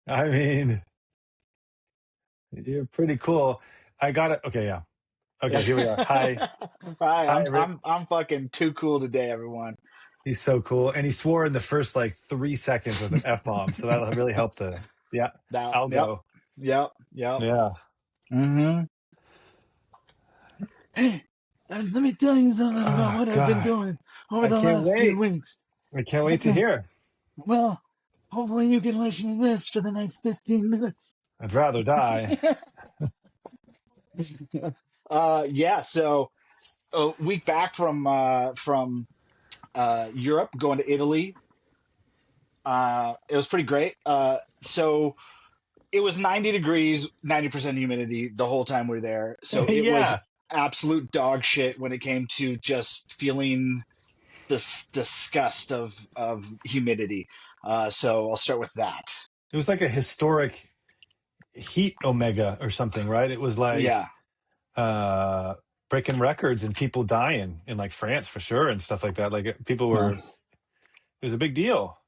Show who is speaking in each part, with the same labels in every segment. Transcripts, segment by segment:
Speaker 1: I mean, you're pretty cool. I got it. Okay, yeah. Okay, here we are. Hi,
Speaker 2: Hi,
Speaker 1: hi.
Speaker 2: I'm fucking too cool today, everyone.
Speaker 1: He's so cool, and he swore in the first like 3 seconds with an f bomb, so that really helped. Yeah,
Speaker 2: That,
Speaker 1: I'll
Speaker 2: yep,
Speaker 1: go.
Speaker 2: yep.
Speaker 1: Yeah.
Speaker 2: Mm-hmm. Hey, let me tell you something about
Speaker 1: Oh
Speaker 2: what I've been
Speaker 1: God,
Speaker 2: doing over
Speaker 1: I
Speaker 2: the
Speaker 1: can't
Speaker 2: last few
Speaker 1: wait.
Speaker 2: weeks.
Speaker 1: I can't wait to hear.
Speaker 2: Well, hopefully you can listen to this for the next 15 minutes.
Speaker 1: I'd rather die.
Speaker 2: Yeah, so a week back from Europe, going to Italy. It was pretty great. So it was 90 degrees, 90% humidity the whole time we were there. So it was
Speaker 1: Yeah,
Speaker 2: absolute dog shit when it came to just feeling the disgust of humidity. So I'll start with that.
Speaker 1: it was like a historic heat omega or something, right? It was like
Speaker 2: Yeah.
Speaker 1: uh breaking records and people dying in like France for sure and stuff like that. Like people
Speaker 2: Well,
Speaker 1: were, it was a big deal.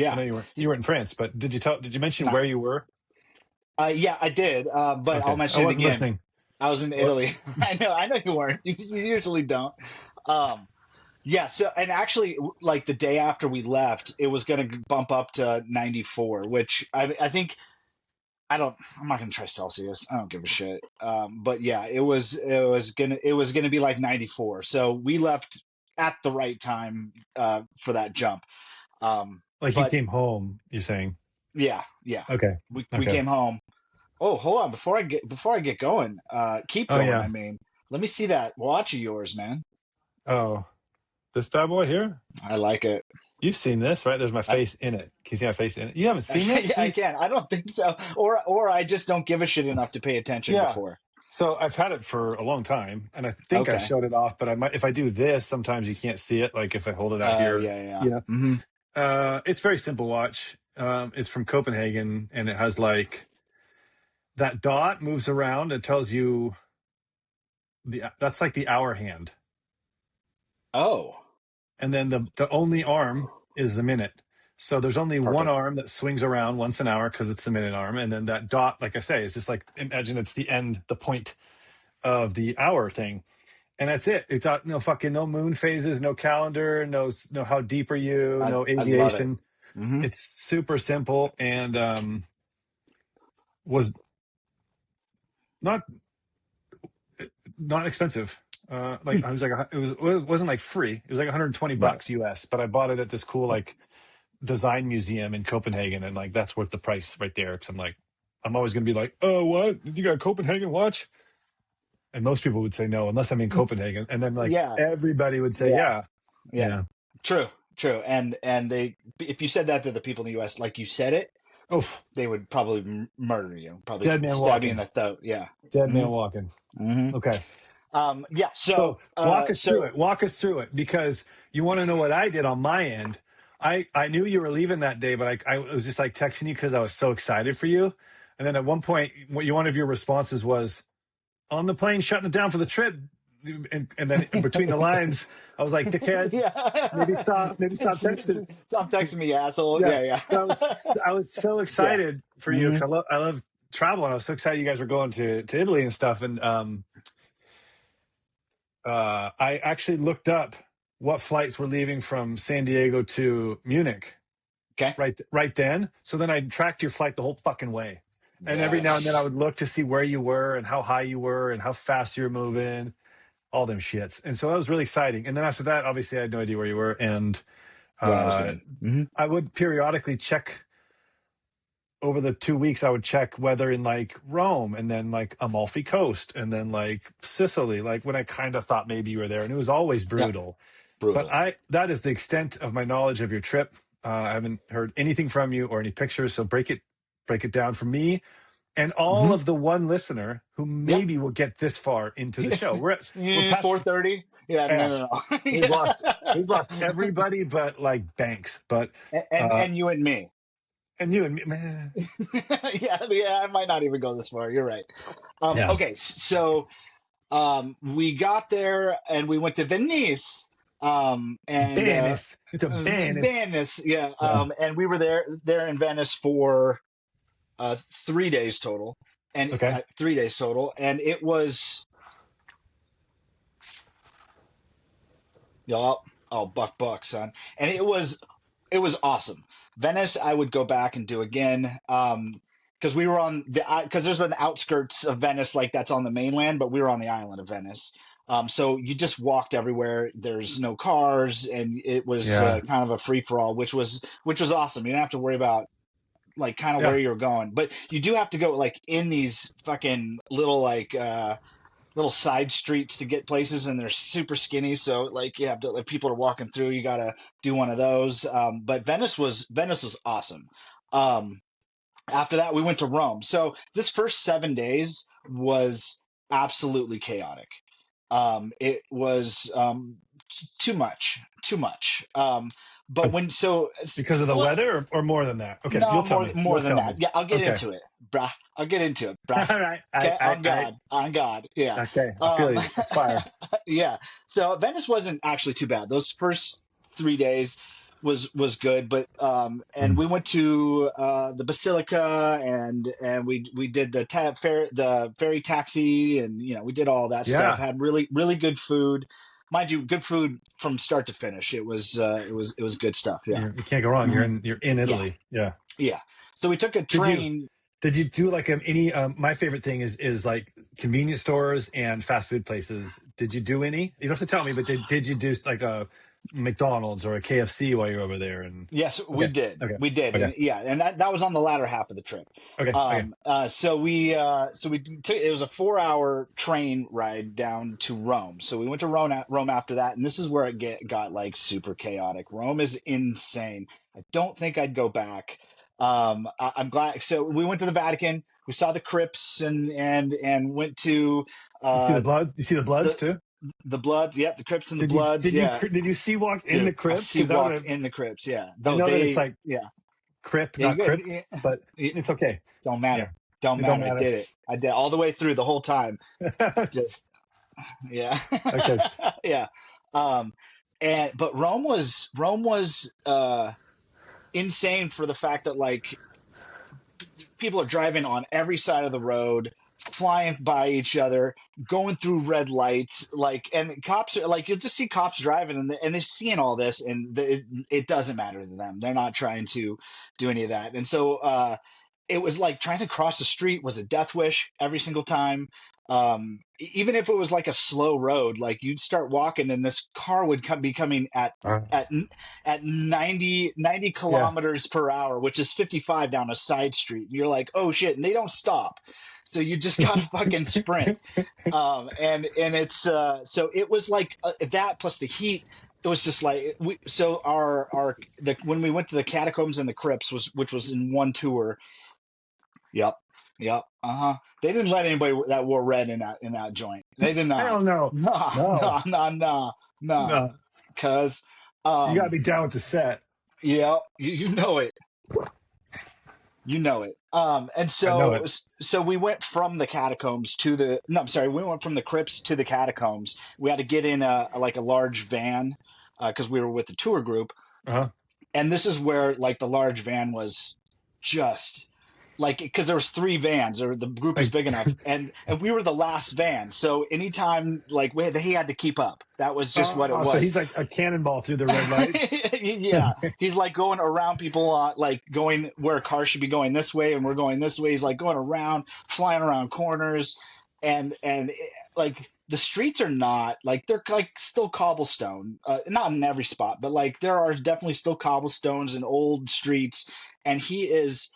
Speaker 1: I
Speaker 2: yeah.
Speaker 1: know you were in France, but did you mention
Speaker 2: Nah.
Speaker 1: where you were?
Speaker 2: Yeah, I did. But I'll
Speaker 1: Okay, I
Speaker 2: mention it
Speaker 1: wasn't
Speaker 2: again.
Speaker 1: listening.
Speaker 2: I was in
Speaker 1: What?
Speaker 2: Italy. I know you weren't. You usually don't. Um, Yeah, so and actually, like the day after we left, it was going to bump up to 94, which I think I'm not going to try Celsius. I don't give a shit. But yeah, it was gonna be like 94. So we left at the right time for that jump.
Speaker 1: Like you
Speaker 2: But
Speaker 1: came home, you're saying?
Speaker 2: yeah, yeah,
Speaker 1: Okay.
Speaker 2: we
Speaker 1: Okay.
Speaker 2: came home. Oh, hold on, before I get going, keep
Speaker 1: Oh
Speaker 2: going.
Speaker 1: yeah.
Speaker 2: I mean, let me see that watch of yours, man.
Speaker 1: Oh, this bad boy here?
Speaker 2: I like it.
Speaker 1: You've seen this, right? There's my face in it. Can you see my face in it? You haven't seen this?
Speaker 2: Yeah, I can. I don't think so. Or I just don't give a shit enough to pay attention
Speaker 1: Yeah.
Speaker 2: before.
Speaker 1: So I've had it for a long time, and I think I've
Speaker 2: Okay.
Speaker 1: showed it off. But I might, if I do this, sometimes you can't see it. Like if I hold it out here,
Speaker 2: Yeah, yeah.
Speaker 1: you know.
Speaker 2: Hmm.
Speaker 1: It's very simple watch. It's from Copenhagen, and it has like that dot moves around. It tells you that's like the hour hand,
Speaker 2: Oh,
Speaker 1: and then the only arm is the minute. So there's only one
Speaker 2: perfect.
Speaker 1: arm that swings around once an hour because it's the minute arm, and then that dot, like I say, is just like imagine it's the end, the point of the hour thing, and that's it. It's no fucking no moon phases, no calendar, no how deep are you, no
Speaker 2: I love it.
Speaker 1: aviation.
Speaker 2: Hmm.
Speaker 1: It's super simple and was not not expensive. Like I was like it wasn't like free. It was like 120
Speaker 2: Right.
Speaker 1: bucks US, but I bought it at this cool like design museum in Copenhagen, and like that's worth the price right there. Because I'm like, I'm always gonna be like, oh, what? You got a Copenhagen watch? And most people would say no, unless I'm in Copenhagen. And then like
Speaker 2: Yeah,
Speaker 1: everybody would say
Speaker 2: yeah,
Speaker 1: yeah,
Speaker 2: yeah.
Speaker 1: yeah.
Speaker 2: True, true. And they, if you said that to the people in the U.S. like you said it,
Speaker 1: Oh,
Speaker 2: they would probably murder you, probably
Speaker 1: dead man
Speaker 2: stab you in
Speaker 1: walking,
Speaker 2: the throat. Yeah.
Speaker 1: dead
Speaker 2: Hmm.
Speaker 1: man walking.
Speaker 2: Hmm.
Speaker 1: Okay.
Speaker 2: Yeah.
Speaker 1: So
Speaker 2: So,
Speaker 1: walk us through
Speaker 2: so
Speaker 1: it. Walk us through it because you want to know what I did on my end. I knew you were leaving that day, but I was just like texting you because I was so excited for you. And then at one point, one of your responses was on the plane, shutting it down for the trip. And then between the lines, I was like, "Dickhead,
Speaker 2: yeah.
Speaker 1: maybe stop texting."
Speaker 2: Stop texting me, asshole.
Speaker 1: Yeah,
Speaker 2: Yeah, yeah.
Speaker 1: but I was so
Speaker 2: Yeah.
Speaker 1: excited for you
Speaker 2: Hmm.
Speaker 1: because I love travel, and I was so excited you guys were going to Italy and stuff. And I actually looked up what flights were leaving from San Diego to Munich
Speaker 2: Okay.
Speaker 1: right then. So then I tracked your flight the whole fucking way. And every now and then I
Speaker 2: Yes.
Speaker 1: would look to see where you were and how high you were and how fast you were moving, all them shits. And so that was really exciting. And then after that, obviously I had no idea where you were. And
Speaker 2: What I was
Speaker 1: uh,
Speaker 2: doing. Hmm.
Speaker 1: I would periodically check over the 2 weeks. I would check weather in like Rome and then like Amalfi Coast and then like Sicily, like when I kind of thought maybe you were there. And it was always
Speaker 2: Yeah.
Speaker 1: brutal. But
Speaker 2: Brutal.
Speaker 1: that is the extent of my knowledge of your trip. I haven't heard anything from you or any pictures. So break it down for me and all
Speaker 2: Hmm.
Speaker 1: of the one listener who
Speaker 2: Yeah.
Speaker 1: maybe will get this far into the show. We're past,
Speaker 2: 4:30. Yeah.
Speaker 1: yeah,
Speaker 2: No, no, no.
Speaker 1: we've lost,
Speaker 2: Yeah.
Speaker 1: we've lost everybody but like Banks, but, uh,
Speaker 2: And you and me.
Speaker 1: and you and me, man.
Speaker 2: Yeah. Yeah. I might not even go this far. You're right.
Speaker 1: Yeah.
Speaker 2: Okay. So we got there and we went to Venice. And
Speaker 1: Venice. It's a Venice.
Speaker 2: Venice. Yeah.
Speaker 1: Yeah.
Speaker 2: And we were there in Venice for 3 days total, and
Speaker 1: Okay.
Speaker 2: 3 days total, and it was y'all. Oh, buck, son, and it was awesome. Venice, I would go back and do again. Because we were on because there's an outskirts of Venice like that's on the mainland, but we were on the island of Venice. So you just walked everywhere. There's no cars, and it was
Speaker 1: Yeah.
Speaker 2: kind of a free for all, which was awesome. You didn't have to worry about like kind of where
Speaker 1: Yeah.
Speaker 2: you're going, but you do have to go like in these fucking little like little side streets to get places, and they're super skinny. So like you have to like people are walking through. You gotta do one of those. But Venice was awesome. Um, After that, we went to Rome. So this first 7 days was absolutely chaotic. It was too much, too much. But when so
Speaker 1: Because of the
Speaker 2: well,
Speaker 1: weather, or more than that? Okay,
Speaker 2: no,
Speaker 1: you'll tell
Speaker 2: more
Speaker 1: me.
Speaker 2: more
Speaker 1: You'll
Speaker 2: than
Speaker 1: tell me.
Speaker 2: that. Yeah, I'll get
Speaker 1: Okay.
Speaker 2: into it, bruh. I'll get into it, bruh.
Speaker 1: All right.
Speaker 2: Okay, on
Speaker 1: I.
Speaker 2: God, on God. Yeah.
Speaker 1: Okay. I feel
Speaker 2: Um,
Speaker 1: you. It's fire.
Speaker 2: yeah. So Venice wasn't actually too bad. Those first 3 days was good, but and we went to the Basilica, and we did the ferry taxi, and we did all that stuff.
Speaker 1: Yeah.
Speaker 2: Had really really good food, mind you, good food from start to finish. It was good stuff. Yeah.
Speaker 1: You can't go wrong.
Speaker 2: Mhm.
Speaker 1: You're in
Speaker 2: Yeah.
Speaker 1: Italy. Yeah.
Speaker 2: Yeah. So we took a
Speaker 1: Did you
Speaker 2: train.
Speaker 1: did you do like any? My favorite thing is like convenience stores and fast food places. Did you do any? You don't have to tell me, but did you do like a McDonald's or a KFC while you're over there? And
Speaker 2: Yes, we
Speaker 1: okay.
Speaker 2: did.
Speaker 1: Okay.
Speaker 2: We did.
Speaker 1: Okay.
Speaker 2: And yeah, and that was on the latter half of the trip.
Speaker 1: Okay. Okay.
Speaker 2: So we took it was a 4 hour train ride down to Rome. So we went to Rome after that, and this is where it got like super chaotic. Rome is insane. I don't think I'd go back. I'm glad. So we went to the Vatican. We saw the crypts and went to
Speaker 1: You see the
Speaker 2: uh,
Speaker 1: blood? You see the bloods
Speaker 2: the
Speaker 1: too?
Speaker 2: the Bloods. Yep, the crypts and the
Speaker 1: Did you
Speaker 2: Bloods.
Speaker 1: did you
Speaker 2: Yeah,
Speaker 1: did you sea walk in the
Speaker 2: dude, I
Speaker 1: crypts?
Speaker 2: see
Speaker 1: Because I
Speaker 2: walked
Speaker 1: would.
Speaker 2: in the crypts. Yeah,
Speaker 1: I
Speaker 2: though
Speaker 1: know that it's
Speaker 2: they.
Speaker 1: like
Speaker 2: Yeah.
Speaker 1: crypt,
Speaker 2: Yeah, you
Speaker 1: not
Speaker 2: good.
Speaker 1: crypt, but
Speaker 2: It
Speaker 1: it's okay.
Speaker 2: don't
Speaker 1: Yeah.
Speaker 2: matter. Don't
Speaker 1: It don't
Speaker 2: matter. I
Speaker 1: matter.
Speaker 2: did it. I did all the way through the whole time. Just yeah.
Speaker 1: Okay.
Speaker 2: Yeah. Um and but Rome was insane for the fact that like people are driving on every side of the road, flying by each other, going through red lights, like, and cops are like, you'll just see cops driving, and they're seeing all this, and it doesn't matter to them. They're not trying to do any of that. And so it was like trying to cross the street was a death wish every single time. Even if it was like a slow road, like you'd start walking and this car would be coming at at 90
Speaker 1: Yeah.
Speaker 2: kilometers per hour, which is 55 down a side street. And you're like, oh shit, and they don't stop. So you just gotta fucking sprint. And it's so it was like that plus the heat. It was just like so our when we went to the catacombs and the crypts which was in one tour. Yep. Yep. Uh-huh. They didn't let anybody that wore red in that joint. They did not.
Speaker 1: Hell no.
Speaker 2: Nah,
Speaker 1: No.
Speaker 2: nah, nah, nah, nah.
Speaker 1: No.
Speaker 2: Cause
Speaker 1: You gotta
Speaker 2: um
Speaker 1: be down with the set.
Speaker 2: yeah, you know it. You know it. And
Speaker 1: I know it.
Speaker 2: so we went from the catacombs to the no, I'm sorry, we went from the crypts to the catacombs. We had to get in a large van because we were with the tour group,
Speaker 1: Uh-huh.
Speaker 2: and this is where like the large van was just like because there was three vans or the group was
Speaker 1: Like,
Speaker 2: big enough, and we were the last van, so anytime like he had to keep up. That was just what it
Speaker 1: so
Speaker 2: was.
Speaker 1: he's like a cannonball through the red lights.
Speaker 2: Yeah, he's like going around people, like going where a car should be going this way, and we're going this way. He's like going around, flying around corners, and like the streets are not like they're like still cobblestone, not in every spot, but like there are definitely still cobblestones and old streets. And he is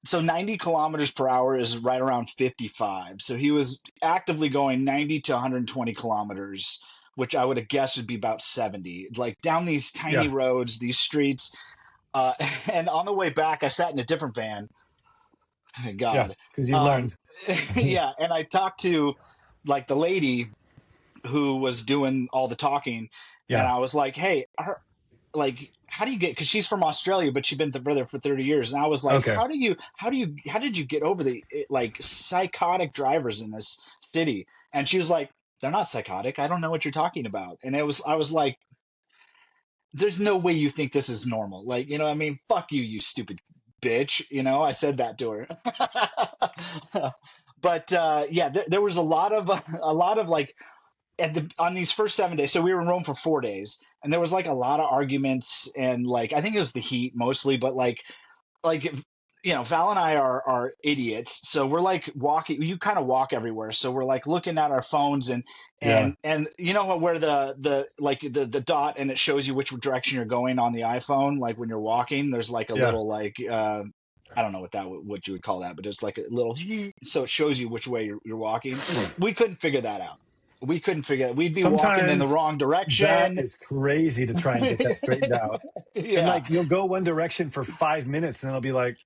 Speaker 2: so 90 kilometers per hour is right around 55. So he was actively going 90 to 120 kilometers, which I would have guessed would be about 70, like down these tiny
Speaker 1: Yeah.
Speaker 2: roads, these streets. Uh, and on the way back, I sat in a different van.
Speaker 1: Yeah.
Speaker 2: God.
Speaker 1: Because you
Speaker 2: Um,
Speaker 1: learned.
Speaker 2: yeah. And I talked to like the lady who was doing all the talking. And
Speaker 1: Yeah.
Speaker 2: I was like, hey, like how do you get because she's from Australia but she's been there for 30 years, and I was like,
Speaker 1: Okay.
Speaker 2: how did you get over the like psychotic drivers in this city? And she was like, they're not psychotic, I don't know what you're talking about. And I was like, there's no way you think this is normal, like, you know what I mean, fuck you, you stupid bitch. I said that to her. But yeah, there was a lot of like on these first 7 days. So we were in Rome for 4 days, and there was like a lot of arguments, and like I think it was the heat mostly, but like Val and I are idiots, so we're like walking. You kind of walk everywhere, so we're like looking at our phones, and
Speaker 1: Yeah.
Speaker 2: where the dot, and it shows you which direction you're going on the iPhone. Like when you're walking, there's like a
Speaker 1: Yeah.
Speaker 2: little like I don't know what you would call that, but it's like a little so it shows you which way you're walking. We couldn't figure that out. We couldn't figure it. We'd be walking in the
Speaker 1: Sometimes
Speaker 2: wrong
Speaker 1: that
Speaker 2: direction.
Speaker 1: is crazy to try and get that straightened out. And
Speaker 2: Yeah.
Speaker 1: like you'll go one direction for 5 minutes, and then it'll be like,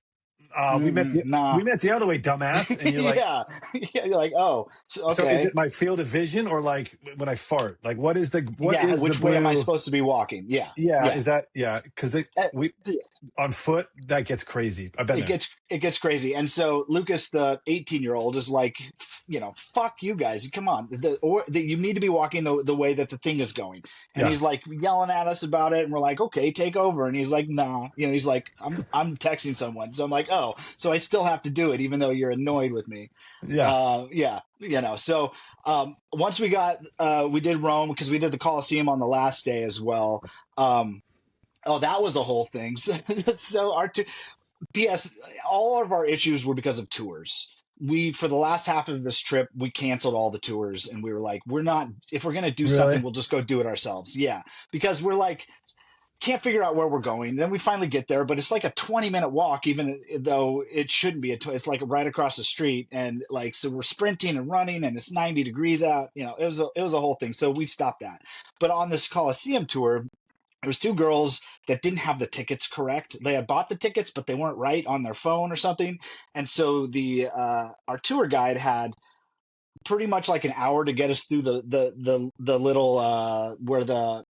Speaker 1: we met
Speaker 2: Nah.
Speaker 1: we met the other way, dumbass. And you're like,
Speaker 2: Yeah. Yeah. You're like, oh, so,
Speaker 1: so is
Speaker 2: okay.
Speaker 1: it my field of vision or like when I fart? Like what is
Speaker 2: Yeah.
Speaker 1: the
Speaker 2: Which way am I
Speaker 1: blue?
Speaker 2: supposed to be walking? Yeah.
Speaker 1: Yeah,
Speaker 2: Yeah.
Speaker 1: is that yeah? Because
Speaker 2: Uh,
Speaker 1: we on foot that gets crazy. I've been
Speaker 2: It
Speaker 1: there.
Speaker 2: gets crazy. And so Lucas, the 18-year-old, is like, fuck you guys. Come on. You need to be walking the way that the thing is going. And
Speaker 1: Yeah,
Speaker 2: he's like yelling at us about it. And we're like, okay, take over. And he's like, nah. He's like, I'm texting someone. So I'm like, oh, so I still have to do it, even though you're annoyed with me.
Speaker 1: yeah.
Speaker 2: Yeah. So once we did Rome, because we did the Colosseum on the last day as well. Oh, that was a whole thing. So P.S. All of our issues were because of tours. For the last half of this trip, we canceled all the tours, and we were like, if we're going to do something,
Speaker 1: Really?
Speaker 2: we'll just go do it ourselves. Yeah. Because we're like, can't figure out where we're going. Then we finally get there, but it's like a 20-minute walk, even though it shouldn't be. It's like right across the street. And like, so we're sprinting and running, and it's 90 degrees out. It was a whole thing. So we stopped that. But on this Colosseum tour, there was two girls that didn't have the tickets correct. They had bought the tickets, but they weren't right on their phone or something. And so our tour guide had pretty much like an hour to get us through the little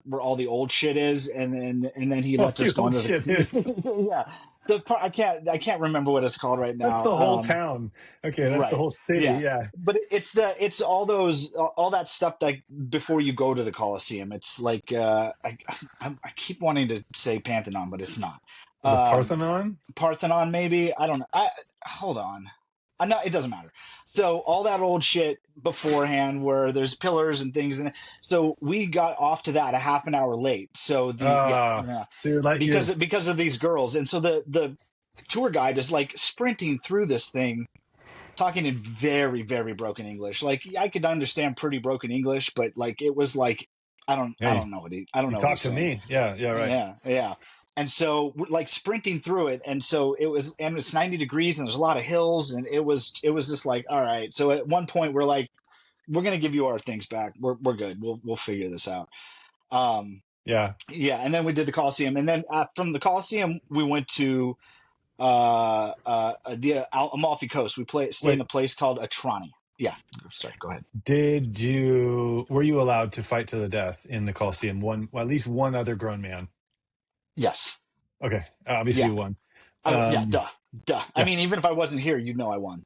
Speaker 2: where all the old shit is, and then he
Speaker 1: Oh,
Speaker 2: lets us
Speaker 1: the
Speaker 2: go
Speaker 1: old
Speaker 2: into
Speaker 1: shit is
Speaker 2: the yeah, the part I can't remember what it's called right
Speaker 1: that's
Speaker 2: now.
Speaker 1: the whole town. Okay, that's the
Speaker 2: Right.
Speaker 1: whole city.
Speaker 2: Yeah.
Speaker 1: Yeah,
Speaker 2: But it's all that stuff that before you go to the Colosseum. It's like I keep wanting to say Pantheon, but it's not.
Speaker 1: the
Speaker 2: Um,
Speaker 1: Parthenon.
Speaker 2: Parthenon, maybe. I don't know. Hold on. I know it doesn't matter. So all that old shit beforehand, where there's pillars and things, and so we got off to that a half an hour late. So yeah,
Speaker 1: So you're like
Speaker 2: because of these girls, and so the tour guide is like sprinting through this thing, talking in very very broken English. Like I could understand pretty broken English, but like it was like
Speaker 1: yeah.
Speaker 2: I
Speaker 1: You,
Speaker 2: don't know I don't
Speaker 1: you
Speaker 2: know what
Speaker 1: talk
Speaker 2: he's
Speaker 1: to
Speaker 2: saying.
Speaker 1: me. Yeah, yeah, right.
Speaker 2: Yeah, yeah. And so we're like sprinting through it, and so it's 90 degrees, and there's a lot of hills, and it was just like, all right. So at one point we're like, we're gonna give you our things back. We're good. We'll figure this out. Um,
Speaker 1: Yeah.
Speaker 2: yeah. And then we did the Coliseum, and then from the Coliseum we went to the Amalfi Coast. Stayed in
Speaker 1: Wait,
Speaker 2: a place called Atrani. Yeah. Sorry. Go ahead.
Speaker 1: were you allowed to fight to the death in the Colosseum? At least one other grown man.
Speaker 2: Yes.
Speaker 1: Okay, obviously
Speaker 2: Yeah.
Speaker 1: you won.
Speaker 2: Yeah.
Speaker 1: Um,
Speaker 2: Duh. I
Speaker 1: yeah,
Speaker 2: mean, even if I wasn't here, you'd know I won.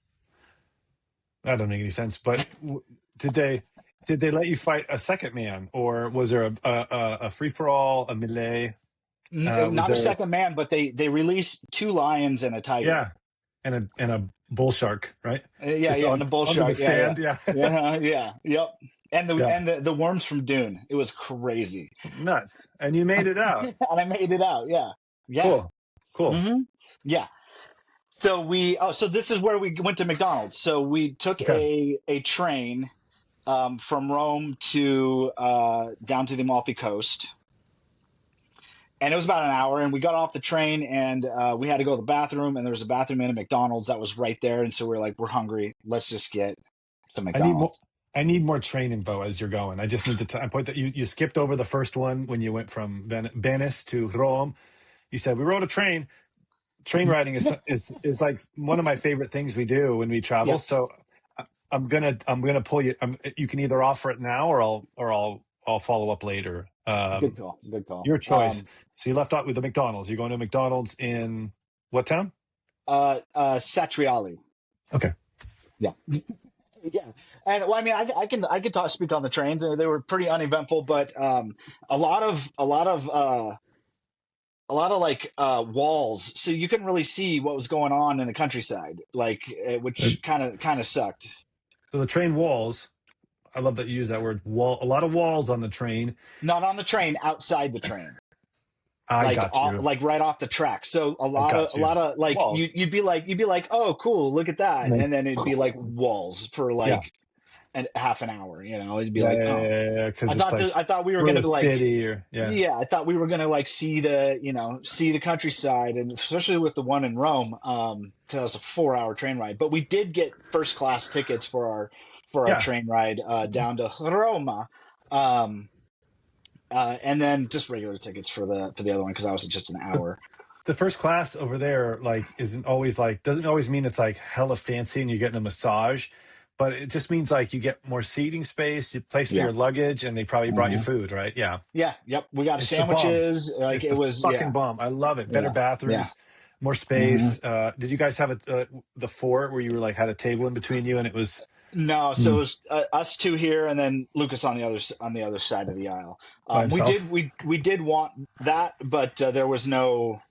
Speaker 1: that doesn't make any sense. But did they let you fight a second man, or was there a free for all, a melee? Was
Speaker 2: Not a
Speaker 1: there?
Speaker 2: second man, but they released two lions and a tiger.
Speaker 1: Yeah, and a bull shark, right?
Speaker 2: Yeah,
Speaker 1: Just
Speaker 2: yeah, and
Speaker 1: on
Speaker 2: the bull
Speaker 1: under the
Speaker 2: shark. Yeah, yeah,
Speaker 1: sand. Yeah,
Speaker 2: yeah, yeah, yep. And the
Speaker 1: yeah,
Speaker 2: and the worms from Dune. It was crazy,
Speaker 1: nuts. And you made it out.
Speaker 2: and I made it out. Yeah, yeah,
Speaker 1: Cool, cool.
Speaker 2: yeah. So this is where we went to McDonald's. So we took
Speaker 1: Okay,
Speaker 2: a train from Rome to down to the Amalfi Coast, and it was about an hour. And we got off the train, and we had to go to the bathroom, and there was a bathroom in a McDonald's that was right there. And so we're like, we're hungry. Let's just get some
Speaker 1: I need more.
Speaker 2: McDonald's.
Speaker 1: I need more train info as you're going. I just need to point that you skipped over the first one when you went from Venice to Rome. You said we rode a train. Train riding is like one of my favorite things we do when we travel.
Speaker 2: Yeah,
Speaker 1: So I'm gonna pull you. You can either offer it now, or I'll follow up later.
Speaker 2: good call. Good call.
Speaker 1: Your choice. So you left out with the McDonald's. You're going to McDonald's in what town?
Speaker 2: Satriali.
Speaker 1: Okay.
Speaker 2: Yeah. Yeah. And well, I mean, I could speak on the trains. They were pretty uneventful, but a lot of like walls, so you couldn't really see what was going on in the countryside, like
Speaker 1: Uh,
Speaker 2: which kind of sucked.
Speaker 1: So the train walls. I love that you use that word. Wall. A lot of walls on the train.
Speaker 2: Not on the train, outside the train,
Speaker 1: I got you.
Speaker 2: like right off the track. So
Speaker 1: I got
Speaker 2: a
Speaker 1: you.
Speaker 2: lot of like
Speaker 1: Walls.
Speaker 2: you'd be like, oh cool, look at
Speaker 1: And
Speaker 2: that,
Speaker 1: then,
Speaker 2: and then it'd be like walls for
Speaker 1: yeah,
Speaker 2: like half an hour. It'd be
Speaker 1: yeah,
Speaker 2: like,
Speaker 1: yeah,
Speaker 2: oh,
Speaker 1: yeah, yeah. Because it's like
Speaker 2: I thought we were
Speaker 1: we're
Speaker 2: gonna
Speaker 1: the
Speaker 2: like,
Speaker 1: city, or yeah,
Speaker 2: yeah, I thought we were gonna like see the countryside, and especially with the one in Rome, 'cause that was a 4 hour train ride. But we did get first class tickets for our
Speaker 1: yeah.
Speaker 2: train ride down to Roma, um, and then just regular tickets for the other one because that was just an
Speaker 1: But
Speaker 2: hour.
Speaker 1: the first class over there, like, isn't always like doesn't always mean it's like hella fancy and you're getting a massage, but it just means like you get more seating space, you place for
Speaker 2: Yeah.
Speaker 1: your luggage, and they probably brought you
Speaker 2: hmm
Speaker 1: food, right? Yeah.
Speaker 2: Yeah. Yep. We got
Speaker 1: It's the bomb.
Speaker 2: sandwiches. Like
Speaker 1: It's
Speaker 2: it
Speaker 1: the
Speaker 2: was.
Speaker 1: fucking
Speaker 2: Yeah.
Speaker 1: bomb. I love it. Better
Speaker 2: Yeah. Yeah.
Speaker 1: bathrooms, more
Speaker 2: hmm
Speaker 1: space. Did you guys have the fort where you were like had a table in between you and it was
Speaker 2: No, so it
Speaker 1: mm,
Speaker 2: was us two here, and then Lucas on the other side of the aisle.
Speaker 1: by
Speaker 2: We
Speaker 1: himself?
Speaker 2: did we did want that, but there was no.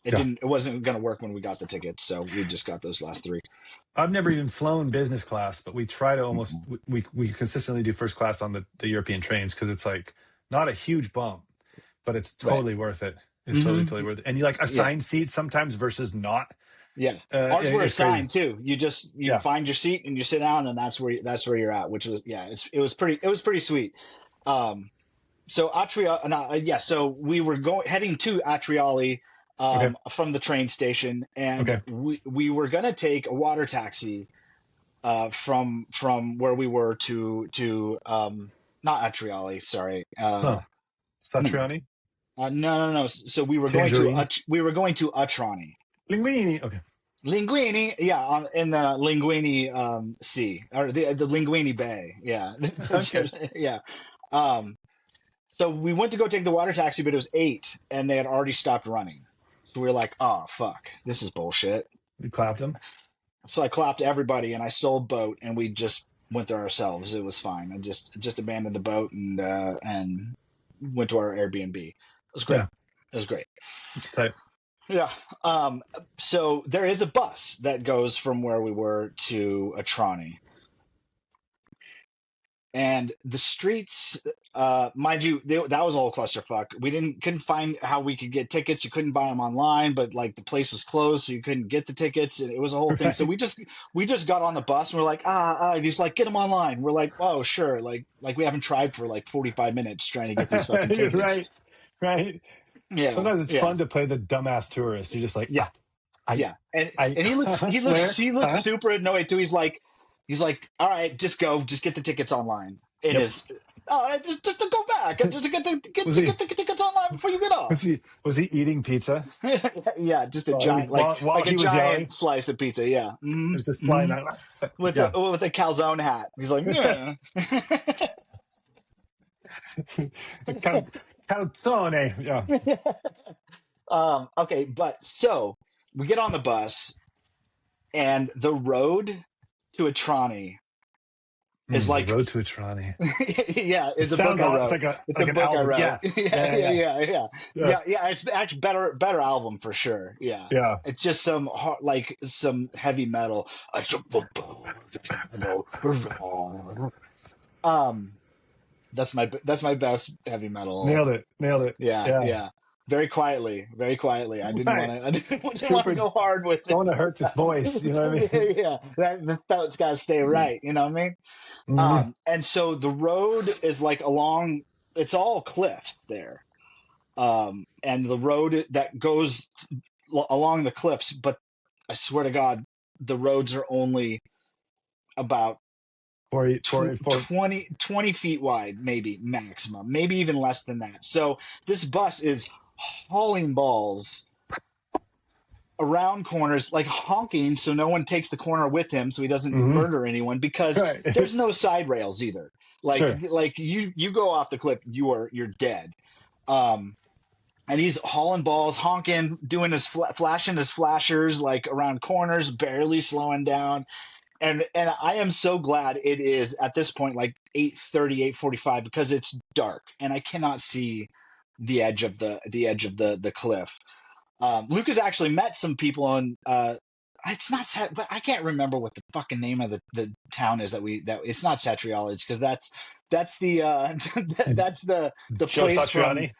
Speaker 1: Yeah.
Speaker 2: It wasn't going to work when we got the tickets, so we just got those last three.
Speaker 1: I've never even flown business class, but we try to almost
Speaker 2: Mhm.
Speaker 1: we consistently do first class on the European trains because it's like not a huge bump, but it's
Speaker 2: Right.
Speaker 1: totally worth it. It's totally
Speaker 2: hmm
Speaker 1: worth it. And you like
Speaker 2: Yeah.
Speaker 1: assign seats sometimes versus not.
Speaker 2: Yeah. Ours were
Speaker 1: It's crazy.
Speaker 2: assigned too. You
Speaker 1: Yeah.
Speaker 2: find your seat and you sit down, and that's where you're at, which was yeah. It was pretty sweet. Um, so Atria, no, yeah. So we were going heading to Atriali
Speaker 1: Okay.
Speaker 2: from the train station, and
Speaker 1: Okay.
Speaker 2: we were gonna take a water taxi from where we were to not Atriali, sorry.
Speaker 1: Huh.
Speaker 2: Hmm.
Speaker 1: Satriani?
Speaker 2: No. So
Speaker 1: Tangerine?
Speaker 2: we were going to Atrani.
Speaker 1: Linguini. Okay.
Speaker 2: Linguini, yeah, in the Linguini Sea or the Linguini Bay, yeah,
Speaker 1: Okay.
Speaker 2: yeah. Um, so we went to go take the water taxi, but it was 8, and they had already stopped running. So we were like, "Oh fuck, this is bullshit."
Speaker 1: You clapped him.
Speaker 2: So I clapped everybody, and I stole a boat, and we just went there ourselves. It was fine. I just abandoned the boat and went to our Airbnb. It was great.
Speaker 1: Yeah.
Speaker 2: It was great.
Speaker 1: Type.
Speaker 2: Yeah. So there is a bus that goes from where we were to Atrani. And the streets, mind you, that was all clusterfuck. We couldn't find how we could get tickets. You couldn't buy them online, but like the place was closed, so you couldn't get the tickets, and it was a whole thing. So
Speaker 1: Right.
Speaker 2: we just got on the bus and we're like, and he's like, get them online. We're like, oh sure, like we haven't tried for like 45 minutes trying to get these fucking tickets.
Speaker 1: Right. Right.
Speaker 2: Yeah,
Speaker 1: Sometimes it's
Speaker 2: yeah.
Speaker 1: fun to play the dumbass tourist. You're just like,
Speaker 2: Yeah,
Speaker 1: I,
Speaker 2: yeah, and
Speaker 1: I, where?
Speaker 2: he looks
Speaker 1: Huh?
Speaker 2: super annoyed too. He's like, all right, just go, just get the tickets online. It
Speaker 1: Yep.
Speaker 2: is, oh, just to go back, just to
Speaker 1: Was he,
Speaker 2: get the tickets online before you get off.
Speaker 1: was he eating pizza
Speaker 2: Yeah, just a
Speaker 1: while he was,
Speaker 2: giant,
Speaker 1: while
Speaker 2: like a
Speaker 1: he was yelling?
Speaker 2: giant slice of pizza. Yeah,
Speaker 1: It was just flying out. Yeah.
Speaker 2: with a calzone hat. He's like, yeah.
Speaker 1: Cal- Calzone. Yeah.
Speaker 2: Okay, but so we get on the bus, and the road to Atrani is
Speaker 1: The
Speaker 2: like
Speaker 1: road to Atrani.
Speaker 2: yeah,
Speaker 1: It
Speaker 2: it's a book
Speaker 1: sounds
Speaker 2: I
Speaker 1: odd. It's
Speaker 2: wrote.
Speaker 1: like a
Speaker 2: It's a
Speaker 1: like an
Speaker 2: book I
Speaker 1: album.
Speaker 2: wrote.
Speaker 1: Yeah.
Speaker 2: Yeah,
Speaker 1: Yeah. Yeah. Yeah.
Speaker 2: yeah. It's actually better album for sure. Yeah,
Speaker 1: Yeah.
Speaker 2: it's just some like some heavy metal. Um, that's my best heavy metal.
Speaker 1: Nailed it. Nailed it.
Speaker 2: Yeah,
Speaker 1: Yeah.
Speaker 2: yeah. Very quietly, very quietly.
Speaker 1: Right.
Speaker 2: I didn't want to
Speaker 1: Super.
Speaker 2: go hard with
Speaker 1: Don't
Speaker 2: it.
Speaker 1: want to hurt this voice. You know what I mean?
Speaker 2: Yeah, the felt's got to stay right. You know what I mean?
Speaker 1: Mhm.
Speaker 2: And so the road is like along. It's all cliffs there, and the road that goes along the cliffs. But I swear to God, the roads are only about
Speaker 1: For
Speaker 2: 20 feet wide, maybe maximum, maybe even less than that. So this bus is hauling balls around corners, like honking, so no one takes the corner with him, so he doesn't
Speaker 1: hmm
Speaker 2: murder anyone. Because
Speaker 1: Right.
Speaker 2: there's no side rails either.
Speaker 1: Sure.
Speaker 2: Like you go off the cliff, you're dead. Um, and he's hauling balls, honking, doing his flashing his flashers like around corners, barely slowing down. And I am so glad it is at this point like 8:30, 8:45 because it's dark and I cannot see the edge of the cliff. Lucas actually met some people on it's not but I can't remember what the fucking name of the town is that it's not Satriali because that's the that's the
Speaker 1: Joe
Speaker 2: place from
Speaker 1: Satriani.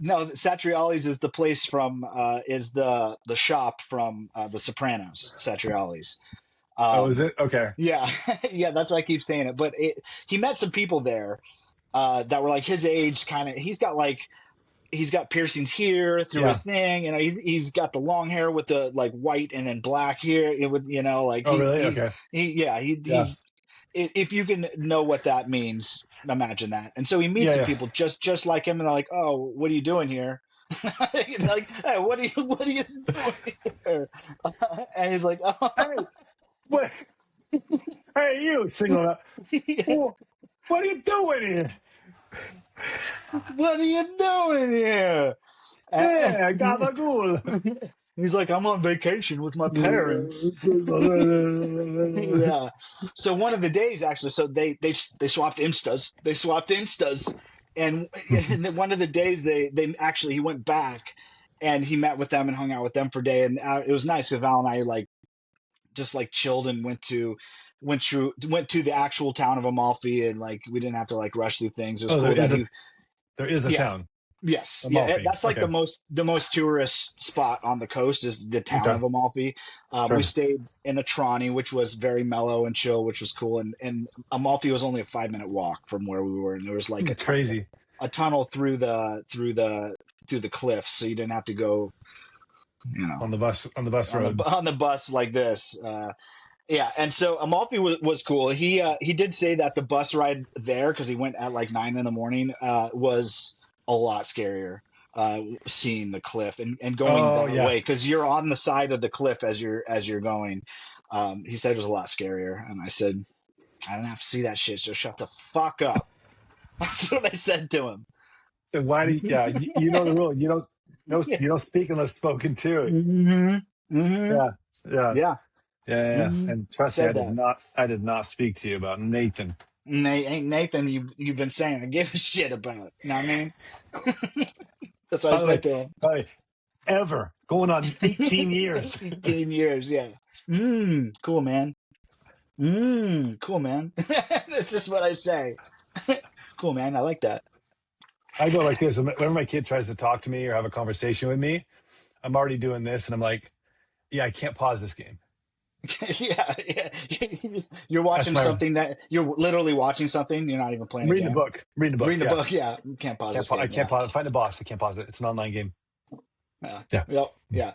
Speaker 2: no, Satriali's is the place from is the shop from The Sopranos, Satriali's.
Speaker 1: Oh, is
Speaker 2: Um,
Speaker 1: it? Okay.
Speaker 2: yeah, yeah, that's why I keep saying it. But he met some people there that were like his age, kind of. He's got piercings here through
Speaker 1: Yeah.
Speaker 2: his thing. You know, he's got the long hair with the like white and then black here. It would, you know, like
Speaker 1: Oh, really? Okay. Yeah.
Speaker 2: he's if you can know what that means, imagine that. And so he meets
Speaker 1: Yeah.
Speaker 2: some
Speaker 1: Yeah.
Speaker 2: people just like him, and they're like, "Oh, what are you doing here?" Like, "Hey, what are you doing here?" And he's like, "Oh,
Speaker 1: Hey, what? Hey, you single up. What are you doing here?
Speaker 2: what are you doing here?"
Speaker 1: Yeah, gabagool.
Speaker 2: He's like, "I'm on vacation with my parents." Yeah. So one of the days actually, so they swapped instas. They swapped instas, and then one of the days they actually he went back and he met with them and hung out with them for a day, and it was nice because Val and I like just like chilled and went to the actual town of Amalfi, and like we didn't have to like rush through things. It was
Speaker 1: Oh,
Speaker 2: cool that he
Speaker 1: there is a
Speaker 2: yeah.
Speaker 1: town,
Speaker 2: Yes, yeah,
Speaker 1: Amalfi.
Speaker 2: that's like
Speaker 1: Okay.
Speaker 2: the most tourist spot on the coast is the town
Speaker 1: Okay.
Speaker 2: of Amalfi. We
Speaker 1: Sure.
Speaker 2: stayed in a Trani, which was very mellow and chill, which was cool. And Amalfi was only a 5 minute walk from where we were, and there was like
Speaker 1: It's crazy.
Speaker 2: a tunnel through the cliffs, so you didn't have to go, you know,
Speaker 1: On the bus road.
Speaker 2: on the bus like this. Yeah, and so Amalfi was cool. He did say that the bus ride there, because he went at like 9 in the morning, was a lot scarier. Seeing the cliff and going
Speaker 1: Oh,
Speaker 2: that
Speaker 1: yeah.
Speaker 2: way because you're on the side of the cliff as you're going. He said it was a lot scarier, and I said I don't have to see that shit, so shut the fuck up. That's what I said to him.
Speaker 1: And why do yeah, you know the rule. You don't speak unless spoken to.
Speaker 2: hmm hmm
Speaker 1: Yeah. Yeah.
Speaker 2: Yeah,
Speaker 1: Yeah. And
Speaker 2: I
Speaker 1: trust me,
Speaker 2: said that.
Speaker 1: I did not speak to you about Nathan.
Speaker 2: Ain't Nathan you've been saying I give a shit about. You know what I mean? That's what I
Speaker 1: By the way,
Speaker 2: said to him.
Speaker 1: by the way, ever going on 18 years.
Speaker 2: 15 years, yeah. Cool, man. Cool, man. That's just what I say. Cool, man. I like that.
Speaker 1: I go like this. Whenever my kid tries to talk to me or have a conversation with me, I'm already doing this and I'm like, yeah, I can't pause this game.
Speaker 2: Yeah, yeah. You're
Speaker 1: That's
Speaker 2: watching
Speaker 1: my
Speaker 2: something that you're literally watching something. You're not even playing
Speaker 1: I'm
Speaker 2: a
Speaker 1: reading the
Speaker 2: game.
Speaker 1: book. Reading the book.
Speaker 2: Reading the
Speaker 1: Yeah.
Speaker 2: book, yeah. You can't pause this
Speaker 1: I
Speaker 2: game.
Speaker 1: can't
Speaker 2: Yeah.
Speaker 1: pause. Find a boss. I can't pause it. It's an online game.
Speaker 2: Yeah.
Speaker 1: Yeah.
Speaker 2: Yep. Yeah.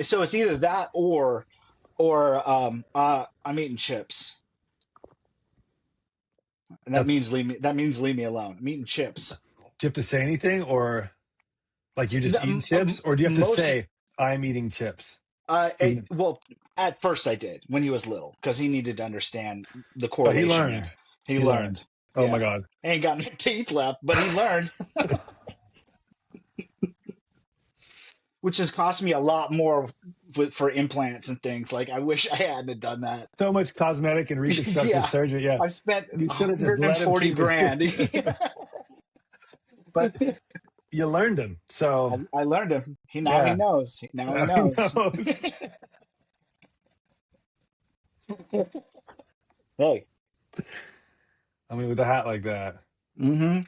Speaker 2: So it's either that or I'm eating chips. And
Speaker 1: That's
Speaker 2: that means leave me alone. I'm eating chips.
Speaker 1: do you have to say anything or like you're
Speaker 2: No,
Speaker 1: just eating chips? Or do you have to
Speaker 2: most
Speaker 1: say, I'm eating chips? Even-
Speaker 2: well, at first I did when he was little because he needed to understand the
Speaker 1: But he
Speaker 2: correlation
Speaker 1: learned.
Speaker 2: there. He
Speaker 1: He learned.
Speaker 2: learned.
Speaker 1: Oh my
Speaker 2: Yeah.
Speaker 1: God.
Speaker 2: Ain't got no teeth left, but he learned, which has cost me a lot more for implants and things. Like I wish I hadn't done that.
Speaker 1: So much cosmetic and reconstructive
Speaker 2: Yeah,
Speaker 1: surgery. Yeah.
Speaker 2: I've spent
Speaker 1: You should have just let him
Speaker 2: 140
Speaker 1: keep his
Speaker 2: grand.
Speaker 1: but you learned him. So
Speaker 2: I learned him. Now he
Speaker 1: yeah.
Speaker 2: knows. Now he
Speaker 1: He
Speaker 2: knows.
Speaker 1: knows.
Speaker 2: Hey.
Speaker 1: I mean, with a hat like that.
Speaker 2: hmm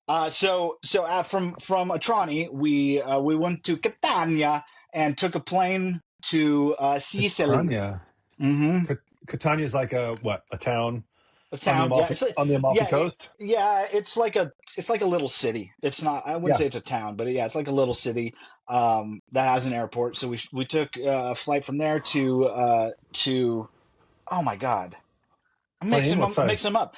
Speaker 2: from Atrani, we went to Catania and took a plane to Sicily.
Speaker 1: Catania.
Speaker 2: hmm
Speaker 1: Catania is like a what? A town
Speaker 2: A town, yeah,
Speaker 1: On the Amalfi Coast.
Speaker 2: yeah. It's like a little city. It's not. I wouldn't
Speaker 1: Yeah.
Speaker 2: say it's a town, but yeah, it's like a little city that has an airport. So we took a flight from there to. Oh my God, I'm
Speaker 1: Plane. What
Speaker 2: mix
Speaker 1: size?
Speaker 2: them up.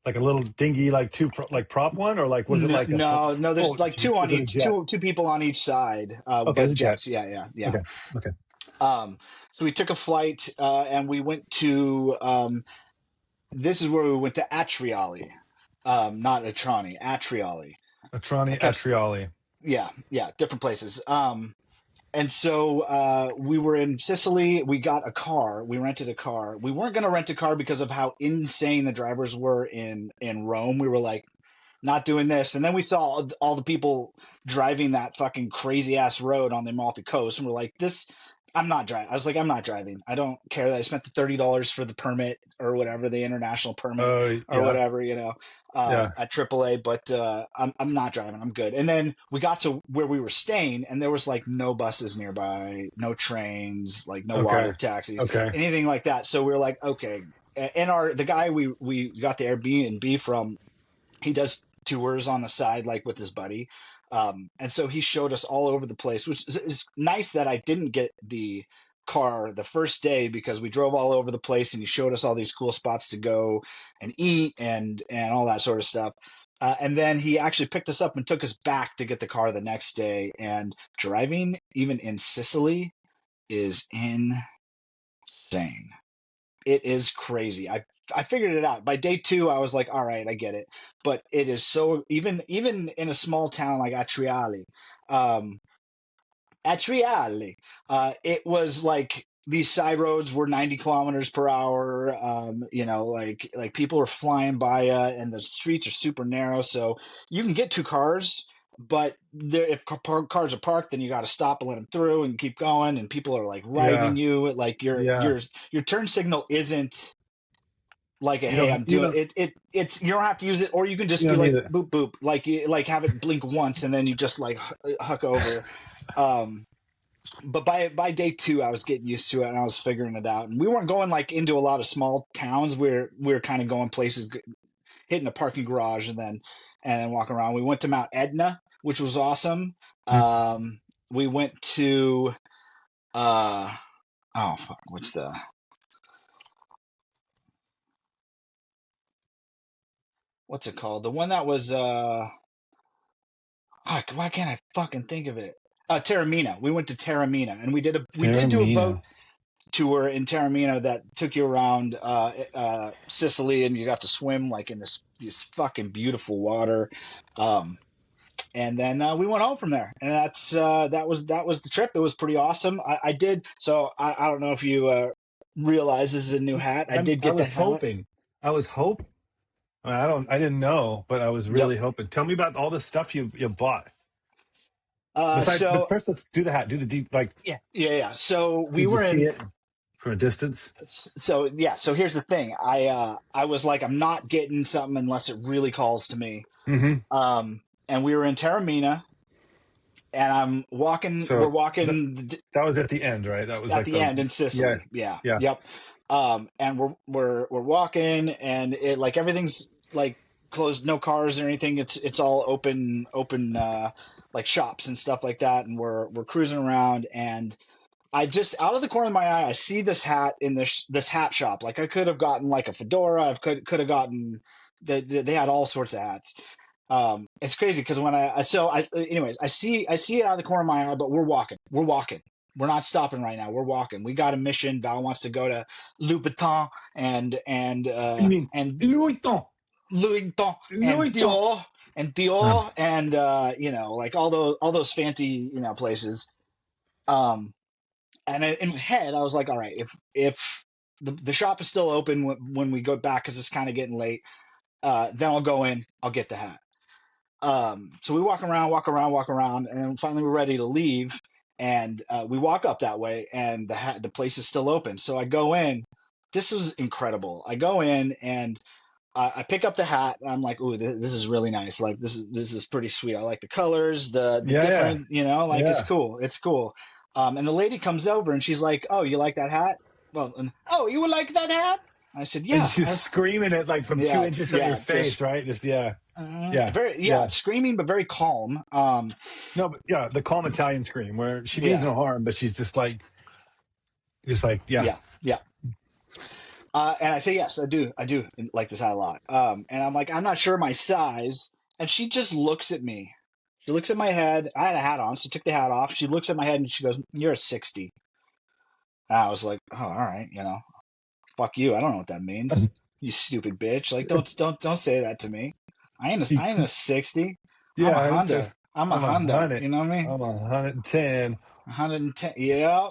Speaker 1: Like a little dingy, like like prop one, or like was it like a
Speaker 2: No.
Speaker 1: full?
Speaker 2: There's like two on
Speaker 1: Was it a
Speaker 2: each,
Speaker 1: jet?
Speaker 2: two people on each side.
Speaker 1: Okay, it's
Speaker 2: But
Speaker 1: a jet.
Speaker 2: jets. Yeah.
Speaker 1: Okay. Okay.
Speaker 2: So we took a flight and we went to. This is where we went to Atriali, not Atrani, Atriali. I
Speaker 1: Atrani
Speaker 2: kept,
Speaker 1: Atriali.
Speaker 2: yeah, different places. And so we were in Sicily. We got a car. We rented a car. We weren't going to rent a car because of how insane the drivers were in Rome. We were like, not doing this. And then we saw all the people driving that fucking crazy ass road on the Amalfi Coast, and we're like, this. I'm not driving. I was like, I'm not driving. I don't care that I spent the $30 for the permit or whatever, the international permit
Speaker 1: Oh,
Speaker 2: or
Speaker 1: yeah.
Speaker 2: whatever,
Speaker 1: Yeah.
Speaker 2: at AAA. But I'm not driving. I'm good. And then we got to where we were staying, and there was like no buses nearby, no trains, like no
Speaker 1: Okay.
Speaker 2: water taxis,
Speaker 1: Okay.
Speaker 2: anything like that. So we were like, okay. And the guy we got the Airbnb from, he does tours on the side, like with his buddy. And so he showed us all over the place, which is nice that I didn't get the car the first day because we drove all over the place and he showed us all these cool spots to go and eat and all that sort of stuff. And then he actually picked us up and took us back to get the car the next day. And driving, even in Sicily, is insane. It is crazy. I figured it out. By day 2, I was like, all right, I get it. But it is so even in a small town like um, Atriali, it was like these side roads were 90 kilometers per hour. Like people are flying by you, and the streets are super narrow, so you can get 2 cars. But if cars are parked, then you got to stop and let them through and keep going. And people are like riding
Speaker 1: Yeah.
Speaker 2: you. Like
Speaker 1: Yeah.
Speaker 2: your turn signal isn't like a
Speaker 1: You
Speaker 2: hey, I'm
Speaker 1: don't, you
Speaker 2: doing
Speaker 1: don't,
Speaker 2: it. It's you don't have to use it, or you can just
Speaker 1: you
Speaker 2: be
Speaker 1: don't need
Speaker 2: like
Speaker 1: it.
Speaker 2: boop boop, like have it blink once and then you just like huck over. Um, but by day 2, I was getting used to it and I was figuring it out. And we weren't going like into a lot of small towns. We were kind of going places, hitting a parking garage and then walking around. We went to Mount Etna, which was awesome. We went to oh fuck, what's it called? The one that was why can't I fucking think of it? Taormina. We went to Taormina, and we did do a boat
Speaker 1: Taramina.
Speaker 2: tour in Taormina that took you around Sicily, and you got to swim like in this fucking beautiful water. Um, and then we went home from there, and that was the trip. It was pretty awesome. I did so. I don't know if you realize this is a new hat. I did
Speaker 1: I
Speaker 2: get the
Speaker 1: was
Speaker 2: hat.
Speaker 1: hoping. I was hope. I didn't know, but I was
Speaker 2: Yep.
Speaker 1: really hoping. Tell me about all the stuff you bought. Besides, but
Speaker 2: So
Speaker 1: first let's do the hat. Do the deep, like,
Speaker 2: yeah. So
Speaker 1: to
Speaker 2: we were
Speaker 1: just see
Speaker 2: in.
Speaker 1: it from a distance.
Speaker 2: So yeah, so here's the thing. I was like, I'm not getting something unless it really calls to me.
Speaker 1: Hmm.
Speaker 2: And we were in Taormina, and we're
Speaker 1: So
Speaker 2: walking
Speaker 1: that was at the end, right? That was
Speaker 2: at
Speaker 1: like
Speaker 2: the
Speaker 1: the,
Speaker 2: end in
Speaker 1: yeah,
Speaker 2: Sicily. Yeah,
Speaker 1: yeah,
Speaker 2: yep. And we're walking, and it like everything's like closed, no cars or anything. It's all open like shops and stuff like that. And we're cruising around, and I just out of the corner of my eye, I see this hat in this hat shop. Like I could have gotten like a fedora. I could have gotten. They had all sorts of hats. It's crazy because anyways, I see it out of the corner of my eye, but we're walking. We're not stopping right now. We're walking. We got a mission. Val wants to go to Louboutin
Speaker 1: you mean
Speaker 2: and
Speaker 1: Louis Vuitton?
Speaker 2: Louis Vuitton and
Speaker 1: Louis Vuitton. Um,
Speaker 2: Dior and like all those fancy places. Um, and in my head, I was like, all right, if the shop is still open when we go back because it's kind of getting late, then I'll go in. I'll get the hat. So we walk around, walk around, and then finally we're ready to leave. And we walk up that way, and the place is still open. So I go in. This was incredible. I go in and I pick up the hat, and I'm like, "Ooh, this is really nice. Like this is pretty sweet. I like the colors, the
Speaker 1: yeah, yeah,
Speaker 2: different, like it's
Speaker 1: yeah.
Speaker 2: cool. It's cool." And the lady comes over, and she's like, "Oh, you like that hat? Well, oh, you would like that hat?" I said,
Speaker 1: And
Speaker 2: "Yeah,
Speaker 1: she's screaming it like from two
Speaker 2: yeah,
Speaker 1: inches from your
Speaker 2: yeah,
Speaker 1: face, right? Just yeah, yeah,
Speaker 2: very, yeah,
Speaker 1: yeah.
Speaker 2: screaming but very calm.
Speaker 1: No, but yeah, the calm Italian scream where she means
Speaker 2: Yeah,
Speaker 1: no harm, but she's just like, yeah.
Speaker 2: yeah, yeah. And I say, yes, I do like this hat a lot. And I'm like, I'm not sure my size. And she just looks at me. She looks at my head. I had a hat on, so took the hat off. She looks at my head and she goes, "You're a 60." And I was like, "Oh, all right, fuck you. I don't know what that means. You stupid bitch. Like, don't say that to me. I ain't a 60. I'm a
Speaker 1: Yeah,
Speaker 2: Honda. I'm a
Speaker 1: I'm a
Speaker 2: Honda.
Speaker 1: hundred.
Speaker 2: You know what I mean?
Speaker 1: I'm 110.
Speaker 2: 110. Yep.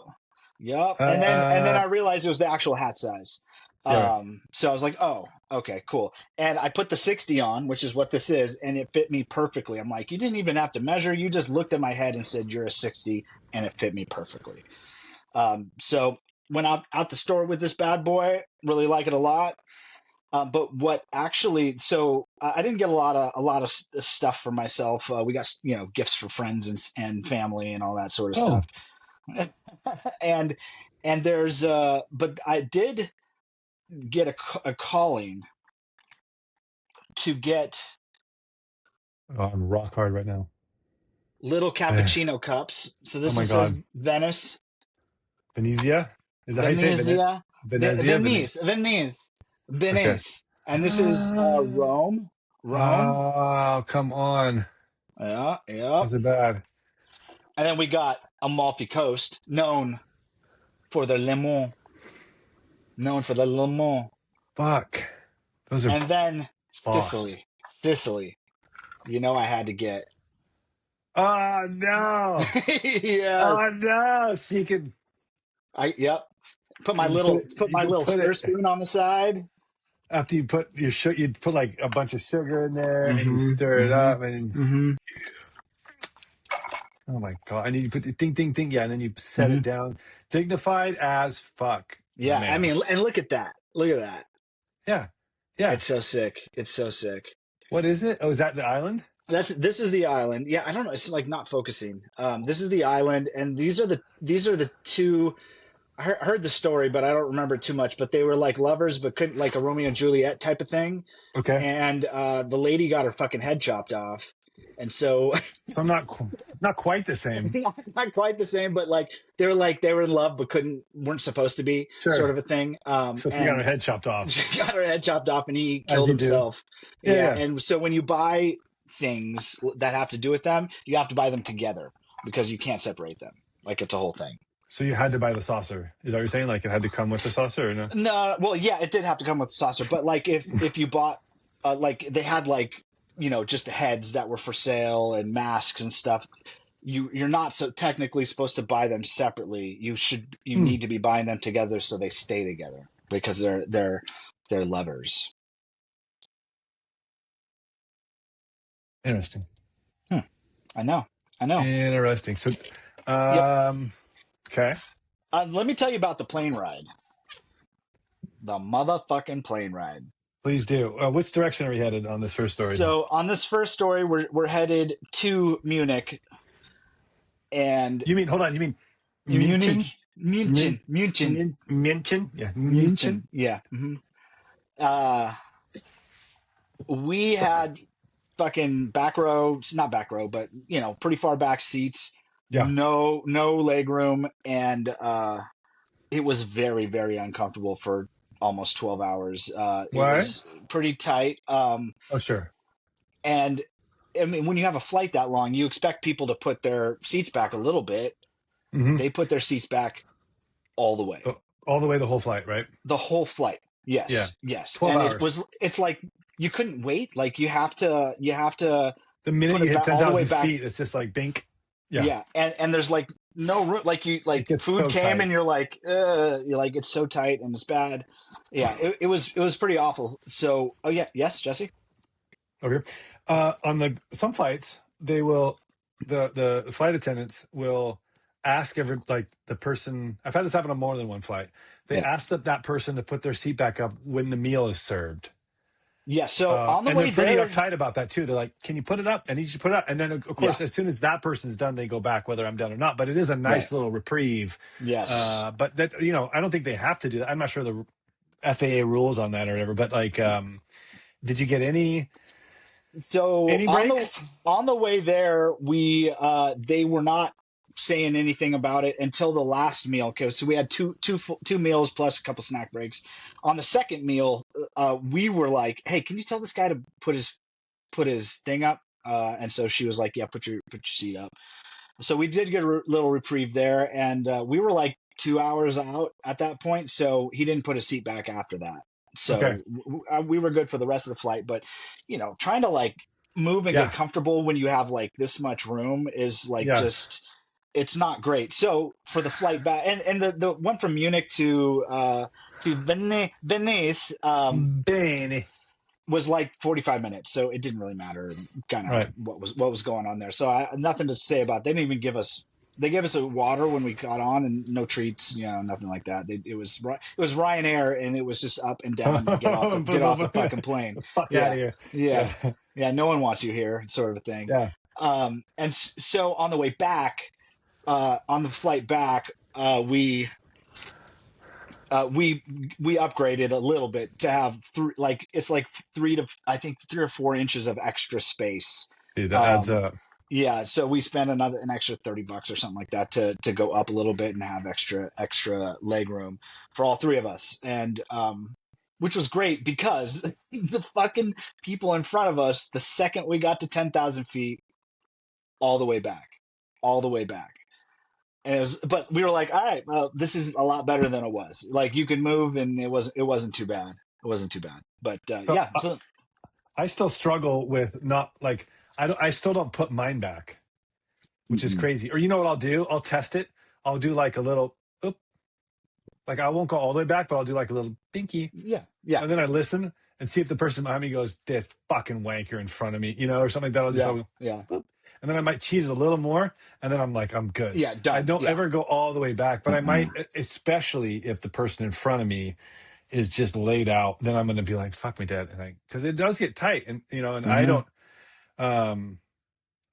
Speaker 2: Yep. And then I
Speaker 1: Uh,
Speaker 2: realized it was the actual hat size.
Speaker 1: Yeah.
Speaker 2: So I was like, oh, okay, cool. And I put the 60 on, which is what this is, and it fit me perfectly. I'm like, you didn't even have to measure. You just looked at my head and said, you're a 60, and it fit me perfectly. So went out the store with this bad boy, really like it a lot. But what actually, so I didn't get a lot of stuff for myself. We got, gifts for friends and family and all that sort of
Speaker 1: Oh,
Speaker 2: stuff. And but I did get a calling to get
Speaker 1: I'm rock hard right now.
Speaker 2: little
Speaker 1: Eh.
Speaker 2: cappuccino cups. So
Speaker 1: Oh
Speaker 2: this
Speaker 1: my
Speaker 2: one says
Speaker 1: God.
Speaker 2: Venice,
Speaker 1: Venezia? Is that how you say it?
Speaker 2: Venezia,
Speaker 1: Venezia? Okay.
Speaker 2: Venice. And this is
Speaker 1: Ah,
Speaker 2: Rome, Rome.
Speaker 1: oh, come on.
Speaker 2: Yeah, yeah.
Speaker 1: Was it bad?
Speaker 2: And then we got Amalfi Coast, for their lemon, known for the lemon.
Speaker 1: Fuck. Those are
Speaker 2: And then
Speaker 1: boss.
Speaker 2: Sicily. I had to get.
Speaker 1: Oh no. Oh
Speaker 2: Yes.
Speaker 1: no. So
Speaker 2: Yep. Put
Speaker 1: you
Speaker 2: my
Speaker 1: could
Speaker 2: little
Speaker 1: put
Speaker 2: stir
Speaker 1: it
Speaker 2: spoon on the side.
Speaker 1: after you put you put like a bunch of sugar in there and you
Speaker 2: Mm-hmm.
Speaker 1: stir it
Speaker 2: Mm-hmm.
Speaker 1: up and
Speaker 2: Mm-hmm.
Speaker 1: oh my God. And then you put the ding ding ding, yeah, and then you set
Speaker 2: Mm-hmm.
Speaker 1: it down. Dignified as fuck, my
Speaker 2: Yeah, I
Speaker 1: man.
Speaker 2: mean, and look at that. Look at that.
Speaker 1: Yeah. Yeah.
Speaker 2: It's so sick. It's so sick.
Speaker 1: What is it? Oh, is that the island?
Speaker 2: This is the island. Yeah, I don't know. It's like not focusing. This is the island, and these are the two. I heard the story, but I don't remember too much. But they were like lovers, but couldn't, like a Romeo and Juliet type of thing.
Speaker 1: Okay.
Speaker 2: And the lady got her fucking head chopped off, and so
Speaker 1: So not quite the same.
Speaker 2: not quite the same, but they were in love but weren't supposed to be, sort
Speaker 1: Sure.
Speaker 2: of a thing.
Speaker 1: So she got her
Speaker 2: And
Speaker 1: head chopped off,
Speaker 2: she got her head chopped off, and he
Speaker 1: as
Speaker 2: killed
Speaker 1: you do.
Speaker 2: himself.
Speaker 1: Yeah,
Speaker 2: Yeah,
Speaker 1: yeah.
Speaker 2: and so when you buy things that have to do with them, you have to buy them together because you can't separate them. Like it's a whole thing.
Speaker 1: So you had to buy the saucer. Is that what you're saying? Like it had to come with the saucer or no?
Speaker 2: No, well, yeah, it did have to come with the saucer, but like if you bought, like they had, like, just the heads that were for sale and masks and stuff. You're not so technically supposed to buy them separately. You
Speaker 1: Hmm.
Speaker 2: need to be buying them together so they stay together because they're levers.
Speaker 1: Interesting.
Speaker 2: Hmm, I know. I know.
Speaker 1: Interesting. So,
Speaker 2: Yep.
Speaker 1: okay.
Speaker 2: Let me tell you about the plane ride. The motherfucking plane ride.
Speaker 1: Please do. Which direction are we headed on this first story?
Speaker 2: So on this first story, we're headed to Munich and
Speaker 1: You mean, hold on, you mean
Speaker 2: Munich,
Speaker 1: München? Mün,
Speaker 2: München,
Speaker 1: München? Yeah,
Speaker 2: München.
Speaker 1: München?
Speaker 2: Yeah. Uh, we had fucking back row, not back row, but pretty far back seats.
Speaker 1: Yeah.
Speaker 2: No leg room, and it was very, very uncomfortable for almost 12 hours. It
Speaker 1: Why?
Speaker 2: was pretty tight.
Speaker 1: Oh, sure.
Speaker 2: And I mean, when you have a flight that long, you expect people to put their seats back a little bit.
Speaker 1: Hmm.
Speaker 2: They put their seats back all the way,
Speaker 1: All the way, the whole flight, right?
Speaker 2: the whole flight.
Speaker 1: Yeah.
Speaker 2: Yes, yes.
Speaker 1: 12
Speaker 2: And
Speaker 1: hours.
Speaker 2: it's like you couldn't wait. Like you have to
Speaker 1: The minute
Speaker 2: put
Speaker 1: you
Speaker 2: it
Speaker 1: hit
Speaker 2: back all the way
Speaker 1: 10,000
Speaker 2: back.
Speaker 1: feet, it's just like bink. Yeah.
Speaker 2: Yeah, and there's like no room.
Speaker 1: It
Speaker 2: Like
Speaker 1: gets
Speaker 2: food
Speaker 1: so
Speaker 2: came
Speaker 1: tight.
Speaker 2: and you're like it's so tight and it's bad. Yeah, it was pretty awful. So, oh yeah, yes, Jesse.
Speaker 1: Okay. On some flights, the flight attendants will ask like the person. I've had this happen on more than one flight. They
Speaker 2: Yeah,
Speaker 1: ask that person to put their seat back up when the meal is served.
Speaker 2: yeah. So on the
Speaker 1: And they're
Speaker 2: way
Speaker 1: pretty
Speaker 2: there,
Speaker 1: uptight about that too. They're like, "Can you put it up? I need you to put it up." And then, of
Speaker 2: yeah,
Speaker 1: course, as soon as that person's done, they go back, whether I'm done or not. But it is a
Speaker 2: right,
Speaker 1: nice little reprieve.
Speaker 2: yes.
Speaker 1: But that I don't think they have to do that. I'm not sure the FAA rules on that or whatever. But like, did you get
Speaker 2: So
Speaker 1: any
Speaker 2: on the
Speaker 1: breaks?
Speaker 2: on the way there, they were not saying anything about it until the last meal. Okay, so we had two meals plus a couple snack breaks. On the second meal, we were like, "Hey, can you tell this guy to put his thing up?" And so she was like, "Yeah, put your seat up." So we did get a little reprieve there, and we were like 2 hours out at that point. So he didn't put his seat back after that.
Speaker 1: Okay.
Speaker 2: So we were good for the rest of the flight. But trying to like move and get
Speaker 1: Yeah.
Speaker 2: comfortable when you have like this much room is like
Speaker 1: Yeah.
Speaker 2: just it's not great. So for the flight back, and the one from Munich to Venice
Speaker 1: Bene.
Speaker 2: was like 45 minutes, so it didn't really matter kind of
Speaker 1: Right.
Speaker 2: what was going on there. So I nothing to say about. They didn't even give us. They gave us a water when we got on, and no treats, nothing like that. It was Ryanair, and it was just up and down. Get off the fucking plane.
Speaker 1: Fuck out of
Speaker 2: Yeah,
Speaker 1: here.
Speaker 2: yeah,
Speaker 1: Yeah.
Speaker 2: yeah. No one wants you here, sort of a thing.
Speaker 1: Yeah.
Speaker 2: So on the way back, on the flight back, we upgraded a little bit to have it's like I think 3 or 4 inches of extra space.
Speaker 1: Dude, that adds
Speaker 2: Um,
Speaker 1: up.
Speaker 2: yeah, so we spent an extra $30 or something like that to go up a little bit and have extra leg room for all three of us, and which was great because the fucking people in front of us, the second we got to 10,000 feet, all the way back, all the way back. But we were like, all right, well, this is a lot better than it was. Like you could move, and it wasn't too bad. It wasn't too bad. But
Speaker 1: So
Speaker 2: yeah, so
Speaker 1: I still struggle with not like I still don't put mine back, which is
Speaker 2: mm-mm.
Speaker 1: crazy. Or you know what I'll do? I'll test it. I'll do like a little oop, like I won't go all the way back, but I'll do like a little pinky.
Speaker 2: Yeah, yeah,
Speaker 1: And then I listen and see if the person behind me goes, this fucking wanker in front of me, or something like that. I'll just
Speaker 2: yeah,
Speaker 1: go,
Speaker 2: yeah,
Speaker 1: boop. And then I might cheat it a little more. And then I'm like, I'm good.
Speaker 2: yeah.
Speaker 1: I
Speaker 2: Done.
Speaker 1: don't
Speaker 2: Yeah.
Speaker 1: ever go all the way back, but I might,
Speaker 2: Mm-mm.
Speaker 1: especially if the person in front of me is just laid out, then I'm going to be like, fuck me dead. And because it does get tight. And I
Speaker 2: Hmm.
Speaker 1: don't, um,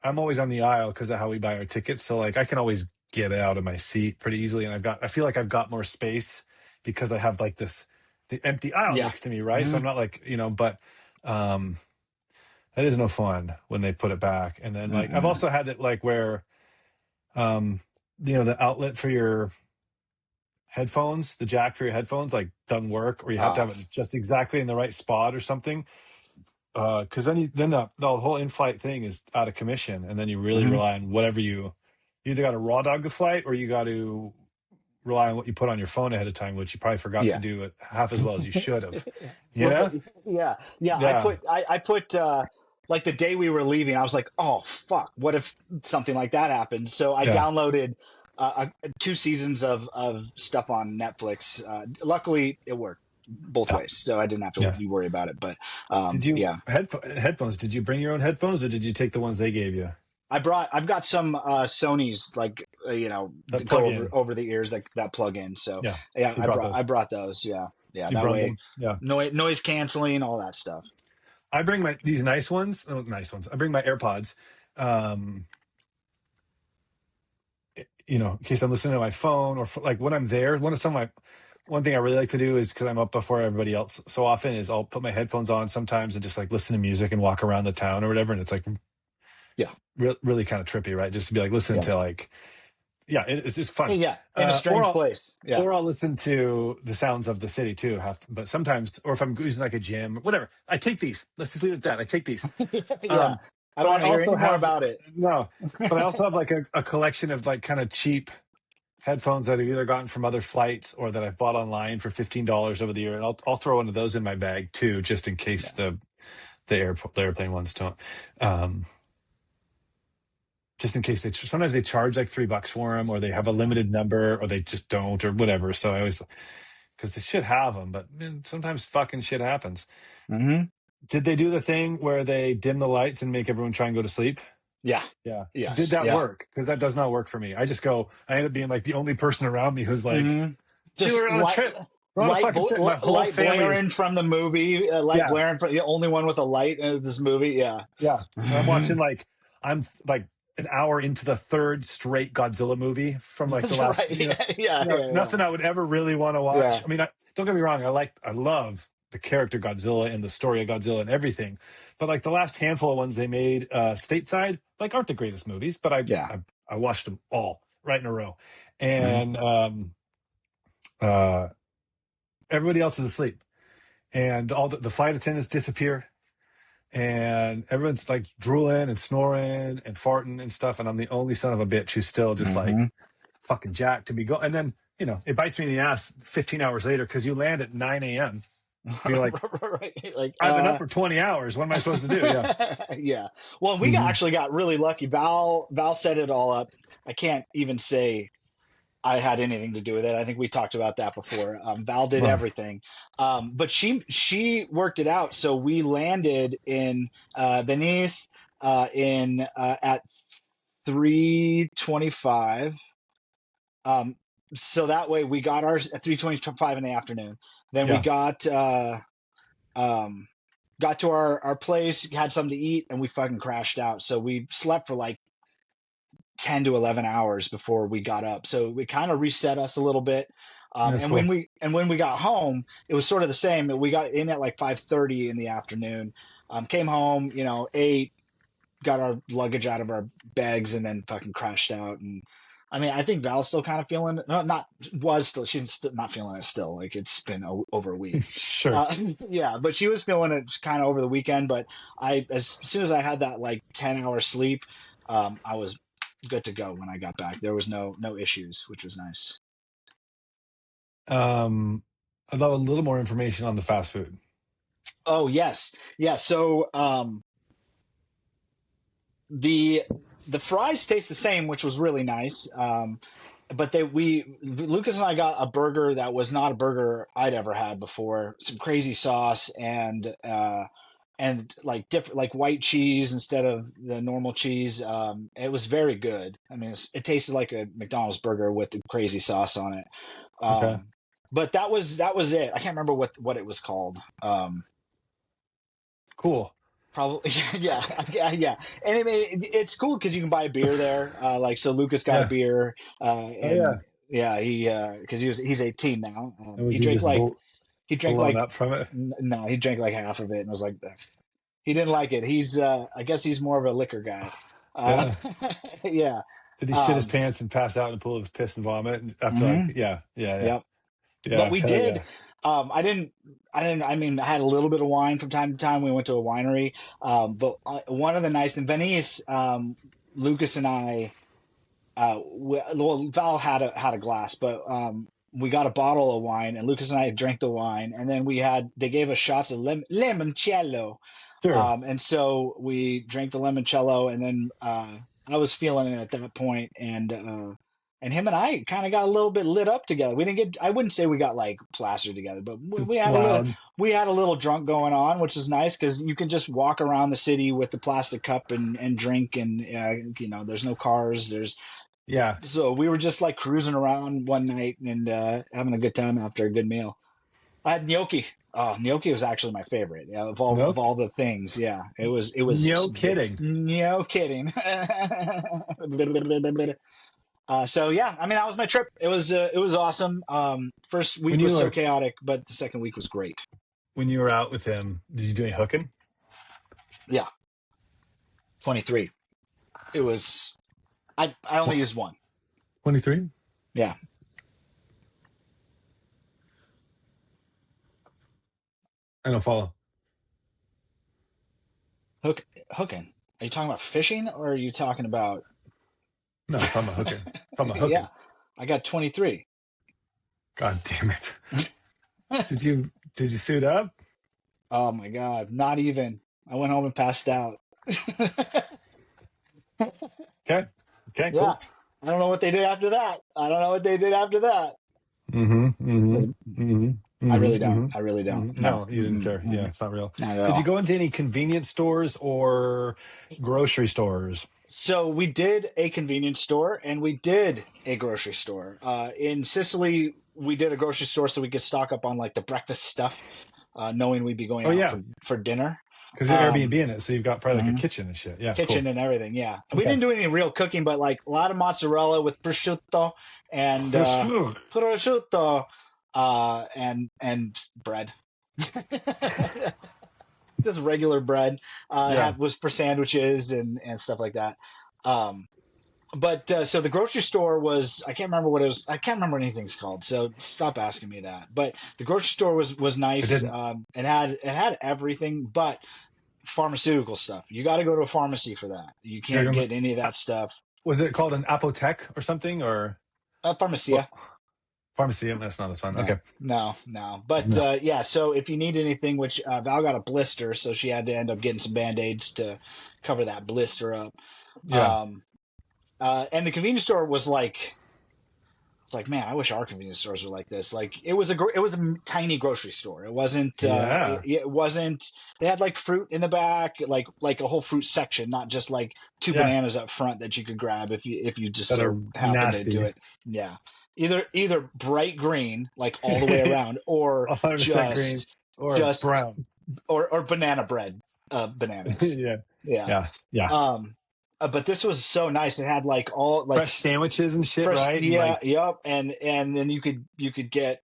Speaker 1: I'm always on the aisle because of how we buy our tickets. So like I can always get out of my seat pretty easily. And I feel like I've got more space because I have like the empty aisle
Speaker 2: Yeah.
Speaker 1: next to me. Right. So
Speaker 2: Hmm.
Speaker 1: I'm not like, but, um, that is no fun when they put it back. And then like, I've
Speaker 2: Mm-mm.
Speaker 1: also had it like where, um, the outlet for your headphones, the jack for your headphones, like doesn't work, or you have to
Speaker 2: Oh,
Speaker 1: have it just exactly in the right spot or something. Because then the whole in-flight thing is out of commission, and then you really
Speaker 2: hmm.
Speaker 1: rely on whatever you either got to raw dog the flight or you got to rely on what you put on your phone ahead of time, which you probably forgot to
Speaker 2: Yeah.
Speaker 1: do it half as well as you should have. Yeah,
Speaker 2: Right. Yeah. Yeah.
Speaker 1: yeah,
Speaker 2: I put like the day we were leaving, I was like, oh fuck, what if something like that happened? So I
Speaker 1: yeah.
Speaker 2: downloaded 2 seasons of stuff on Netflix. Luckily, it worked both
Speaker 1: Yeah,
Speaker 2: ways, so I didn't have to
Speaker 1: yeah.
Speaker 2: worry about it. But
Speaker 1: Did you
Speaker 2: yeah,
Speaker 1: headphones? Did you bring your own headphones, or did you take the ones they gave you
Speaker 2: I've got some Sony's like
Speaker 1: that
Speaker 2: go
Speaker 1: plug in?
Speaker 2: over the ears that plug in. So
Speaker 1: Yeah.
Speaker 2: yeah,
Speaker 1: So you brought
Speaker 2: I
Speaker 1: those.
Speaker 2: brought those. Yeah, yeah.
Speaker 1: So you
Speaker 2: That
Speaker 1: brought
Speaker 2: way,
Speaker 1: them. Yeah.
Speaker 2: noise canceling, all that stuff.
Speaker 1: I bring these nice ones. Oh, nice ones. I bring my AirPods. Um, in case I'm listening to my phone or like when I'm there. One thing I really like to do is because I'm up before everybody else so often is I'll put my headphones on sometimes and just like listen to music and walk around the town or whatever. And it's like
Speaker 2: Yeah,
Speaker 1: really kind of trippy, right? Just to be like listening
Speaker 2: yeah.
Speaker 1: to like, yeah, it's just fun.
Speaker 2: Hey, yeah, in a
Speaker 1: Or
Speaker 2: strange place. Yeah.
Speaker 1: I'll listen to the sounds of the city too. But sometimes, or if I'm using like a gym, whatever, I take these. Let's just leave it at that. I take these.
Speaker 2: Yeah.
Speaker 1: Um,
Speaker 2: I don't
Speaker 1: but I
Speaker 2: want to hear
Speaker 1: also
Speaker 2: any more
Speaker 1: have
Speaker 2: about it.
Speaker 1: no, but I also have like a collection of like kind of cheap headphones that I've either gotten from other flights or that I've bought online for $15 over the year, and I'll throw one of those in my bag too, just in case
Speaker 2: Yeah.
Speaker 1: the airplane ones don't. Um, just in case sometimes they charge like $3 for them, or they have a
Speaker 2: Yeah.
Speaker 1: limited number, or they just don't, or whatever. So I always because they should have them, but man, sometimes fucking shit happens.
Speaker 2: Hmm.
Speaker 1: Did they do the thing where they dim the lights and make everyone try and go to sleep?
Speaker 2: Yeah.
Speaker 1: Yeah. Did
Speaker 2: Yes.
Speaker 1: that
Speaker 2: Yeah.
Speaker 1: work? Because that does not work for me. I end up being like the only person around me who's like,
Speaker 2: Hmm.
Speaker 1: dude,
Speaker 2: Just
Speaker 1: we're on a trip. We're on a fucking trip. My whole
Speaker 2: light
Speaker 1: family is,
Speaker 2: blaring from the movie. Light
Speaker 1: yeah,
Speaker 2: blaring from the only one with a light in this movie. Yeah.
Speaker 1: yeah. And I'm like an hour into the third straight Godzilla movie from like the last,
Speaker 2: Right. Yeah. Yeah. Yeah.
Speaker 1: nothing I would ever really want to watch.
Speaker 2: Yeah.
Speaker 1: I mean, don't get me wrong. I love the character Godzilla and the story of Godzilla and everything. But like the last handful of ones they made stateside, like aren't the greatest movies, but
Speaker 2: Yeah.
Speaker 1: I watched them all right in a row.
Speaker 2: Hmm.
Speaker 1: And, uh, everybody else is asleep, and all the flight attendants disappear, and everyone's like drooling and snoring and farting and stuff, and I'm the only son of a bitch who's still just
Speaker 2: Hmm.
Speaker 1: like fucking jacked to be going. And then it bites me in the ass 15 hours later because you land at 9 a.m. You're like,
Speaker 2: Right. Like,
Speaker 1: I've been up for 20 hours. What am I supposed to do? Yeah.
Speaker 2: yeah. Well, we
Speaker 1: Hmm.
Speaker 2: actually got really lucky. Val set it all up. I can't even say I had anything to do with it. I think we talked about that before. Val did
Speaker 1: Well,
Speaker 2: everything, but she worked it out. So we landed in Venice in at 3:25. Um, so that way we got ours at 3:25 in the afternoon. Then we
Speaker 1: yeah.
Speaker 2: um, got to our place, had something to eat, and we fucking crashed out. So we slept for like 10 to 11 hours before we got up. So we kind of reset us a little bit.
Speaker 1: That's cool.
Speaker 2: And when we got home, it was sort of the same. We got in at like 5:30 in the afternoon. Came home, ate, got our luggage out of our bags, and then fucking crashed out. And I mean, I think Val's still kind of feeling it. No, not was still. She's still not feeling it still. Like it's been over a week.
Speaker 1: Sure.
Speaker 2: Yeah, but she was feeling it kind of over the weekend. But as soon as I had that like 10-hour sleep, I was good to go when I got back. There was no issues, which was nice.
Speaker 1: I'd love a little more information on the fast food.
Speaker 2: Oh yes, yeah. So the the fries taste the same, which was really nice. But we Lucas and I got a burger that was not a burger I'd ever had before. Some crazy sauce and like different like white cheese instead of the normal cheese. It was very good. I mean, it tasted like a McDonald's burger with the crazy sauce on it.
Speaker 1: Okay.
Speaker 2: But that was it. I can't remember what it was called.
Speaker 1: Cool.
Speaker 2: Probably, yeah, yeah. And I mean, it's cool because you can buy beer there. Like, so Lucas got a
Speaker 1: Yeah.
Speaker 2: beer,
Speaker 1: Oh yeah.
Speaker 2: and yeah, because he's 18 now.
Speaker 1: And was he just
Speaker 2: He drank
Speaker 1: blown
Speaker 2: like
Speaker 1: up from it?
Speaker 2: no, he drank like half of it and was like, he didn't like it. I guess he's more of a liquor guy. Uh,
Speaker 1: Yeah.
Speaker 2: yeah.
Speaker 1: Did he shit his
Speaker 2: Um,
Speaker 1: pants and pass out in a pool of piss and vomit after like,
Speaker 2: mhm,
Speaker 1: yeah, yeah, yeah,
Speaker 2: yep. But
Speaker 1: yeah,
Speaker 2: we
Speaker 1: hell
Speaker 2: did.
Speaker 1: yeah.
Speaker 2: I mean, I had a little bit of wine from time to time. We went to a winery. But one of the nights in Venice, Lucas and I, well, Val had a glass, but we got a bottle of wine, and Lucas and I drank the wine, and then they gave us shots of limoncello,
Speaker 1: Sure.
Speaker 2: and so we drank the limoncello, and then I was feeling it at that point, and him and I kind of got a little bit lit up together. We didn't get, I wouldn't say we got like plastered together, but
Speaker 1: Just
Speaker 2: we
Speaker 1: loud.
Speaker 2: we had a little drunk going on, which is nice because you can just walk around the city with the plastic cup and drink, and there's no cars,
Speaker 1: Yeah.
Speaker 2: so we were just like cruising around one night and having a good time after a good meal. I had gnocchi. Oh, gnocchi was actually my favorite. Yeah, of
Speaker 1: No,
Speaker 2: all the things. Yeah,
Speaker 1: no kidding.
Speaker 2: no kidding. So yeah, I mean that was my trip. It was awesome. First
Speaker 1: When
Speaker 2: week
Speaker 1: you
Speaker 2: was so
Speaker 1: were
Speaker 2: chaotic, but the second week was great.
Speaker 1: when you were out with him, did you do any hooking?
Speaker 2: Yeah, 23. It was. I only used one.
Speaker 1: 23?
Speaker 2: Yeah,
Speaker 1: I don't follow.
Speaker 2: hooking. Are you talking about fishing or are you talking about?
Speaker 1: No, I'm talking about hooking. I'm talking about
Speaker 2: Yeah,
Speaker 1: hooking.
Speaker 2: I got 23.
Speaker 1: God damn it. Did you suit up?
Speaker 2: Oh my God, not even. I went home and passed out.
Speaker 1: Okay. Okay,
Speaker 2: Yeah,
Speaker 1: cool.
Speaker 2: I don't know what they did after that. I don't know what they did after that.
Speaker 1: Mm-hmm. Mm-hmm.
Speaker 2: 'Cause
Speaker 1: Mm-hmm.
Speaker 2: I
Speaker 1: Mm-hmm.
Speaker 2: really don't.
Speaker 1: Mm-hmm.
Speaker 2: I really don't. No,
Speaker 1: No, you didn't care. Yeah,
Speaker 2: mm,
Speaker 1: it's not real.
Speaker 2: not at
Speaker 1: Did you
Speaker 2: all.
Speaker 1: go into any convenience stores or grocery stores?
Speaker 2: So we did a convenience store and we did a grocery store. In Sicily, we did a grocery store so we could stock up on like the breakfast stuff, knowing we'd be going
Speaker 1: Oh
Speaker 2: out
Speaker 1: yeah,
Speaker 2: for dinner.
Speaker 1: because you're Airbnb
Speaker 2: Um,
Speaker 1: in it, so you've got probably like a
Speaker 2: mhm.
Speaker 1: kitchen and shit. Yeah,
Speaker 2: Kitchen
Speaker 1: cool.
Speaker 2: and everything. Yeah, we
Speaker 1: Okay.
Speaker 2: didn't do any real cooking, but like a lot of mozzarella with prosciutto and
Speaker 1: Phew.
Speaker 2: prosciutto and bread. Just regular bread.
Speaker 1: Yeah.
Speaker 2: Was for sandwiches and stuff like that. Um, but so the grocery store was, I can't remember what it was. I can't remember what anything's called. So stop asking me that. But the grocery store was
Speaker 1: It
Speaker 2: nice.
Speaker 1: didn't.
Speaker 2: It had everything, but pharmaceutical stuff. You got to go to a pharmacy for that. You
Speaker 1: You're
Speaker 2: can't
Speaker 1: gonna,
Speaker 2: get any of that stuff.
Speaker 1: was it called an apothec or something or what?
Speaker 2: Pharmacia.
Speaker 1: Pharmacy, that's not as fun.
Speaker 2: No,
Speaker 1: Okay.
Speaker 2: no. But
Speaker 1: No.
Speaker 2: yeah, so if you need anything, which Val got a blister, so she had to end up getting some band-aids to cover that blister up.
Speaker 1: Yeah.
Speaker 2: Um, and the convenience store was like, it's like, man, I wish our convenience stores were like this. Like it was a tiny grocery store. It wasn't
Speaker 1: Yeah.
Speaker 2: it wasn't. They had like fruit in the back, like a whole fruit section, not just like two
Speaker 1: Yeah.
Speaker 2: bananas up front that you could grab if you just
Speaker 1: That are
Speaker 2: so happen to do
Speaker 1: nasty.
Speaker 2: it. Yeah, either bright green, like all the way around, or
Speaker 1: 100% green or
Speaker 2: just
Speaker 1: brown.
Speaker 2: or banana bread bananas.
Speaker 1: Yeah.
Speaker 2: Yeah.
Speaker 1: Yeah. Yeah.
Speaker 2: But this was so nice. It had like all like
Speaker 1: Fresh sandwiches and shit,
Speaker 2: fresh,
Speaker 1: right? And
Speaker 2: yeah,
Speaker 1: like,
Speaker 2: yep, and then you could get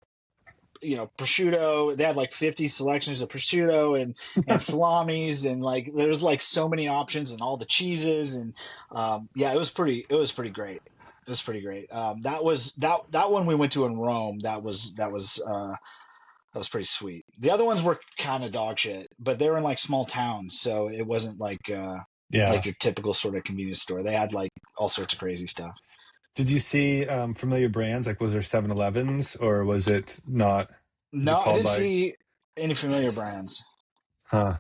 Speaker 2: prosciutto. They had like 50 selections of prosciutto and salamis, and like there's like so many options and all the cheeses, and yeah, it was pretty great. It was pretty great. That one we went to in Rome. That was pretty sweet. The other ones were kind of dog shit, but they were in like small towns, so it wasn't like
Speaker 1: yeah.
Speaker 2: your typical sort of convenience store. They had like all sorts of crazy stuff.
Speaker 1: Did you see familiar brands? Like, was there 7-Elevens or was it not? Was it
Speaker 2: No, I
Speaker 1: called
Speaker 2: didn't
Speaker 1: like,
Speaker 2: see any familiar brands.
Speaker 1: huh?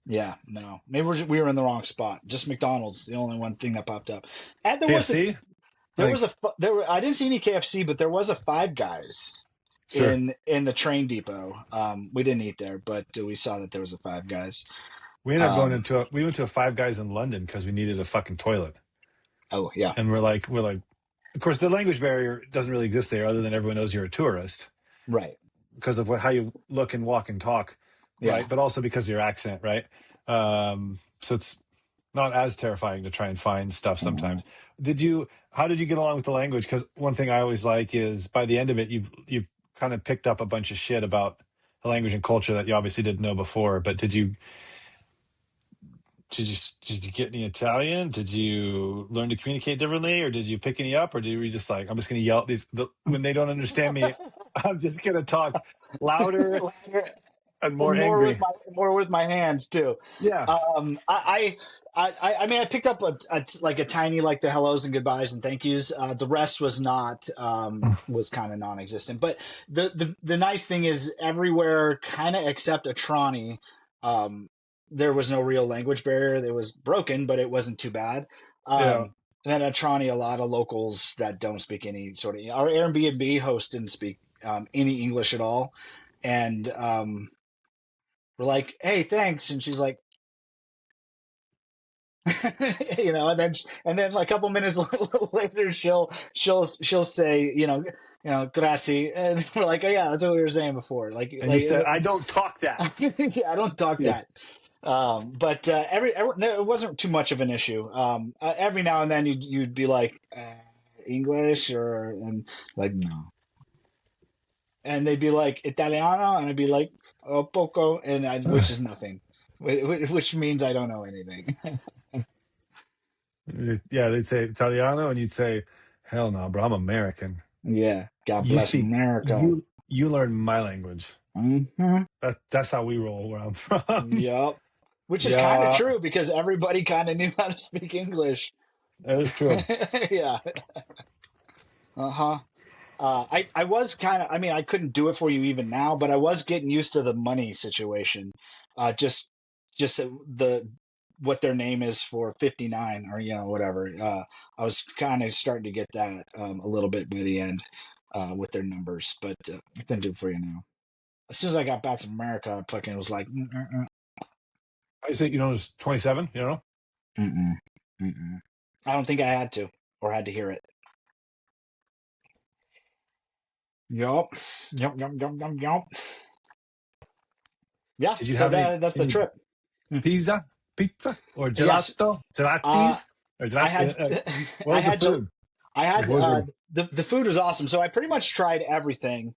Speaker 2: Yeah, no. Maybe we were in the wrong spot. Just McDonald's, the only one thing that popped up. And
Speaker 1: KFC? I
Speaker 2: there
Speaker 1: think,
Speaker 2: was a there were I didn't see any KFC, but there was a Five Guys
Speaker 1: sure.
Speaker 2: in the train depot. We didn't eat there, but we saw that there was a Five Guys.
Speaker 1: We ended up
Speaker 2: Um,
Speaker 1: we went to a Five Guys in London because we needed a fucking toilet.
Speaker 2: oh yeah,
Speaker 1: And we're like, of course, the language barrier doesn't really exist there other than everyone knows you're a tourist
Speaker 2: right.
Speaker 1: because of how you look and walk and talk,
Speaker 2: Yeah.
Speaker 1: right? But also because of your accent, right? So it's not as terrifying to try and find stuff
Speaker 2: Mhm.
Speaker 1: sometimes. How did you get along with the language? Because one thing I always like is by the end of it, you've kind of picked up a bunch of shit about the language and culture that you obviously didn't know before. But did you get any Italian? Did you learn to communicate differently, or did you pick any up, or did you just like, I'm just going to yell at when they don't understand me? I'm just going to talk louder and more
Speaker 2: More with
Speaker 1: angry.
Speaker 2: my hands too.
Speaker 1: Yeah,
Speaker 2: I mean, I picked up like a tiny like the hellos and goodbyes and thank yous. The rest was not was kind of non-existent. But the nice thing is everywhere, kind of except Atrani, um, there was no real language barrier. It was broken, but it wasn't too bad.
Speaker 1: yeah.
Speaker 2: And then Atrani, a lot of locals that don't speak any sort of. Our Airbnb host didn't speak any English at all, and we're like, "Hey, thanks," and she's like, and then like a couple minutes later, she'll say, grazie, and we're like, oh yeah, that's what we were saying before,
Speaker 1: And you said, I don't talk that.
Speaker 2: yeah, I don't talk
Speaker 1: Yeah.
Speaker 2: that. But no, it wasn't too much of an issue. Every now and then you'd be like English and like no, and they'd be like Italiano, and I'd be like oh poco, which is nothing, which means I don't know anything.
Speaker 1: Yeah, they'd say Italiano, and you'd say, hell no, bro, I'm American.
Speaker 2: Yeah, God
Speaker 1: You
Speaker 2: bless
Speaker 1: speak,
Speaker 2: America.
Speaker 1: you learn my language.
Speaker 2: Hmm.
Speaker 1: That's how we roll where I'm from.
Speaker 2: Yep. Which is kind of
Speaker 1: Yeah,
Speaker 2: true because everybody kind of knew how to speak English.
Speaker 1: that is true.
Speaker 2: Yeah. Uh-huh. I was kind of, I mean, I couldn't do it for you even now, but I was getting used to the money situation. Just what their name is for 59 or, whatever. I was kind of starting to get that a little bit by the end with their numbers, but I couldn't do it for you now. As soon as I got back to America, I fucking was like,
Speaker 1: I say, it's 27, you know?
Speaker 2: mm-mm, mm-mm. I don't think I had to or had to hear it. Yup. Yup, yup, yup, yup, yup. Yeah,
Speaker 1: Did you
Speaker 2: so
Speaker 1: have
Speaker 2: that's the
Speaker 1: any
Speaker 2: trip.
Speaker 1: pizza or
Speaker 2: Yes.
Speaker 1: gelato,
Speaker 2: Uh,
Speaker 1: gelatis, or
Speaker 2: I had
Speaker 1: what
Speaker 2: I
Speaker 1: was the
Speaker 2: had to
Speaker 1: food?
Speaker 2: I
Speaker 1: Like,
Speaker 2: had
Speaker 1: what was your,
Speaker 2: the food was awesome. So I pretty much tried everything.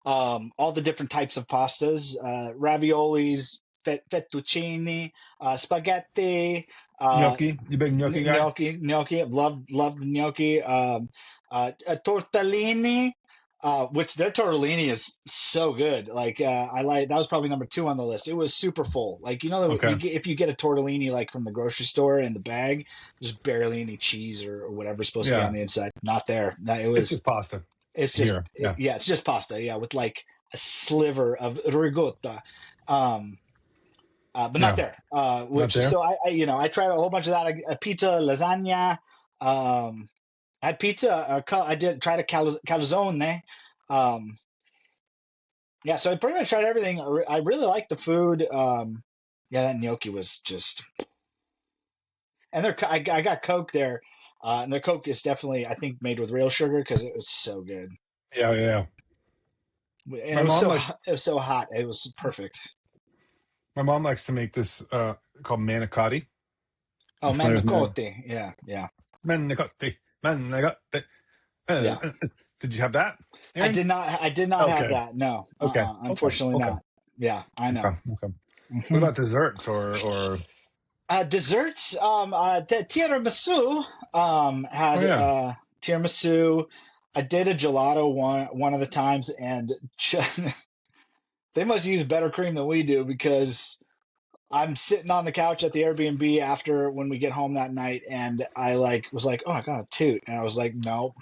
Speaker 2: All the different types of pastas, raviolis, fettuccine, spaghetti,
Speaker 1: gnocchi? You big gnocchi guy?
Speaker 2: gnocchi. Loved gnocchi. Tortellini, which their tortellini is so good. Like I like that was probably number two on the list. It was super full. Like
Speaker 1: Okay.
Speaker 2: if you get a tortellini like from the grocery store in the bag, there's barely any cheese or whatever's supposed to be on
Speaker 1: Yeah.
Speaker 2: the inside. Not there. No,
Speaker 1: It's just pasta.
Speaker 2: It's just
Speaker 1: Here, yeah,
Speaker 2: yeah, it's just pasta. Yeah, with like a sliver of ricotta. Um, but not
Speaker 1: yeah,
Speaker 2: there.
Speaker 1: not
Speaker 2: Which
Speaker 1: there.
Speaker 2: so I tried a whole bunch of that. A pizza, lasagna. Um, I had pizza. I did try to calzone. Um, yeah, so I pretty much tried everything. I really liked the food. Yeah, that gnocchi was just, and I got Coke there, and their Coke is definitely I think made with real sugar because it was so good,
Speaker 1: Yeah, yeah, yeah.
Speaker 2: and
Speaker 1: My mom likes
Speaker 2: it was so hot. It was perfect.
Speaker 1: my mom likes to make this called manicotti.
Speaker 2: Oh,
Speaker 1: You familiar with
Speaker 2: manicotti. Yeah, yeah,
Speaker 1: manicotti? Manicotti.
Speaker 2: yeah.
Speaker 1: Did you have that, Aaron?
Speaker 2: I did not have
Speaker 1: Okay,
Speaker 2: that. No,
Speaker 1: okay, okay,
Speaker 2: unfortunately
Speaker 1: okay,
Speaker 2: not. Yeah, I know.
Speaker 1: okay, okay. What
Speaker 2: Hmm.
Speaker 1: about desserts or?
Speaker 2: Desserts. Tiramisu.
Speaker 1: Oh
Speaker 2: Had
Speaker 1: yeah,
Speaker 2: tiramisu. I did a gelato one of the times, and they must use better cream than we do because I'm sitting on the couch at the Airbnb after when we get home that night, and I like was like, oh, I got a toot, and I was like, no,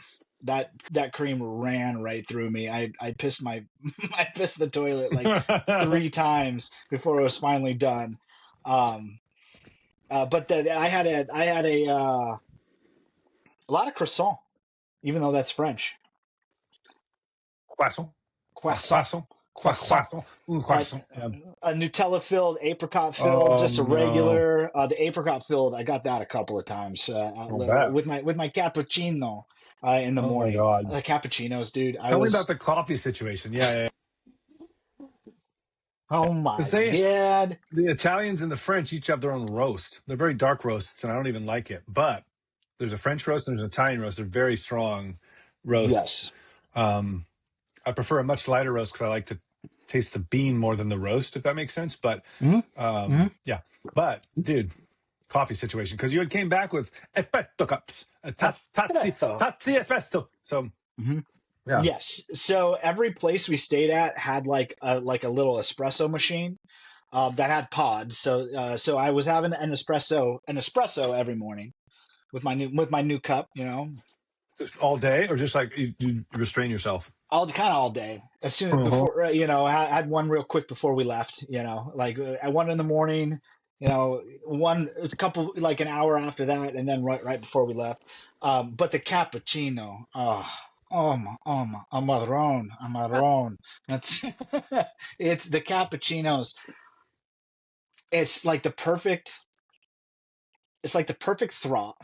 Speaker 2: that cream ran right through me. I pissed my I pissed the toilet like three times before it was finally done. Um, but I had a lot of croissant, even though that's French.
Speaker 1: croissant,
Speaker 2: Croissant,
Speaker 1: croissant,
Speaker 2: croissant.
Speaker 1: croissant,
Speaker 2: Uh,
Speaker 1: croissant. Yeah.
Speaker 2: a Nutella filled, apricot filled,
Speaker 1: Oh
Speaker 2: just a
Speaker 1: no,
Speaker 2: regular. The apricot filled, I got that a couple of times
Speaker 1: oh bad.
Speaker 2: with my cappuccino in the
Speaker 1: Oh my
Speaker 2: morning.
Speaker 1: god.
Speaker 2: The cappuccinos, dude. I
Speaker 1: Tell me about
Speaker 2: was
Speaker 1: the coffee situation. Yeah, yeah.
Speaker 2: oh
Speaker 1: Because
Speaker 2: my
Speaker 1: they,
Speaker 2: god.
Speaker 1: the Italians and the French each have their own roast. They're very dark roasts, and I don't even like it. But there's a French roast and there's an Italian roast. They're very strong roasts.
Speaker 2: Yes.
Speaker 1: Um, I prefer a much lighter roast because I like to taste the bean more than the roast, if that makes sense. But
Speaker 2: Hmm. Hmm.
Speaker 1: yeah. But dude, coffee situation because you had came back with espresso cups,
Speaker 2: Aspetto.
Speaker 1: tazzi espresso. So
Speaker 2: Hmm.
Speaker 1: yeah,
Speaker 2: Yes. So every place we stayed at had like a little espresso machine that had pods. So I was having an espresso every morning with my new cup.
Speaker 1: just all day or just like you restrain yourself.
Speaker 2: All kind of all day. As soon
Speaker 1: Uh-huh.
Speaker 2: before I had one real quick before we left. Like at 1 in the morning. One a couple like an hour after that, and then right before we left. But the cappuccino. Amarone. That's it's the cappuccinos. It's like the perfect. It's like the perfect froth.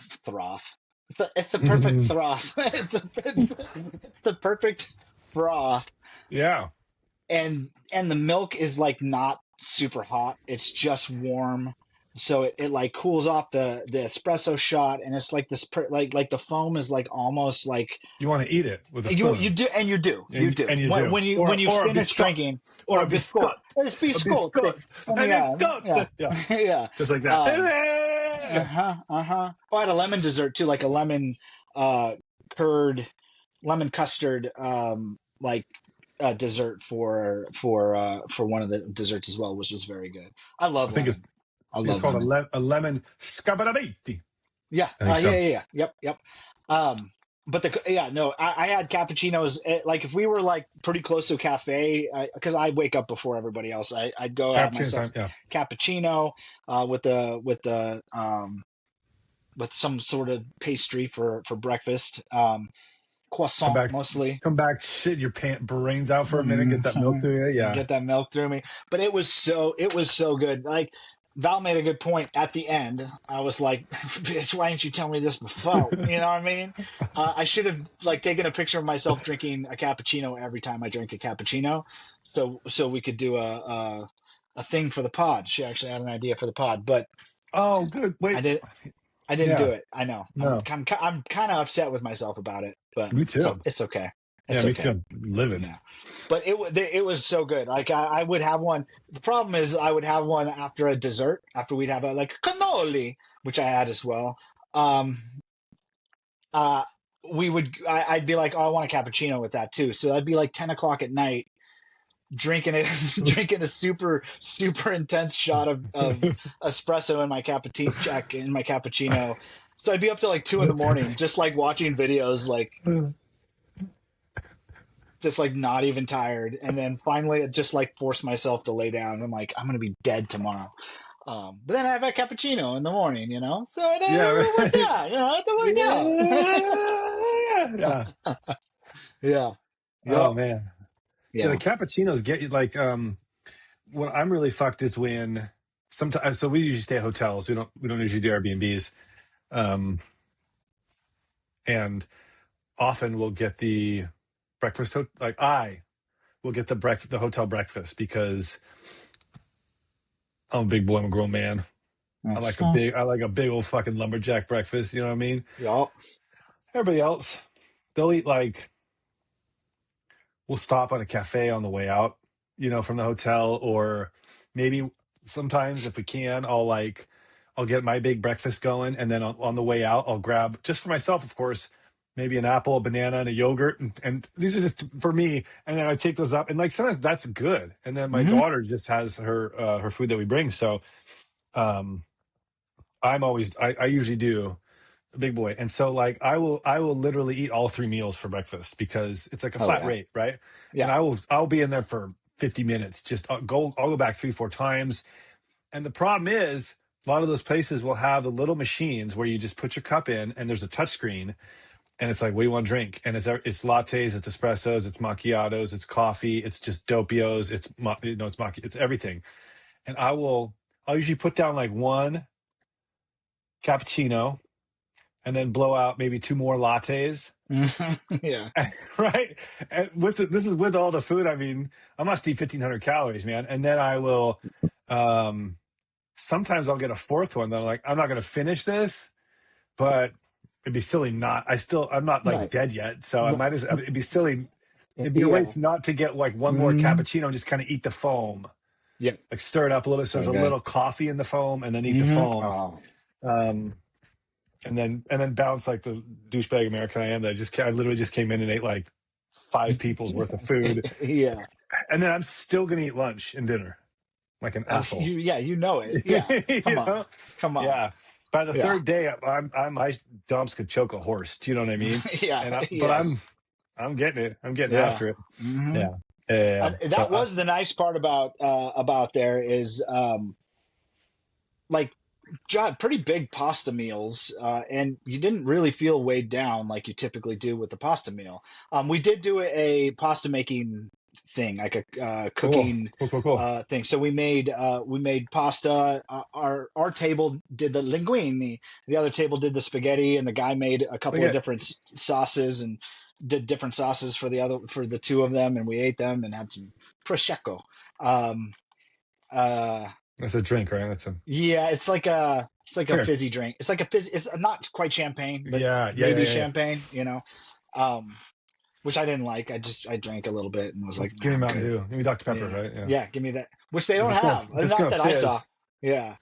Speaker 2: It's the perfect froth. It's the perfect froth,
Speaker 1: Yeah.
Speaker 2: and the milk is like not super hot. It's just warm, so it like cools off the espresso shot, and it's like like the foam is like almost like
Speaker 1: You want to eat it with a
Speaker 2: you
Speaker 1: spoon,
Speaker 2: do, and you do
Speaker 1: and you do,
Speaker 2: when you
Speaker 1: or a
Speaker 2: finish
Speaker 1: biscotte,
Speaker 2: drinking,
Speaker 1: or
Speaker 2: or
Speaker 1: a
Speaker 2: biscotti,
Speaker 1: biscotte,
Speaker 2: it's
Speaker 1: a
Speaker 2: biscotti.
Speaker 1: biscotte, a
Speaker 2: Yeah, yeah,
Speaker 1: biscotte. Yeah,
Speaker 2: yeah.
Speaker 1: just like that.
Speaker 2: Um,
Speaker 1: Yeah.
Speaker 2: uh-huh, uh-huh. Oh, I had a lemon dessert too, like a lemon uh curd, lemon custard, like dessert for one of the desserts as well, which was very good. I
Speaker 1: I
Speaker 2: love
Speaker 1: think
Speaker 2: lemon. I
Speaker 1: it's
Speaker 2: love
Speaker 1: called
Speaker 2: lemon.
Speaker 1: a lemon scabaraviti.
Speaker 2: Yeah,
Speaker 1: I think
Speaker 2: yeah,
Speaker 1: so.
Speaker 2: yeah, yeah. Yep, yep. Um, but yeah, no, I had cappuccinos. Like if we were like pretty close to a cafe, because I wake up before everybody else, I'd go have
Speaker 1: Cappuccino
Speaker 2: myself
Speaker 1: time. Yeah.
Speaker 2: cappuccino with some sort of pastry for breakfast.
Speaker 1: Come
Speaker 2: Croissant
Speaker 1: back,
Speaker 2: mostly.
Speaker 1: come back. Shit your brains out for a minute. Get that milk
Speaker 2: Mhm.
Speaker 1: through you. Yeah.
Speaker 2: Get that milk through me. But it was so good. Like Val made a good point at the end. I was like, bitch, why didn't you tell me this before? You know what I mean? I should have like taken a picture of myself drinking a cappuccino every time I drink a cappuccino, so we could do a thing for the pod. She actually had an idea for the pod, but
Speaker 1: Oh, good.
Speaker 2: I
Speaker 1: Wait.
Speaker 2: did I didn't do
Speaker 1: Yeah.
Speaker 2: it. I know.
Speaker 1: No.
Speaker 2: I'm kind of upset with myself about it, but
Speaker 1: Me too.
Speaker 2: it's okay.
Speaker 1: Yeah.
Speaker 2: It's
Speaker 1: Me
Speaker 2: okay.
Speaker 1: too. I'm livid.
Speaker 2: Yeah. But it was so good. Like I would have one. The problem is I would have one after a dessert, after we'd have a like cannoli, which I had as well. Um, uh, I'd be like, oh, I want a cappuccino with that too. So I'd be like 10 o'clock at night drinking it, drinking a super intense shot of espresso in my cappuccino. So I'd be up to like 2 in the morning, just like watching videos, like just like not even tired. And then finally, I just like forced myself to lay down. I'm like, I'm gonna be dead tomorrow. But then I have a cappuccino in the morning, so
Speaker 1: Yeah,
Speaker 2: it works
Speaker 1: right.
Speaker 2: out. It works
Speaker 1: Yeah, yeah.
Speaker 2: out. Yeah.
Speaker 1: Oh
Speaker 2: Yep.
Speaker 1: man. Yeah, the
Speaker 2: Yeah.
Speaker 1: cappuccinos get you like what I'm really fucked is when sometimes so we usually stay at hotels. We don't usually do Airbnbs. Um and often we'll get the breakfast like I will get the hotel breakfast because I'm a big boy, I'm a grown man.
Speaker 2: Mhm.
Speaker 1: I like a big old fucking lumberjack breakfast, you know what I mean?
Speaker 2: Yep.
Speaker 1: Everybody else, they'll eat like we'll stop at a cafe on the way out, from the hotel, or maybe sometimes if we can, I'll get my big breakfast going, and then on the way out, I'll grab just for myself, of course, maybe an apple, a banana, and a yogurt, and these are just for me. And then I take those up, and like sometimes that's good. And then my
Speaker 2: Hmm.
Speaker 1: daughter just has her food that we bring, so um, I usually do a big boy, and so like I will literally eat all three meals for breakfast because it's like a
Speaker 2: Oh
Speaker 1: flat
Speaker 2: yeah.
Speaker 1: rate, right? And
Speaker 2: Yeah.
Speaker 1: I'll be in there for 50 minutes. Just I'll go back 3 4 times. And the problem is a lot of those places will have the little machines where you just put your cup in and there's a touch screen and it's like, what do you want to drink? And it's lattes, it's espressos, it's macchiatos, it's coffee, it's just dopios, it's everything. And I'll usually put down like one cappuccino and then blow out maybe two more lattes.
Speaker 2: Yeah.
Speaker 1: Right. And this is with all the food. I mean, I must eat 1,500 calories, man. And then I will, um, sometimes I'll get a fourth one that I'm like, I'm not going to finish this, but it'd be silly not. I'm not like
Speaker 2: Right.
Speaker 1: dead yet. So it'd be silly. It'd be a
Speaker 2: Yeah.
Speaker 1: waste not to get like one more
Speaker 2: Hmm.
Speaker 1: cappuccino and just kind of eat the foam,
Speaker 2: Yeah.
Speaker 1: like stir it up a little bit. So
Speaker 2: So
Speaker 1: there's a
Speaker 2: good.
Speaker 1: little coffee in the foam and then eat the
Speaker 2: Hmm.
Speaker 1: foam.
Speaker 2: Oh.
Speaker 1: Um, and then bounce like the douchebag American I am. I literally just came in and ate like 5 people's worth of food,
Speaker 2: Yeah.
Speaker 1: and then I'm still gonna eat lunch and dinner like an asshole.
Speaker 2: Yeah, you know it. Yeah. Come
Speaker 1: you
Speaker 2: on.
Speaker 1: know?
Speaker 2: Come on.
Speaker 1: Yeah. By the
Speaker 2: Yeah.
Speaker 1: third day, my dumps could choke a horse. Do you know what I mean?
Speaker 2: Yeah.
Speaker 1: But
Speaker 2: Yes.
Speaker 1: I'm getting it. I'm getting
Speaker 2: Yeah.
Speaker 1: after it.
Speaker 2: Hmm.
Speaker 1: Yeah. Yeah. Yeah, yeah.
Speaker 2: And
Speaker 1: So
Speaker 2: that was the nice part about there is like John, pretty big pasta meals, and you didn't really feel weighed down like you typically do with the pasta meal. We did do a pasta making thing, like a
Speaker 1: cool.
Speaker 2: cooking
Speaker 1: Cool. Cool. Cool.
Speaker 2: thing. So we made pasta. Our table did the linguine, the other table did the spaghetti, and the guy made a
Speaker 1: Look
Speaker 2: couple of
Speaker 1: at
Speaker 2: different sauces and did different sauces for the two of them, and we ate them and had some prosecco. Um, uh,
Speaker 1: that's a drink, right? That's a
Speaker 2: yeah, it's like a
Speaker 1: cheers.
Speaker 2: fizzy drink. It's like a fizz. It's not quite champagne, but
Speaker 1: Yeah. Yeah. Yeah.
Speaker 2: maybe
Speaker 1: Yeah. Yeah.
Speaker 2: champagne. Um, which I didn't like. I drank a little bit and was like,
Speaker 1: Just
Speaker 2: nah,
Speaker 1: give me
Speaker 2: I'm
Speaker 1: Mountain
Speaker 2: good.
Speaker 1: Dew. Give me Dr Pepper,
Speaker 2: Yeah,
Speaker 1: right? Yeah.
Speaker 2: yeah, give me that. Which they
Speaker 1: If
Speaker 2: don't
Speaker 1: it's gonna
Speaker 2: have.
Speaker 1: if it's
Speaker 2: Not
Speaker 1: gonna
Speaker 2: that I saw.
Speaker 1: fizz,
Speaker 2: Yeah,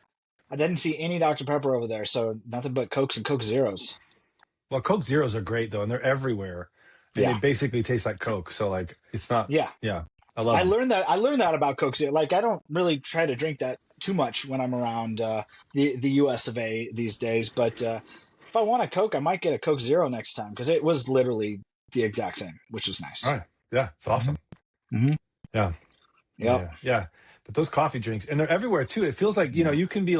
Speaker 2: I didn't see any Dr Pepper over there, so nothing but Cokes and Coke Zeros.
Speaker 1: well, Coke Zeros are great though, and they're everywhere, and they
Speaker 2: Yeah,
Speaker 1: basically taste like Coke. So like, it's not.
Speaker 2: yeah.
Speaker 1: Yeah, I love
Speaker 2: I
Speaker 1: them.
Speaker 2: learned that. I learned that about Coke Zero. Like I don't really try to drink that too much when I'm around the U.S. of A. these days, but if I want a Coke, I might get a Coke Zero next time because it was literally the exact same, which was
Speaker 1: All
Speaker 2: nice.
Speaker 1: right. Yeah, it's
Speaker 2: Hmm.
Speaker 1: awesome.
Speaker 2: Hmm.
Speaker 1: Yeah. Yeah.
Speaker 2: Yep.
Speaker 1: Yeah. Yeah. But those coffee drinks, and they're everywhere too. It feels like,
Speaker 2: Yeah.
Speaker 1: you can be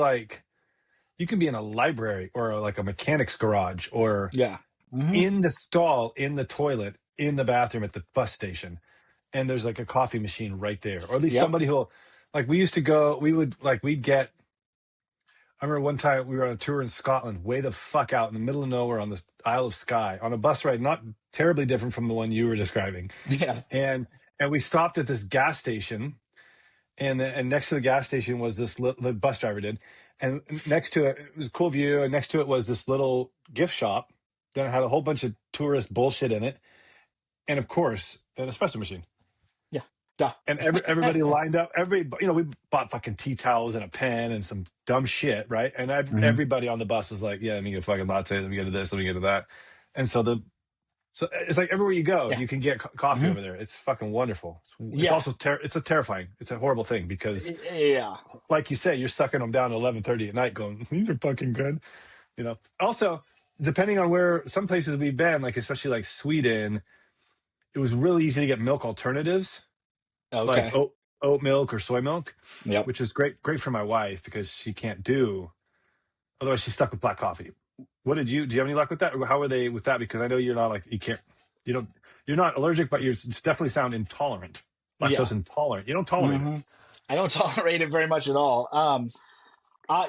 Speaker 1: in a library or like a mechanic's garage or
Speaker 2: Yeah. Hmm.
Speaker 1: in the stall, in the toilet, in the bathroom at the bus station. And there's like a coffee machine right there. Or at least
Speaker 2: Yep.
Speaker 1: somebody like we used to go, we'd get, I remember one time we were on a tour in Scotland, way the fuck out in the middle of nowhere on the Isle of Skye on a bus ride, not terribly different from the one you were describing.
Speaker 2: Yeah.
Speaker 1: And we stopped at this gas station, and next to the gas station was the bus driver did, and next to it was a cool view, and next to it was this little gift shop that had a whole bunch of tourist bullshit in it, and of course an espresso machine.
Speaker 2: Yeah. Duh.
Speaker 1: And everybody lined up. We bought fucking tea towels and a pen and some dumb shit, right? And
Speaker 2: Hmm.
Speaker 1: everybody on the bus was like, "Yeah, let me get a fucking latte. Let me get to this. Let me get to that." And so it's like everywhere you go,
Speaker 2: Yeah.
Speaker 1: you can get coffee
Speaker 2: Hmm.
Speaker 1: over there. It's fucking wonderful. It's
Speaker 2: Yeah.
Speaker 1: also it's a terrifying. It's a horrible thing because,
Speaker 2: Yeah.
Speaker 1: like you say, you're sucking them down at 11:30 at night, going, "These are fucking good." Also, depending on where some places we've been, like especially like Sweden, it was really easy to get milk alternatives like
Speaker 2: Okay.
Speaker 1: oat milk or soy milk,
Speaker 2: Yep.
Speaker 1: which is great for my wife because she can't do. Otherwise, she's stuck with black coffee. Do you have any luck with that? Or how are they with that? Because I know you're not like you don't you're not allergic, but you definitely sound intolerant,
Speaker 2: Yeah.
Speaker 1: lactose intolerant. You don't tolerate it.
Speaker 2: hmm I don't tolerate it very much at all.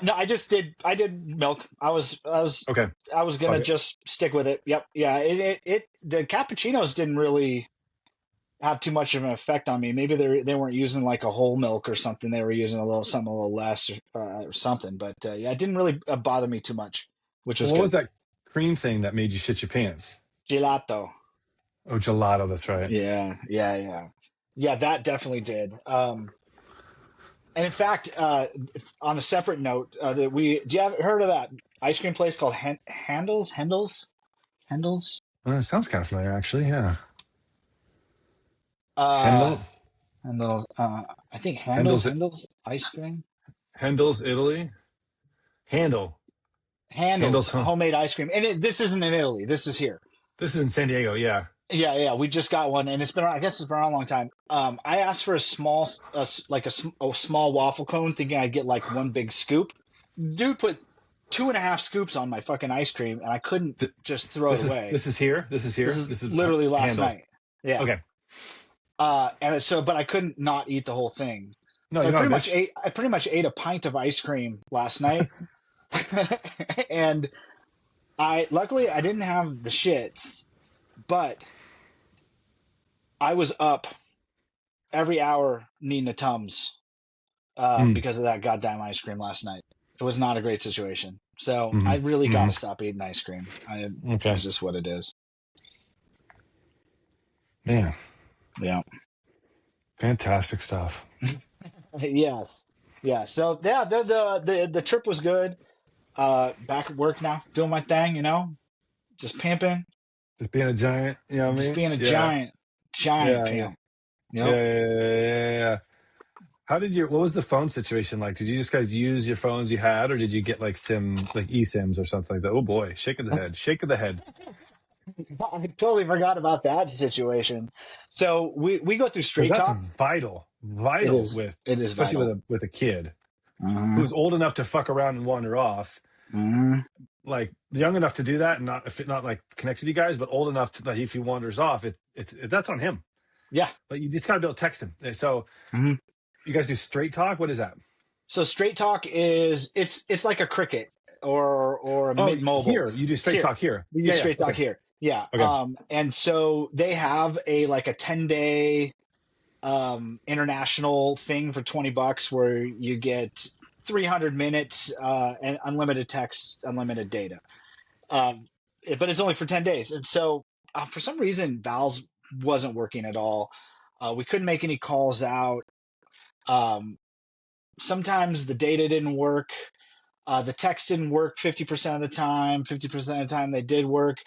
Speaker 2: No, I did milk.
Speaker 1: Okay,
Speaker 2: I was gonna
Speaker 1: fuck it.
Speaker 2: just stick with it. Yep. Yeah. The cappuccinos didn't really have too much of an effect on me. Maybe they weren't using like a whole milk or something. They were using something a little less or something. But yeah, it didn't really bother me too much, which
Speaker 1: Well,
Speaker 2: was
Speaker 1: what was
Speaker 2: good.
Speaker 1: that cream thing that made you shit your pants?
Speaker 2: Gelato.
Speaker 1: Oh, gelato. That's right.
Speaker 2: Yeah, yeah, yeah, yeah. That definitely did. And in fact, on a separate note, do you have heard of that ice cream place called Handel's?
Speaker 1: It sounds kind of familiar, actually. Yeah,
Speaker 2: Uh,
Speaker 1: Hendel,
Speaker 2: Handel's. I think
Speaker 1: Handel's,
Speaker 2: Handel's ice cream.
Speaker 1: Handel's, Italy. Handle,
Speaker 2: Handel's
Speaker 1: Handel's. Huh.
Speaker 2: homemade ice cream, and this isn't in Italy. This is here.
Speaker 1: This is in San Diego. Yeah.
Speaker 2: Yeah, yeah. We just got one, and I guess it's been around a long time. I asked for a small, a small waffle cone, thinking I'd get like one big scoop. Dude put 2.5 scoops on my fucking ice cream, and I couldn't
Speaker 1: Th-
Speaker 2: just throw it away.
Speaker 1: this is here. This is here.
Speaker 2: This is
Speaker 1: This is
Speaker 2: literally last
Speaker 1: Handel's.
Speaker 2: night. Yeah.
Speaker 1: Okay.
Speaker 2: But I couldn't not eat the whole thing.
Speaker 1: No,
Speaker 2: So
Speaker 1: you're not a bitch.
Speaker 2: I pretty much ate a pint of ice cream last night. And luckily I didn't have the shits, but I was up every hour needing a Tums
Speaker 1: Mm,
Speaker 2: because of that goddamn ice cream last night. It was not a great situation. So I
Speaker 1: hmm
Speaker 2: really got
Speaker 1: hmm
Speaker 2: to stop eating ice cream.
Speaker 1: Okay.
Speaker 2: That's just what it is.
Speaker 1: Man,
Speaker 2: Yeah.
Speaker 1: fantastic stuff.
Speaker 2: Yes. Yeah. So yeah, the trip was good. Back at work now, doing my thing, just pimping,
Speaker 1: Just being a giant. You know what I
Speaker 2: just
Speaker 1: mean?
Speaker 2: being a
Speaker 1: Yeah.
Speaker 2: giant
Speaker 1: Yeah. Yeah.
Speaker 2: pimp.
Speaker 1: Yeah.
Speaker 2: Yep.
Speaker 1: Yeah. What was the phone situation like? Did you just guys use your phones you had, or did you get like eSIMs or something like that? Oh boy, shake of the head.
Speaker 2: I totally forgot about that situation. So we go through
Speaker 1: Because
Speaker 2: Straight
Speaker 1: that's
Speaker 2: Talk.
Speaker 1: vital with,
Speaker 2: It is
Speaker 1: especially
Speaker 2: vital.
Speaker 1: with a kid
Speaker 2: hmm
Speaker 1: who's old enough to fuck around and wander off,
Speaker 2: hmm
Speaker 1: like young enough to do that, and not if it not like connected to you guys, but old enough to that if he wanders off, that's on him.
Speaker 2: Yeah.
Speaker 1: Like you just gotta be able to text him. So
Speaker 2: hmm
Speaker 1: you guys do Straight Talk. What is that?
Speaker 2: So Straight Talk it's like a Cricket or a
Speaker 1: Oh,
Speaker 2: Mint Mobile.
Speaker 1: here you do Straight
Speaker 2: Here,
Speaker 1: Talk here.
Speaker 2: we
Speaker 1: Yeah,
Speaker 2: use
Speaker 1: yeah.
Speaker 2: Straight Talk
Speaker 1: Okay,
Speaker 2: here. Yeah.
Speaker 1: okay.
Speaker 2: And so they have a 10-day international thing for $20 where you get 300 minutes and unlimited text, unlimited data. But it's only for 10 days. And so for some reason, Val's wasn't working at all. We couldn't make any calls out. Um, Sometimes the data didn't work. The text didn't work 50% of the time. 50% of the time they did work.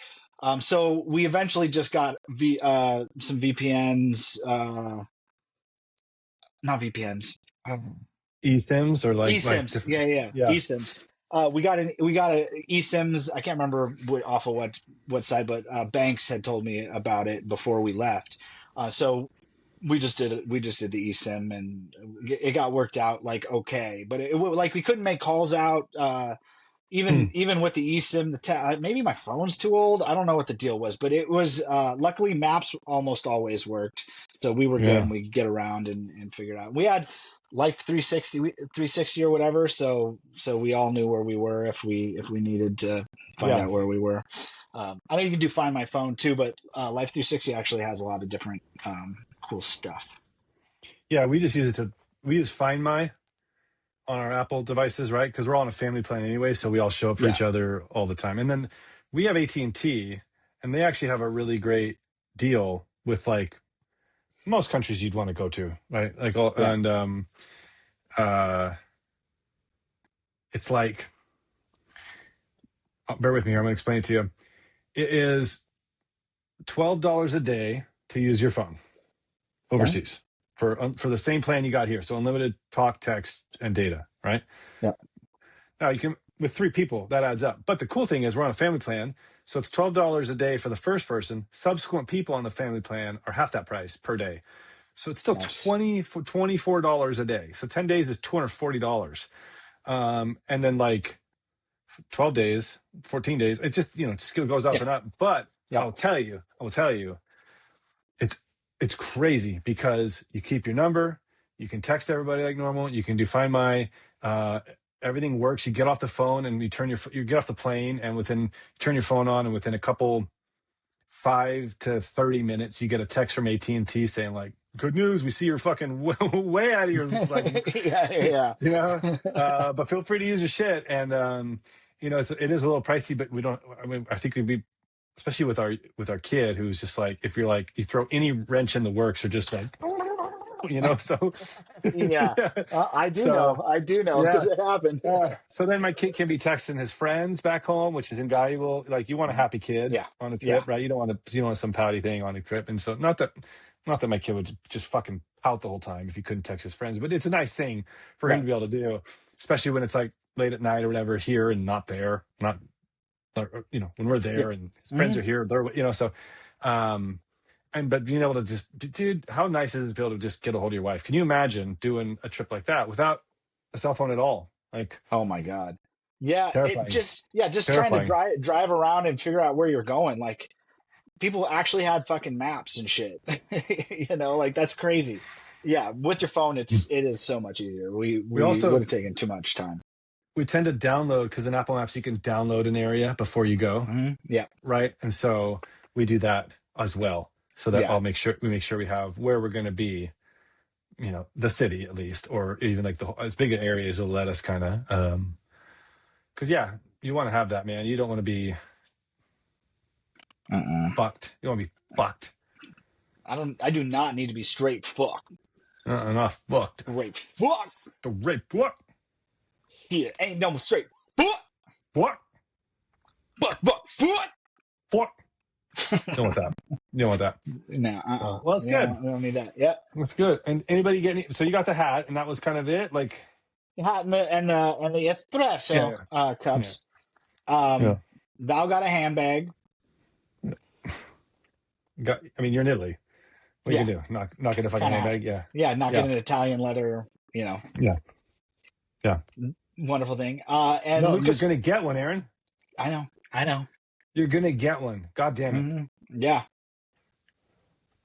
Speaker 2: So we eventually just got some VPNs, not VPNs,
Speaker 1: eSIMs or like
Speaker 2: eSIMs.
Speaker 1: different.
Speaker 2: Yeah, yeah,
Speaker 1: Yeah.
Speaker 2: eSIMs. We got a eSIMs. I can't remember off of what side, but Banks had told me about it before we left. So we just did it. We just did the eSIM, and it got worked out like okay. But like we couldn't make calls out.
Speaker 1: Hmm.
Speaker 2: Even with the eSIM, maybe my phone's too old. I don't know what the deal was, but it was luckily Maps almost always worked, so we were good
Speaker 1: Yeah.
Speaker 2: and we could get around and figure it out. We had Life 360 or whatever, so we all knew where we were if we needed to find
Speaker 1: Yeah.
Speaker 2: out where we were. I know you can do Find My Phone too, but Life 360 actually has a lot of different cool stuff.
Speaker 1: Yeah. We use Find My on our Apple devices, right? Because we're all on a family plan anyway, so we all show up for
Speaker 2: Yeah,
Speaker 1: each other all the time. And then we have AT&T, and they actually have a really great deal with like most countries you'd want to go to, right? Like all
Speaker 2: yeah.
Speaker 1: and uh it's like bear with me here, I'm gonna explain it to you. It is $12 a day to use your phone
Speaker 2: Okay.
Speaker 1: overseas for the same plan you got here. So unlimited talk, text, and data, right?
Speaker 2: Yeah.
Speaker 1: Now you can with three people, that adds up. But the cool thing is we're on a family plan. So it's $12 a day for the first person. Subsequent people on the family plan are half that price per day. So it's still
Speaker 2: Nice.
Speaker 1: $24 a day. So 10 days is $240. And then like 12 days, 14 days, it just, it just goes up
Speaker 2: Yeah.
Speaker 1: and up. But
Speaker 2: Yep.
Speaker 1: I will tell you, it's it's crazy because you keep your number, you can text everybody like normal, you can do Find My, everything works. You get off the phone and you get off the plane, and turn your phone on, and within a couple 5 to 30 minutes, you get a text from AT&T saying like, "Good news, we see you're fucking way out of your like,
Speaker 2: Yeah.
Speaker 1: but feel free to use your shit." And it is a little pricey, but we don't. I mean, I think we'd be, especially with our kid, who's just like, if you're like, you throw any wrench in the works, or just like, so
Speaker 2: Yeah.
Speaker 1: yeah.
Speaker 2: I do know
Speaker 1: Yeah.
Speaker 2: because it happened.
Speaker 1: So then my kid can be texting his friends back home, which is invaluable. Like, you want a happy kid
Speaker 2: Yeah.
Speaker 1: on a
Speaker 2: Yeah.
Speaker 1: trip, right? You don't want some pouty thing on a trip. And so not that my kid would just fucking pout the whole time if he couldn't text his friends, but it's a nice thing for him
Speaker 2: Right.
Speaker 1: to be able to do, especially when it's like late at night or whatever here and not there, not when we're there and his friends are here, so but being able to just, dude, how nice is it to be able to just get a hold of your wife? Can you imagine doing a trip like that without a cell phone at all? Like,
Speaker 2: Oh my God. Yeah.
Speaker 1: terrifying.
Speaker 2: Just trying to
Speaker 1: Terrifying.
Speaker 2: drive around and figure out where you're going. Like people actually had fucking maps and shit. Like that's crazy. Yeah. With your phone, it is so much easier. We
Speaker 1: also
Speaker 2: would have taken too much time.
Speaker 1: we tend to download, because in Apple Maps you can download an area before you go,
Speaker 2: Yeah.
Speaker 1: right? And so we do that as well, so that
Speaker 2: Yeah.
Speaker 1: we make sure we have where we're going to be, the city at least, or even like as big an area as will let us kind of, because you want to have that, man. You don't want to be fucked. You want to be fucked.
Speaker 2: I do not need to be straight fucked.
Speaker 1: Not fucked.
Speaker 2: Straight fucked.
Speaker 1: Straight fuck.
Speaker 2: Here ain't no straight fuck.
Speaker 1: Fuck.
Speaker 2: Fuck.
Speaker 1: Fuck. You don't want that. You don't want that.
Speaker 2: No.
Speaker 1: Well, that's good.
Speaker 2: We don't need that. Yep.
Speaker 1: That's good. And anybody get any? So you got the hat, and that was kind of it. Like,
Speaker 2: Hat and the espresso cups.
Speaker 1: Yeah.
Speaker 2: Val got a handbag.
Speaker 1: you're in Italy. What are you gonna do? Not get a fucking
Speaker 2: Kinda.
Speaker 1: handbag? Yeah.
Speaker 2: Yeah, not getting an Italian leather.
Speaker 1: Yeah.
Speaker 2: Wonderful thing. And
Speaker 1: No,
Speaker 2: Lucas,
Speaker 1: you're gonna get one, Aaron.
Speaker 2: I know.
Speaker 1: You're gonna get one. God damn it.
Speaker 2: Mm-hmm. Yeah.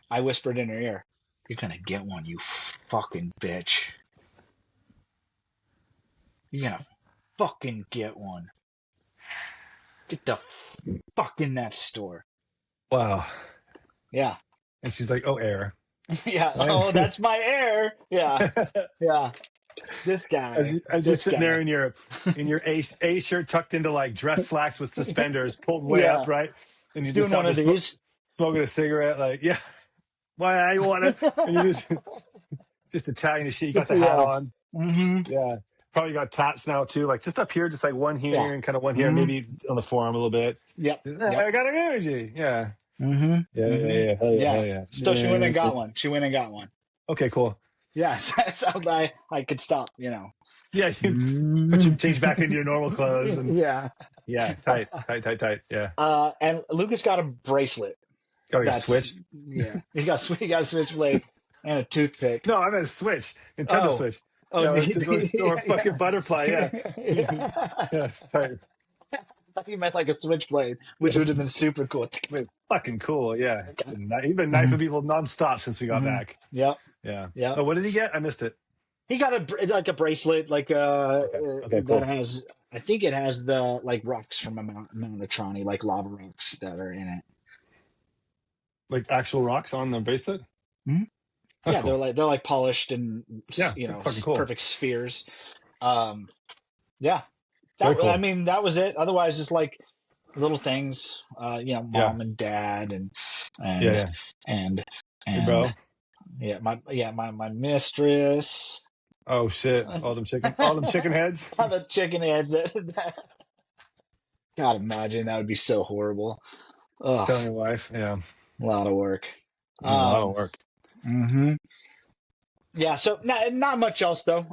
Speaker 2: I whispered in her ear, "You're gonna get one, you fucking bitch. You're gonna fucking get one. Get the fuck in that store."
Speaker 1: Wow.
Speaker 2: Yeah.
Speaker 1: And she's like, "Oh, air."
Speaker 2: Yeah. Oh, that's my air. Yeah. Yeah. This guy.
Speaker 1: As you're sitting there in your A shirt tucked into like dress slacks with suspenders pulled way up, right? And you
Speaker 2: doing
Speaker 1: just
Speaker 2: one of these.
Speaker 1: smoking a cigarette, like, yeah. Why I want it? And you just Italian as shit. You got the hat on.
Speaker 2: Mm-hmm.
Speaker 1: Yeah. Probably got tats now too, like just up here, just like one here and kind of one here, maybe on the forearm a little bit.
Speaker 2: Yep.
Speaker 1: I got an energy. Yeah.
Speaker 2: Mm-hmm.
Speaker 1: Yeah. Hell yeah.
Speaker 2: So she went and got one.
Speaker 1: Okay, cool.
Speaker 2: Yeah. So I could stop,
Speaker 1: Yeah, you put your change back into your normal clothes. And,
Speaker 2: yeah.
Speaker 1: Tight. Yeah.
Speaker 2: And Lucas got a bracelet.
Speaker 1: Got a switch.
Speaker 2: Yeah. He got a switchblade and a toothpick.
Speaker 1: No, I meant a Switch. Nintendo Switch.
Speaker 2: Oh,
Speaker 1: or fucking butterfly. Yeah. Yeah, tight.
Speaker 2: I thought you meant like a switchblade, which would have been super cool.
Speaker 1: Fucking cool, yeah. He's been knifing people nonstop since we got back.
Speaker 2: Yep.
Speaker 1: Yeah.
Speaker 2: Yep.
Speaker 1: Oh, what did he get? I missed it.
Speaker 2: He got a bracelet, like
Speaker 1: Okay, cool.
Speaker 2: that has, I think it has the like rocks from Mount Atrani, like lava rocks that are in it.
Speaker 1: Like actual rocks on the bracelet?
Speaker 2: Mm-hmm.
Speaker 1: That's
Speaker 2: yeah,
Speaker 1: cool.
Speaker 2: they're like polished and
Speaker 1: cool.
Speaker 2: perfect spheres. Yeah.
Speaker 1: Very cool.
Speaker 2: I mean, that was it. Otherwise, just like little things, mom and dad and
Speaker 1: Hey, bro.
Speaker 2: my mistress.
Speaker 1: Oh shit! All them chicken heads.
Speaker 2: All the chicken heads. God, imagine that would be so horrible. Ugh,
Speaker 1: Telling your wife, yeah,
Speaker 2: a lot of work.
Speaker 1: a lot of work.
Speaker 2: Mm-hmm. Yeah, so not much else though.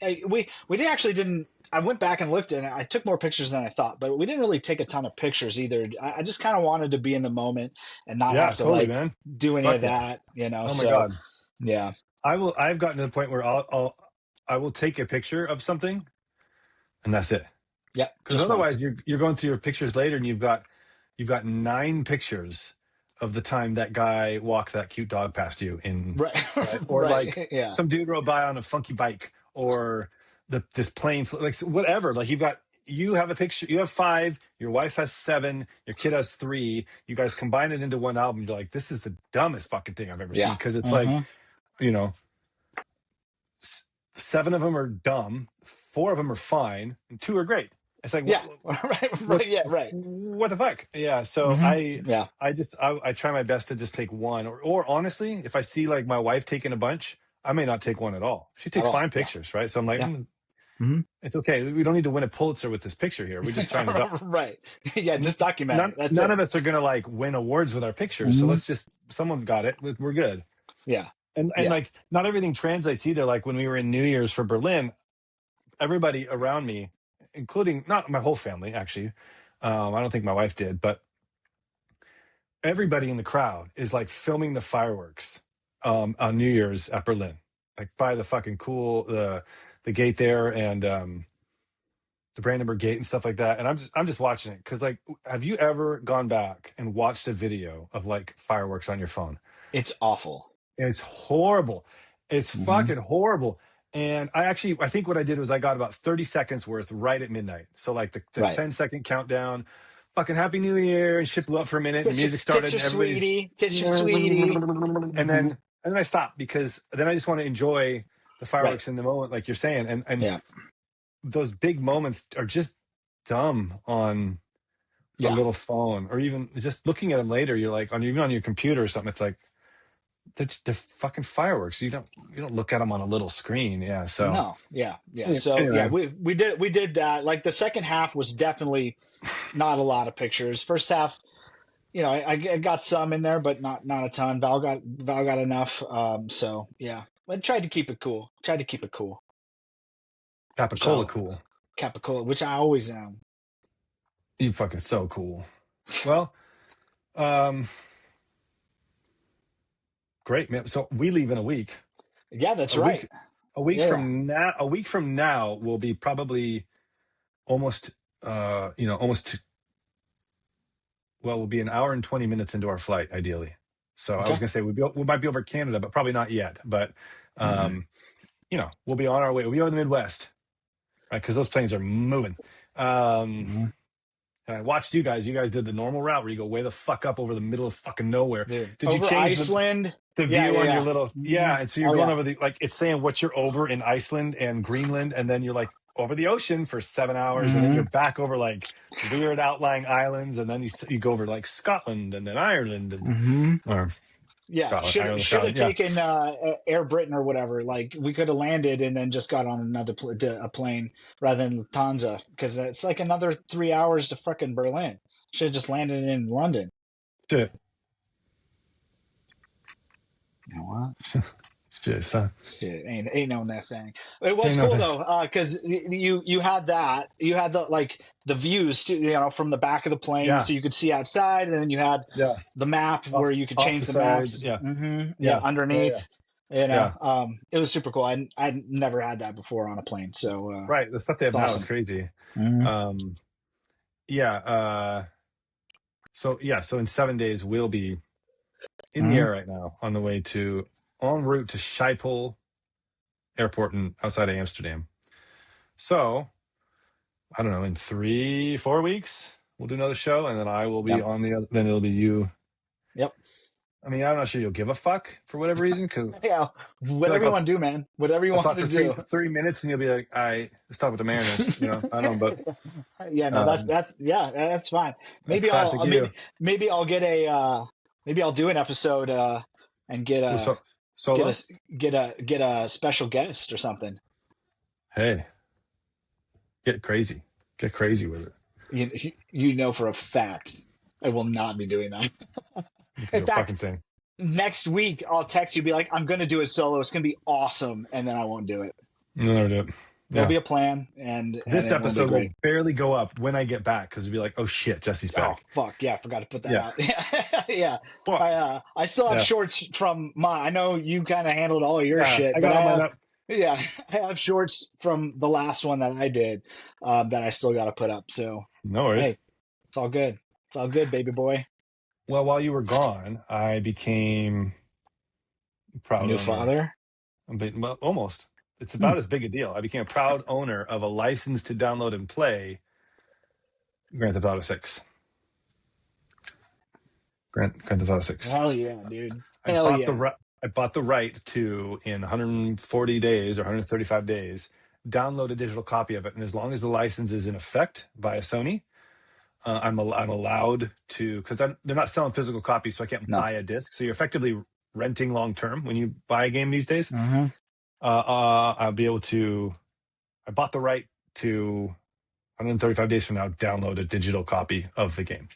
Speaker 2: We did actually didn't. I went back and looked and I took more pictures than I thought, but we didn't really take a ton of pictures either. I just kind of wanted to be in the moment and not
Speaker 1: Yeah,
Speaker 2: have to
Speaker 1: totally,
Speaker 2: like
Speaker 1: man.
Speaker 2: do any of
Speaker 1: Fuck yeah.
Speaker 2: that, you know.
Speaker 1: Oh my
Speaker 2: So
Speaker 1: God.
Speaker 2: yeah,
Speaker 1: I've gotten to the point where I will take a picture of something and that's it.
Speaker 2: yeah,
Speaker 1: Because
Speaker 2: just one.
Speaker 1: otherwise you're going through your pictures later and you've got 9 pictures of the time that guy walked that cute dog past you in
Speaker 2: Right,
Speaker 1: right, or like
Speaker 2: right, yeah,
Speaker 1: some dude rode by on a funky bike, or this plane like whatever. Like you have a picture, you have 5, your wife has 7, your kid has 3, you guys combine it into one album. You're like, this is the dumbest fucking thing I've ever seen,
Speaker 2: yeah,
Speaker 1: because it's like,
Speaker 2: hmm
Speaker 1: you know, 7 of them are dumb, 4 of them are fine, and 2 are great. It's like
Speaker 2: yeah,
Speaker 1: what
Speaker 2: right,
Speaker 1: what
Speaker 2: right, yeah, right.
Speaker 1: what the fuck? Yeah. So
Speaker 2: hmm Yeah,
Speaker 1: I try my best to just take one, or honestly, if I see like my wife taking a bunch, I may not take one at all. She
Speaker 2: at
Speaker 1: takes
Speaker 2: all.
Speaker 1: fine
Speaker 2: Yeah,
Speaker 1: pictures, right? So I'm like,
Speaker 2: yeah. hmm
Speaker 1: it's okay. We don't need to win a Pulitzer with this picture here. We're just trying to
Speaker 2: Right. Yeah, just document
Speaker 1: none
Speaker 2: it. That's
Speaker 1: none
Speaker 2: it.
Speaker 1: of us are gonna like win awards with our pictures. So
Speaker 2: hmm
Speaker 1: let's just, someone got it. We're good.
Speaker 2: Yeah,
Speaker 1: And
Speaker 2: yeah.
Speaker 1: like not everything translates either. Like when we were in New Year's for Berlin, everybody around me, including not my whole family actually. I don't think my wife did, but everybody in the crowd is like filming the fireworks on New Year's at Berlin, like by the fucking the gate there, and the Brandenburg Gate and stuff like that. And I'm just watching it because, like, have you ever gone back and watched a video of like fireworks on your phone?
Speaker 2: It's awful.
Speaker 1: It's horrible. It's
Speaker 2: hmm
Speaker 1: fucking horrible. And I think what I did was I got about 30 seconds worth right at midnight. So like the
Speaker 2: Right.
Speaker 1: 10-second countdown, fucking Happy New Year, and shit blew up for a minute, and the music
Speaker 2: Kiss
Speaker 1: started,
Speaker 2: your
Speaker 1: and everybody's,
Speaker 2: sweetie. Kiss your sweetie.
Speaker 1: and
Speaker 2: hmm
Speaker 1: then I stopped, because then I just want to enjoy the
Speaker 2: Right.
Speaker 1: fireworks in the moment, like you're saying. And
Speaker 2: Yeah.
Speaker 1: those big moments are just dumb on a
Speaker 2: Yeah.
Speaker 1: little phone, or even just looking at them later. You're like, even on your computer or something. It's like they're fucking fireworks. You don't look at them on a little screen. Yeah. So
Speaker 2: No. Yeah. Yeah. So yeah,
Speaker 1: anyway,
Speaker 2: we did that. Like the second half was definitely not a lot of pictures. First half, I got some in there, but not a ton. Val got enough. So yeah, I tried to keep it cool. Tried to keep it cool.
Speaker 1: Capicola
Speaker 2: So
Speaker 1: cool.
Speaker 2: Capicola, which I always am.
Speaker 1: You fucking so cool. Well, um, great, man. So we leave in a week.
Speaker 2: Yeah, that's
Speaker 1: A
Speaker 2: right.
Speaker 1: week, a week
Speaker 2: Yeah.
Speaker 1: from now. A week from now will be probably almost, almost. Well, we'll be an hour and 20 minutes into our flight, ideally. So I was
Speaker 2: Okay.
Speaker 1: gonna say we might be over Canada, but probably not yet. But
Speaker 2: hmm
Speaker 1: um, we'll be on our way. We'll be over the Midwest, right? Because those planes are moving. Um,
Speaker 2: hmm
Speaker 1: and I watched you guys. You guys did the normal route where you go way the fuck up over the middle of fucking nowhere.
Speaker 2: Dude,
Speaker 1: Did you
Speaker 2: over
Speaker 1: change
Speaker 2: Iceland.
Speaker 1: the
Speaker 2: Yeah,
Speaker 1: view
Speaker 2: yeah,
Speaker 1: on your
Speaker 2: yeah.
Speaker 1: little?
Speaker 2: hmm
Speaker 1: Yeah, and so you're
Speaker 2: Oh
Speaker 1: going
Speaker 2: yeah.
Speaker 1: over the, like, it's saying what you're over in Iceland and Greenland, and then you're like over the ocean for 7 hours, and then you're
Speaker 2: hmm
Speaker 1: back over like weird outlying islands, and then you go over like Scotland and then Ireland, and
Speaker 2: hmm
Speaker 1: or
Speaker 2: Yeah,
Speaker 1: Scotland,
Speaker 2: should
Speaker 1: Ireland,
Speaker 2: should have
Speaker 1: Scotland. Yeah,
Speaker 2: taken Air Britain or whatever. Like we could have landed and then just got on a plane rather than Lufthansa, because it's like another 3 hours to frickin' Berlin. Should have just landed in London.
Speaker 1: shit,
Speaker 2: You know what?
Speaker 1: shit, son.
Speaker 2: Shit, ain't known that thing. It
Speaker 1: Ain't
Speaker 2: was cool
Speaker 1: nothing.
Speaker 2: though, because you had that, you had the views too, from the back of the plane,
Speaker 1: Yeah,
Speaker 2: so you could see outside, and then you had
Speaker 1: yeah.
Speaker 2: the map where
Speaker 1: Off
Speaker 2: you could
Speaker 1: off
Speaker 2: change
Speaker 1: the
Speaker 2: the
Speaker 1: sides.
Speaker 2: maps.
Speaker 1: Yeah,
Speaker 2: Yeah,
Speaker 1: yeah, yeah, yeah,
Speaker 2: underneath.
Speaker 1: yeah.
Speaker 2: It was super cool. I never had that before on a plane, so
Speaker 1: Right, the stuff they
Speaker 2: it's
Speaker 1: have now is
Speaker 2: awesome.
Speaker 1: crazy.
Speaker 2: hmm
Speaker 1: Um, yeah. So in 7 days we'll be in the
Speaker 2: hmm
Speaker 1: air right now, on the way to en route to Schiphol Airport outside of Amsterdam. So I don't know, in 3-4 weeks we'll do another show, and then I will be
Speaker 2: Yep.
Speaker 1: on the other. Then it'll be you.
Speaker 2: Yep.
Speaker 1: I mean, I'm not sure you'll give a fuck for whatever reason, because
Speaker 2: Yeah.
Speaker 1: I feel like
Speaker 2: Whatever you want to do, man. Whatever you
Speaker 1: I'll
Speaker 2: want
Speaker 1: talk
Speaker 2: to
Speaker 1: for three
Speaker 2: do.
Speaker 1: 3 minutes, and you'll be like, "I let's talk with the Mariners." I don't know,
Speaker 2: Yeah,
Speaker 1: but
Speaker 2: no, that's fine.
Speaker 1: that's
Speaker 2: Maybe
Speaker 1: classic you.
Speaker 2: I'll get maybe I'll do an episode and get
Speaker 1: Well,
Speaker 2: a
Speaker 1: so solo.
Speaker 2: get a special guest or something.
Speaker 1: Hey, get crazy with it.
Speaker 2: You know for a fact I will not be doing that.
Speaker 1: You can
Speaker 2: In
Speaker 1: do a fucking
Speaker 2: fact,
Speaker 1: thing.
Speaker 2: next week I'll text you, be like, I'm gonna do it solo. It's gonna be awesome, and then I won't do it.
Speaker 1: You'll never do it.
Speaker 2: There'll
Speaker 1: Yeah.
Speaker 2: be a plan, and
Speaker 1: This
Speaker 2: it will be
Speaker 1: episode will
Speaker 2: great.
Speaker 1: barely go up when I get back because it'll be like, oh shit, Jesse's
Speaker 2: Oh
Speaker 1: back.
Speaker 2: fuck yeah, I forgot to put that
Speaker 1: Yeah.
Speaker 2: out. Yeah,
Speaker 1: Fuck.
Speaker 2: I still have
Speaker 1: Yeah.
Speaker 2: shorts from I know you kind of handled all of your
Speaker 1: Yeah.
Speaker 2: shit,
Speaker 1: I
Speaker 2: but
Speaker 1: got
Speaker 2: I
Speaker 1: all mine
Speaker 2: have
Speaker 1: up.
Speaker 2: yeah, I have shorts from the last one that I did, that I still got to put up. So
Speaker 1: No worries.
Speaker 2: hey, it's all good. It's all good, baby boy.
Speaker 1: Well, while you were gone, I became proud
Speaker 2: New
Speaker 1: owner.
Speaker 2: father.
Speaker 1: Well, almost. It's
Speaker 2: Hmm.
Speaker 1: about as big a deal. I became a proud owner of a license to download and play Grand Theft Auto 6. Grand Theft Auto 6.
Speaker 2: Hell yeah, dude.
Speaker 1: I
Speaker 2: Hell
Speaker 1: bought the
Speaker 2: yeah.
Speaker 1: right. I bought the right to, in 140 days or 135 days, download a digital copy of it, and as long as the license is in effect via Sony, I'm allowed to, because they're not selling physical copies, so I can't
Speaker 2: No.
Speaker 1: buy a disc. So you're effectively renting long term when you buy a game these days.
Speaker 2: Mm-hmm.
Speaker 1: I'll be able to. I bought the right to 135 days from now download a digital copy of the game.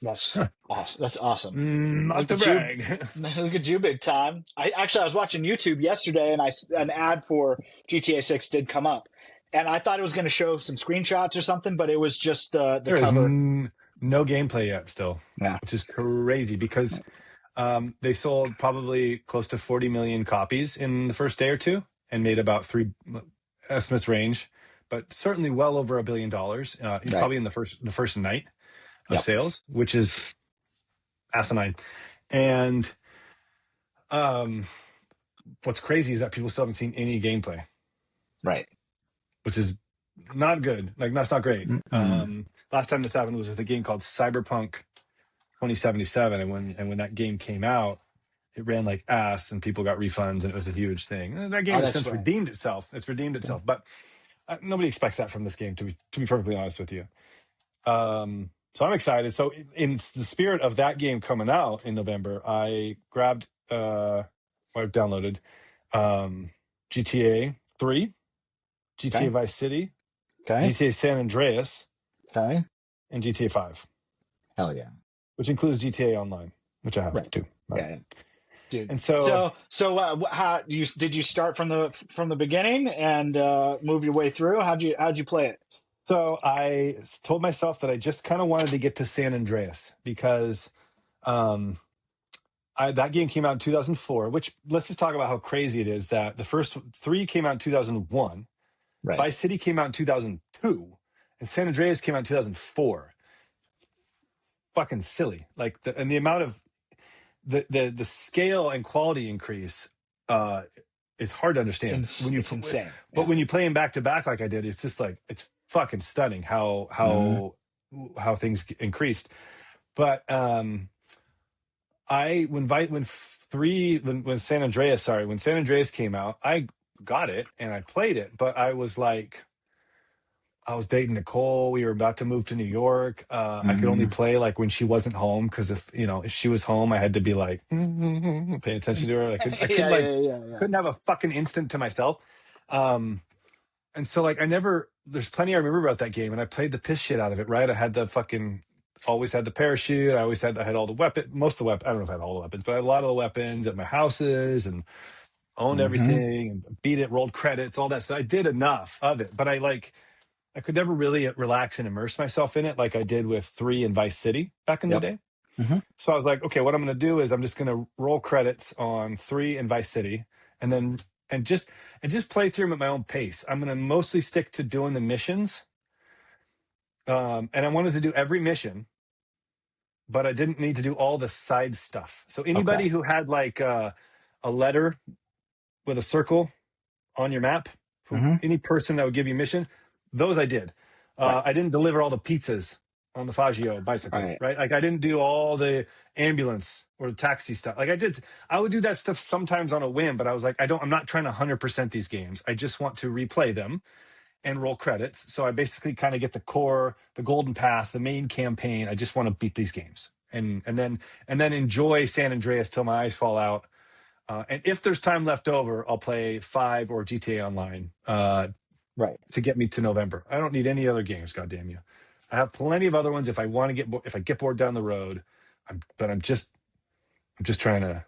Speaker 2: That's awesome. That's awesome.
Speaker 1: Not
Speaker 2: Look
Speaker 1: to
Speaker 2: at you.
Speaker 1: brag.
Speaker 2: Look at you, big time. I was watching YouTube yesterday, and an ad for GTA 6 did come up, and I thought it was going to show some screenshots or something, but it was just the
Speaker 1: There is
Speaker 2: cover.
Speaker 1: no gameplay yet still,
Speaker 2: Yeah.
Speaker 1: which is crazy because they sold probably close to 40 million copies in the first day or two and made about three estimates range, but certainly well over $1 billion,
Speaker 2: Right.
Speaker 1: probably in the first night of
Speaker 2: Yep.
Speaker 1: sales, which is asinine. And what's crazy is that people still haven't seen any gameplay,
Speaker 2: Right.
Speaker 1: which is not good. Like, that's not great.
Speaker 2: Mm-mm.
Speaker 1: Last time this happened was with a game called Cyberpunk 2077, and when that game came out, it ran like ass, and people got refunds, and it was a huge thing. And that game
Speaker 2: Oh,
Speaker 1: has
Speaker 2: that's
Speaker 1: since
Speaker 2: right.
Speaker 1: redeemed itself. It's redeemed itself, but nobody expects that from this game. To be perfectly honest with you, so I'm excited. So in the spirit of that game coming out in November, I grabbed, I downloaded GTA 3, GTA
Speaker 2: Okay.
Speaker 1: Vice City,
Speaker 2: Okay.
Speaker 1: GTA San Andreas,
Speaker 2: Okay.
Speaker 1: and GTA 5,
Speaker 2: Hell yeah.
Speaker 1: which includes GTA Online, which I have
Speaker 2: Right.
Speaker 1: too.
Speaker 2: Yeah. Dude.
Speaker 1: And so
Speaker 2: How did you start from the beginning and move your way through? How'd you play it?
Speaker 1: So I told myself that I just kind of wanted to get to San Andreas because that game came out in 2004, which, let's just talk about how crazy it is that the first 3 came out in 2001,
Speaker 2: Right.
Speaker 1: Vice City came out in 2002, and San Andreas came out in 2004. Fucking silly. Like, the amount of the scale and quality increase is hard to understand
Speaker 2: It's insane.
Speaker 1: but
Speaker 2: Yeah.
Speaker 1: when you play them back to back like I did, it's just like, it's fucking stunning how
Speaker 2: Mhm.
Speaker 1: things increased. But when San Andreas came out, I got it and I played it, but I was dating Nicole. We were about to move to New York. I could only
Speaker 2: Mhm.
Speaker 1: play like when she wasn't home, because if she was home, I had to be like paying attention to her. I
Speaker 2: Yeah.
Speaker 1: couldn't have a fucking instant to myself. And so, like, there's plenty I remember about that game, and I played the piss shit out of it. Right, I had always had the parachute. I had all the weapons, most of the weapons. I don't know if I had all the weapons, but I had a lot of the weapons at my houses, and owned
Speaker 2: Mhm.
Speaker 1: everything, and beat it, rolled credits, all that stuff. I did enough of it, but I could never really relax and immerse myself in it like I did with 3 and Vice City back in the
Speaker 2: Yep.
Speaker 1: day.
Speaker 2: Mhm.
Speaker 1: So I was like, okay, what I'm going to do is I'm just going to roll credits on 3 and Vice City, and then just play through them at my own pace. I'm going to mostly stick to doing the missions, and I wanted to do every mission, but I didn't need to do all the side stuff. So anybody
Speaker 2: Okay.
Speaker 1: who had like a letter with a circle on your map,
Speaker 2: Mhm.
Speaker 1: any person that would give you a mission, those I did.
Speaker 2: Right.
Speaker 1: I didn't deliver all the pizzas on the Faggio bicycle,
Speaker 2: Right.
Speaker 1: right? Like, I didn't do all the ambulance or the taxi stuff. Like, I would do that stuff sometimes on a whim, but I was like, I'm not trying to 100% these games. I just want to replay them and roll credits. So I basically kind of get the core, the golden path, the main campaign. I just want to beat these games and then enjoy San Andreas till my eyes fall out. And if there's time left over, I'll play 5 or GTA Online
Speaker 2: Right.
Speaker 1: to get me to November. I don't need any other games, goddamn you. I have plenty of other ones if I want to if I get bored down the road. I'm just I'm just trying to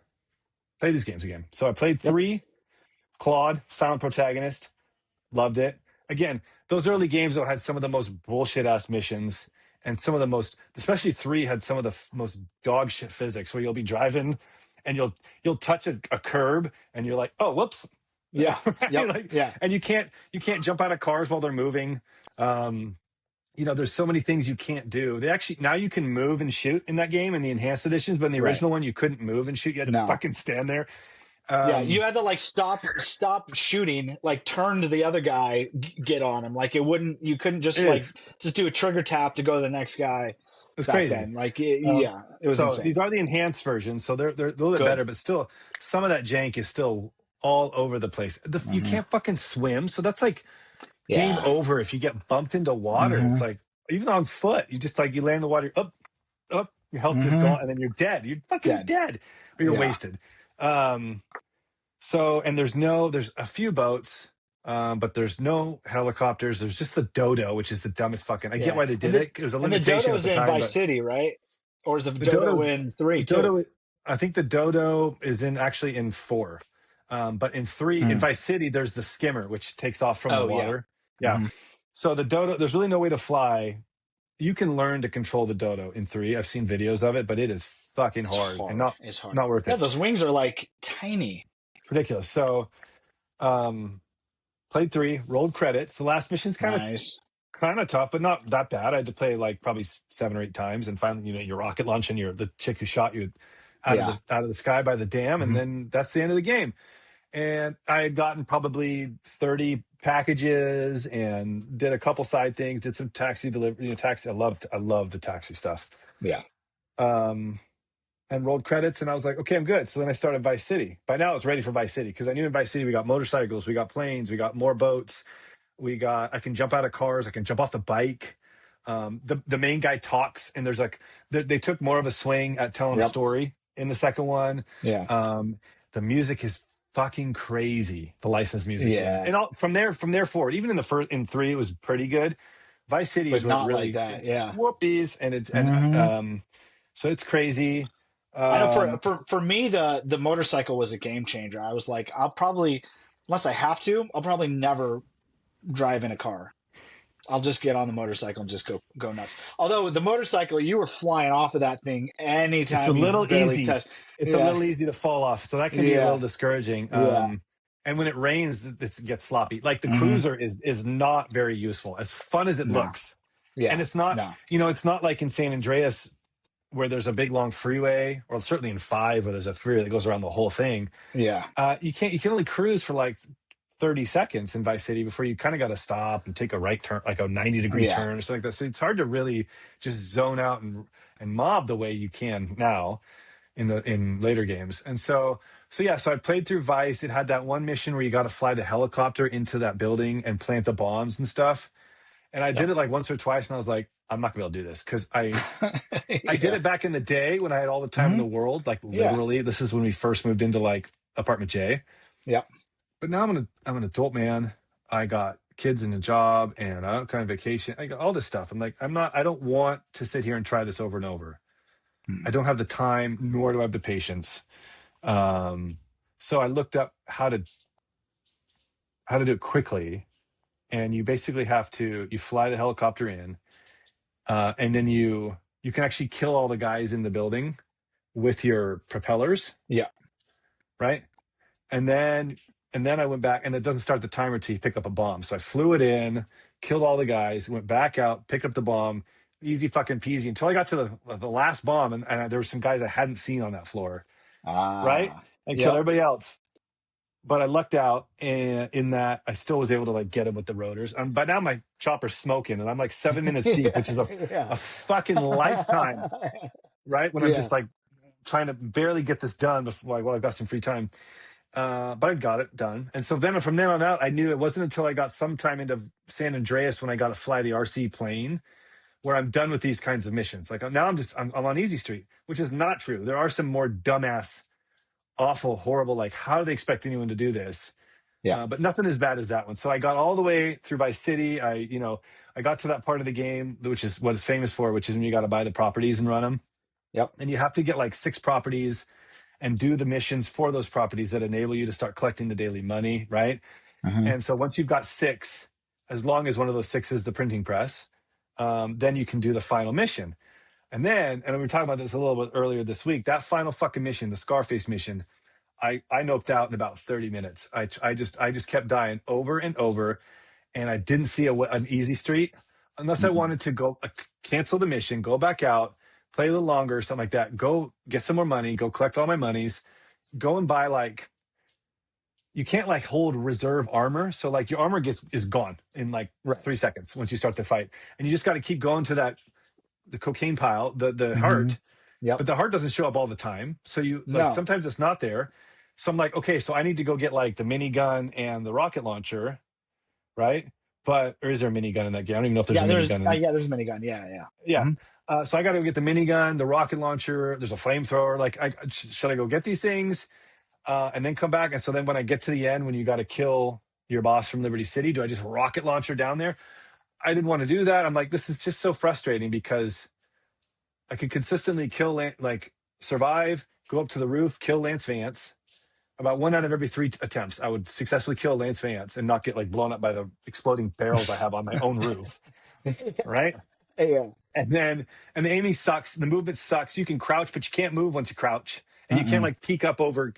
Speaker 1: play these games again. So I played
Speaker 2: Yep.
Speaker 1: 3, Claude, Silent Protagonist, loved it. Again, those early games though had some of the most bullshit ass missions, and some of the most, especially 3 had some of the most dog shit physics where you'll be driving and you'll touch a curb and you're like, oh, whoops.
Speaker 2: Yeah.
Speaker 1: Right?
Speaker 2: Yep.
Speaker 1: Like,
Speaker 2: Yeah.
Speaker 1: and you can't jump out of cars while they're moving. There's so many things you can't do. They actually, now you can move and shoot in that game in the enhanced editions, but in the
Speaker 2: Right.
Speaker 1: original one you couldn't move and shoot. You had to
Speaker 2: No.
Speaker 1: fucking stand there.
Speaker 2: Yeah, you had to like stop shooting, like turn to the other guy, get on him. Like you couldn't just just do a trigger tap to go to the next guy.
Speaker 1: It's
Speaker 2: Back
Speaker 1: crazy.
Speaker 2: then, like yeah, it was
Speaker 1: so
Speaker 2: insane.
Speaker 1: these are the enhanced versions, so they're a little bit better, but still some of that jank is still all over the place. You can't fucking swim, so that's like game over if you get bumped into water. It's like even on foot, you just like you land in the water, up, your health is gone, and then you're dead. You're fucking dead, or you're wasted. So, and there's a few boats, but there's no helicopters. There's just the Dodo, which is the dumbest fucking. I get why they did it. It was a limitation.
Speaker 2: And the Dodo's
Speaker 1: at the time,
Speaker 2: in Vice City, right? Or is the Dodo in 3 too?
Speaker 1: Dodo, I think the Dodo is actually in 4. But in 3, in Vice City, there's the skimmer, which takes off from the water. Yeah. So the Dodo, there's really no way to fly. You can learn to control the Dodo in 3. I've seen videos of it, but it is fucking hard. And
Speaker 2: it's hard.
Speaker 1: Not worth it.
Speaker 2: Yeah, those wings are like tiny.
Speaker 1: Ridiculous. So, played 3, rolled credits. The last mission's kind of tough, but not that bad. I had to play like probably 7 or 8 times, and finally, your rocket launch and the chick who shot you out of the sky by the dam, and then that's the end of the game. And I had gotten probably 30 packages and did a couple side things, did some taxi delivery, taxi. I love the taxi stuff.
Speaker 2: Yeah.
Speaker 1: And rolled credits, and I was like, okay, I'm good. So then I started Vice City. By now I was ready for Vice City because I knew in Vice City we got motorcycles, we got planes, we got more boats, I can jump out of cars, I can jump off the bike. The main guy talks, and there's like they took more of a swing at telling a story in the second one.
Speaker 2: Yeah.
Speaker 1: The music is fucking crazy. The licensed music, and from there forward, even in 3 it was pretty good. Vice City is
Speaker 2: not
Speaker 1: really
Speaker 2: like that,
Speaker 1: whoopies, so it's crazy.
Speaker 2: I know for me the motorcycle was a game changer. I was like, I'll probably, unless I have to, I'll probably never drive in a car. I'll just get on the motorcycle and just go nuts. Although the motorcycle, you were flying off of that thing anytime.
Speaker 1: It's a little easy. It's a little easy to fall off, so that can be a little discouraging. And when it rains, it gets sloppy. Like the cruiser is not very useful, as fun as it looks. Yeah, and it's not. It's not like in San Andreas, where there's a big long freeway, or certainly in 5 where there's a freeway that goes around the whole thing.
Speaker 2: Yeah.
Speaker 1: You can only cruise for like 30 seconds in Vice City before you kind of got to stop and take a right turn, like a 90-degree turn or something like that. So it's hard to really just zone out and mob the way you can now in later games. And so I played through Vice. It had that one mission where you got to fly the helicopter into that building and plant the bombs and stuff. And I did it like once or twice, and I was like, I'm not gonna be able to do this because I did it back in the day when I had all the time in the world, like literally. This is when we first moved into like apartment J.
Speaker 2: Yeah.
Speaker 1: But now I'm an adult man. I got kids and a job and I'm kind of vacation. I got all this stuff. I'm like, I don't want to sit here and try this over and over. I don't have the time, nor do I have the patience. So I looked up how to do it quickly. And you basically you fly the helicopter in, and then you can actually kill all the guys in the building with your propellers.
Speaker 2: Yeah.
Speaker 1: Right. And then I went back, and it doesn't start the timer till you pick up a bomb. So I flew it in, killed all the guys, went back out, picked up the bomb, easy fucking peasy, until I got to the last bomb, and there were some guys I hadn't seen on that floor. Right. And killed everybody else. But I lucked out in that I still was able to like get him with the rotors. But now my chopper's smoking, and I'm like 7 minutes deep, which is a fucking lifetime, right? When I'm just like trying to barely get this done before I've got some free time. But I got it done. And so then from there on out, I knew it wasn't until I got sometime into San Andreas when I got to fly the RC plane where I'm done with these kinds of missions. Like now I'm on Easy Street, which is not true. There are some more dumbass, awful, horrible, like how do they expect anyone to do this? But nothing as bad as that one. So I got all the way through Vice City. I got to that part of the game, which is what it's famous for, which is when you got to buy the properties and run them.
Speaker 2: Yep.
Speaker 1: And you have to get like 6 properties. and do the missions for those properties that enable you to start collecting the daily money, right?
Speaker 2: Mhm.
Speaker 1: And so once you've got 6, as long as one of those 6 is the printing press, then you can do the final mission. And we were talking about this a little bit earlier this week, that final fucking mission, the Scarface mission, I noped out in about 30 minutes. I just kept dying over and over, and I didn't see an easy street unless I
Speaker 2: Mhm.
Speaker 1: wanted to go cancel the mission, go back out, play a little longer, something like that. Go get some more money, go collect all my monies, go and buy like, you can't like hold reserve armor, so like your armor is gone in like
Speaker 2: Right.
Speaker 1: 3 seconds once you start the fight, and you just got to keep going to the cocaine pile, the
Speaker 2: Mhm.
Speaker 1: heart,
Speaker 2: Yep.
Speaker 1: but the heart doesn't show up all the time. So you like
Speaker 2: No.
Speaker 1: sometimes it's not there. So I'm like, okay, so I need to go get like the minigun and the rocket launcher, right? But or is there a minigun in that game? I don't even know if there's a minigun in.
Speaker 2: Yeah, there's a minigun. Yeah, yeah.
Speaker 1: Yeah.
Speaker 2: Mhm.
Speaker 1: So I got to go get the minigun, the rocket launcher. There's a flamethrower. Like, should I go get these things and then come back? And so then when I get to the end, when you got to kill your boss from Liberty City, do I just rocket launcher down there? I didn't want to do that. I'm like, this is just so frustrating because I could consistently kill, like, survive, go up to the roof, kill Lance Vance. About 1 out of every 3 attempts, I would successfully kill Lance Vance and not get like blown up by the exploding barrels I have on my own roof, right?
Speaker 2: Yeah.
Speaker 1: And the aiming sucks, the movement sucks. You can crouch, but you can't move once you crouch, and you can't
Speaker 2: Mm-mm.
Speaker 1: like peek up over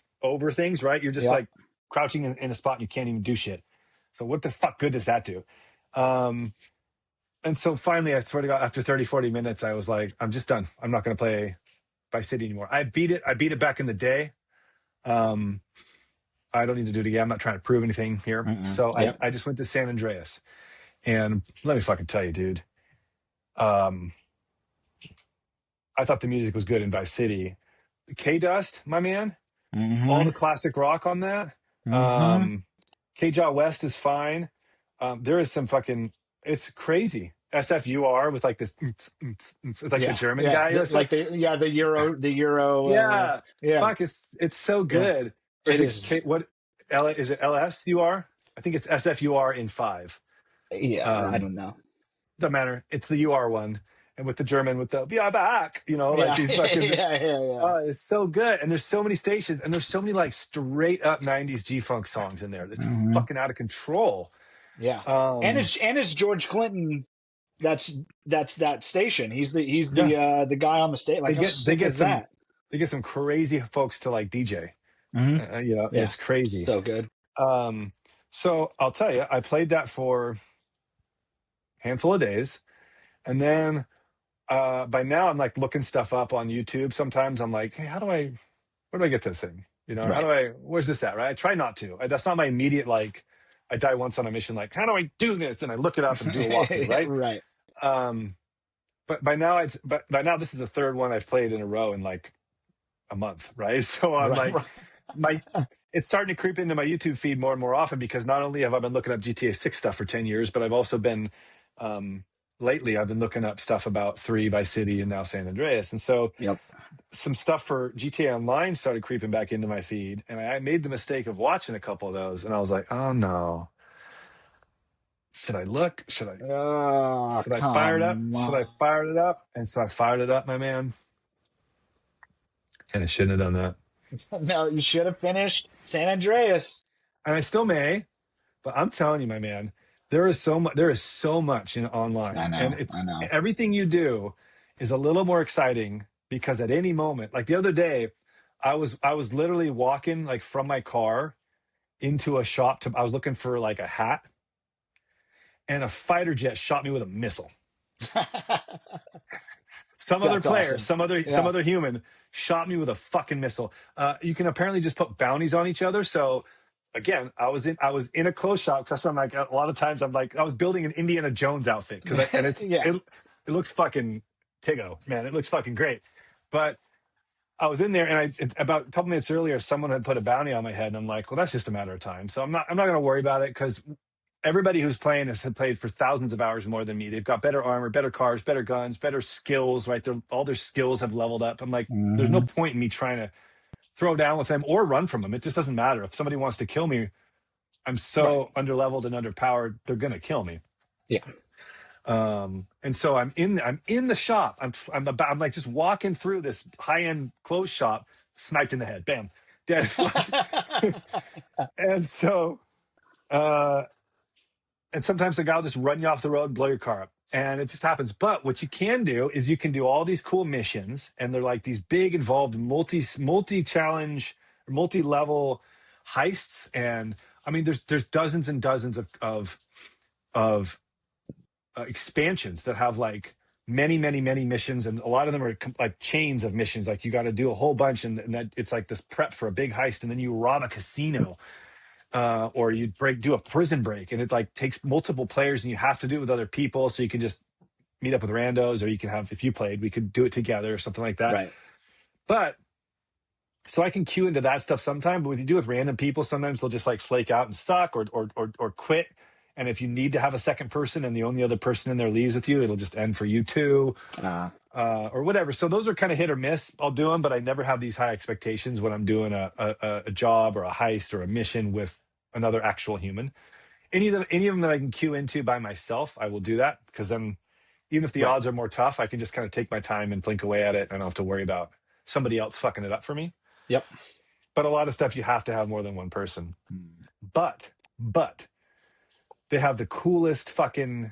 Speaker 1: things, right? You're just
Speaker 2: Yep.
Speaker 1: like crouching in a spot and you can't even do shit. So what the fuck good does that do? Um, and so finally, I swear to God, after 30, 40 minutes, I was like, I'm just done. I'm not going to play Vice City anymore. I beat it back in the day. Um, I don't need to do it again. I'm not trying to prove anything here.
Speaker 2: Mm-mm.
Speaker 1: So
Speaker 2: Yep.
Speaker 1: I just went to San Andreas, and let me fucking tell you, dude. Um, I thought the music was good in Vice City. K Dust, my man, all
Speaker 2: Mm-hmm.
Speaker 1: the classic rock on that.
Speaker 2: Mm-hmm.
Speaker 1: K Jaw West is fine. There is some fucking, it's crazy. SFUR with like this, it's like the
Speaker 2: Yeah.
Speaker 1: German
Speaker 2: Yeah.
Speaker 1: guy. It's like,
Speaker 2: The Euro.
Speaker 1: yeah,
Speaker 2: Yeah.
Speaker 1: fuck, it's so
Speaker 2: Yeah.
Speaker 1: good. Or is
Speaker 2: It
Speaker 1: it
Speaker 2: is.
Speaker 1: Is it LSUR? I think it's SFUR in 5.
Speaker 2: Yeah. I
Speaker 1: Um,
Speaker 2: don't know.
Speaker 1: doesn't matter. It's the UR one. And with the German, with the "Be back," like
Speaker 2: Yeah.
Speaker 1: these fucking,
Speaker 2: Yeah. Yeah. Yeah.
Speaker 1: it's so good. And there's so many stations, and there's so many like straight up 90s G Funk songs in there. That's
Speaker 2: Mm-hmm.
Speaker 1: fucking out of control.
Speaker 2: Yeah.
Speaker 1: Um,
Speaker 2: And it's George Clinton. That's that station. He's
Speaker 1: yeah,
Speaker 2: the guy on the stage. Like how
Speaker 1: they
Speaker 2: sick
Speaker 1: get
Speaker 2: is that?
Speaker 1: some crazy folks to like DJ.
Speaker 2: Mm-hmm. Yeah.
Speaker 1: It's crazy.
Speaker 2: So good.
Speaker 1: Um, so I'll tell you, I played that for a handful of days, and then by now I'm like looking stuff up on YouTube. Sometimes I'm like, hey, where do I get this thing?
Speaker 2: Right.
Speaker 1: Where's this at? Right. I try not to. That's not my immediate, like, I die once on a mission, like, how do I do this? And I look it up and do a walkthrough, right?
Speaker 2: Right.
Speaker 1: Um, but by now this is the third one I've played in a row in like a month, right? So I'm
Speaker 2: Right.
Speaker 1: like, my it's starting to creep into my YouTube feed more and more often because not only have I been looking up GTA 6 stuff for 10 years, but I've also been lately I've been looking up stuff about 3, Vice City, and now San Andreas. And so
Speaker 2: Yep.
Speaker 1: some stuff for GTA Online started creeping back into my feed, and I made the mistake of watching a couple of those, and I was like, "Oh no, should I look?
Speaker 2: Oh,
Speaker 1: Should I fire it up?
Speaker 2: come
Speaker 1: Should I
Speaker 2: on.
Speaker 1: fire it up?" And so I fired it up, my man, and I shouldn't have done that.
Speaker 2: No, you should have finished San Andreas.
Speaker 1: And I still may, but I'm telling you, my man, there is so much. There is so much in
Speaker 2: I
Speaker 1: online, and
Speaker 2: know.
Speaker 1: it's
Speaker 2: I know.
Speaker 1: everything you do is a little more exciting because at any moment, like the other day, I was literally walking like from my car into a shop I was looking for like a hat, and a fighter jet shot me with a missile. Some other
Speaker 2: That's
Speaker 1: player,
Speaker 2: awesome.
Speaker 1: some
Speaker 2: Yeah.
Speaker 1: other human shot me with a fucking missile. You can apparently just put bounties on each other. So again, I was in a clothes shop because that's what I'm like. A lot of times I'm like I was building an Indiana Jones outfit and
Speaker 2: Yeah.
Speaker 1: it looks fucking Tiggo, man. It looks fucking great. But I was in there, and about a couple minutes earlier, someone had put a bounty on my head, and I'm like, well, that's just a matter of time. So I'm not going to worry about it because everybody who's playing has played for thousands of hours more than me. They've got better armor, better cars, better guns, better skills, right? All their skills have leveled up. I'm like, there's no
Speaker 2: Hmm.
Speaker 1: point in me trying to throw down with them or run from them. It just doesn't matter. If somebody wants to kill me, I'm
Speaker 2: Right.
Speaker 1: so underleveled and underpowered, they're going to kill me.
Speaker 2: Yeah.
Speaker 1: And so I'm in the shop. I'm like just walking through this high-end clothes shop. sniped in the head, bam, dead as fuck. And so, uh, and sometimes the guy will just run you off the road and blow your car up. And it just happens. But what you can do is you can do all these cool missions, and they're like these big, involved, multi-challenge, multi-level heists. And I mean, there's dozens and dozens of expansions that have like many missions, and a lot of them are like chains of missions. Like you got to do a whole bunch, and that it's like this prep for a big heist, and then you rob a casino, or you do a prison break, and it like takes multiple players, and you have to do it with other people. So you can just meet up with randos, or you can have, if you played, we could do it together or something like that.
Speaker 2: Right.
Speaker 1: But so I can cue into that stuff sometime. But what you do with random people, sometimes they'll just like flake out and suck or quit. And if you need to have a second person and the only other person in there leaves with you, it'll just end for you too, or whatever. So those are kind of hit or miss. I'll do them, but I never have these high expectations when I'm doing a job or a heist or a mission with another actual human. Any of them that I can cue into by myself, I will do that, because then even if the odds are more tough, I can just kind of take my time and blink away at it. I don't have to worry about somebody else fucking it up for me.
Speaker 2: Yep.
Speaker 1: But a lot of stuff you have to have more than one person. But they have the coolest fucking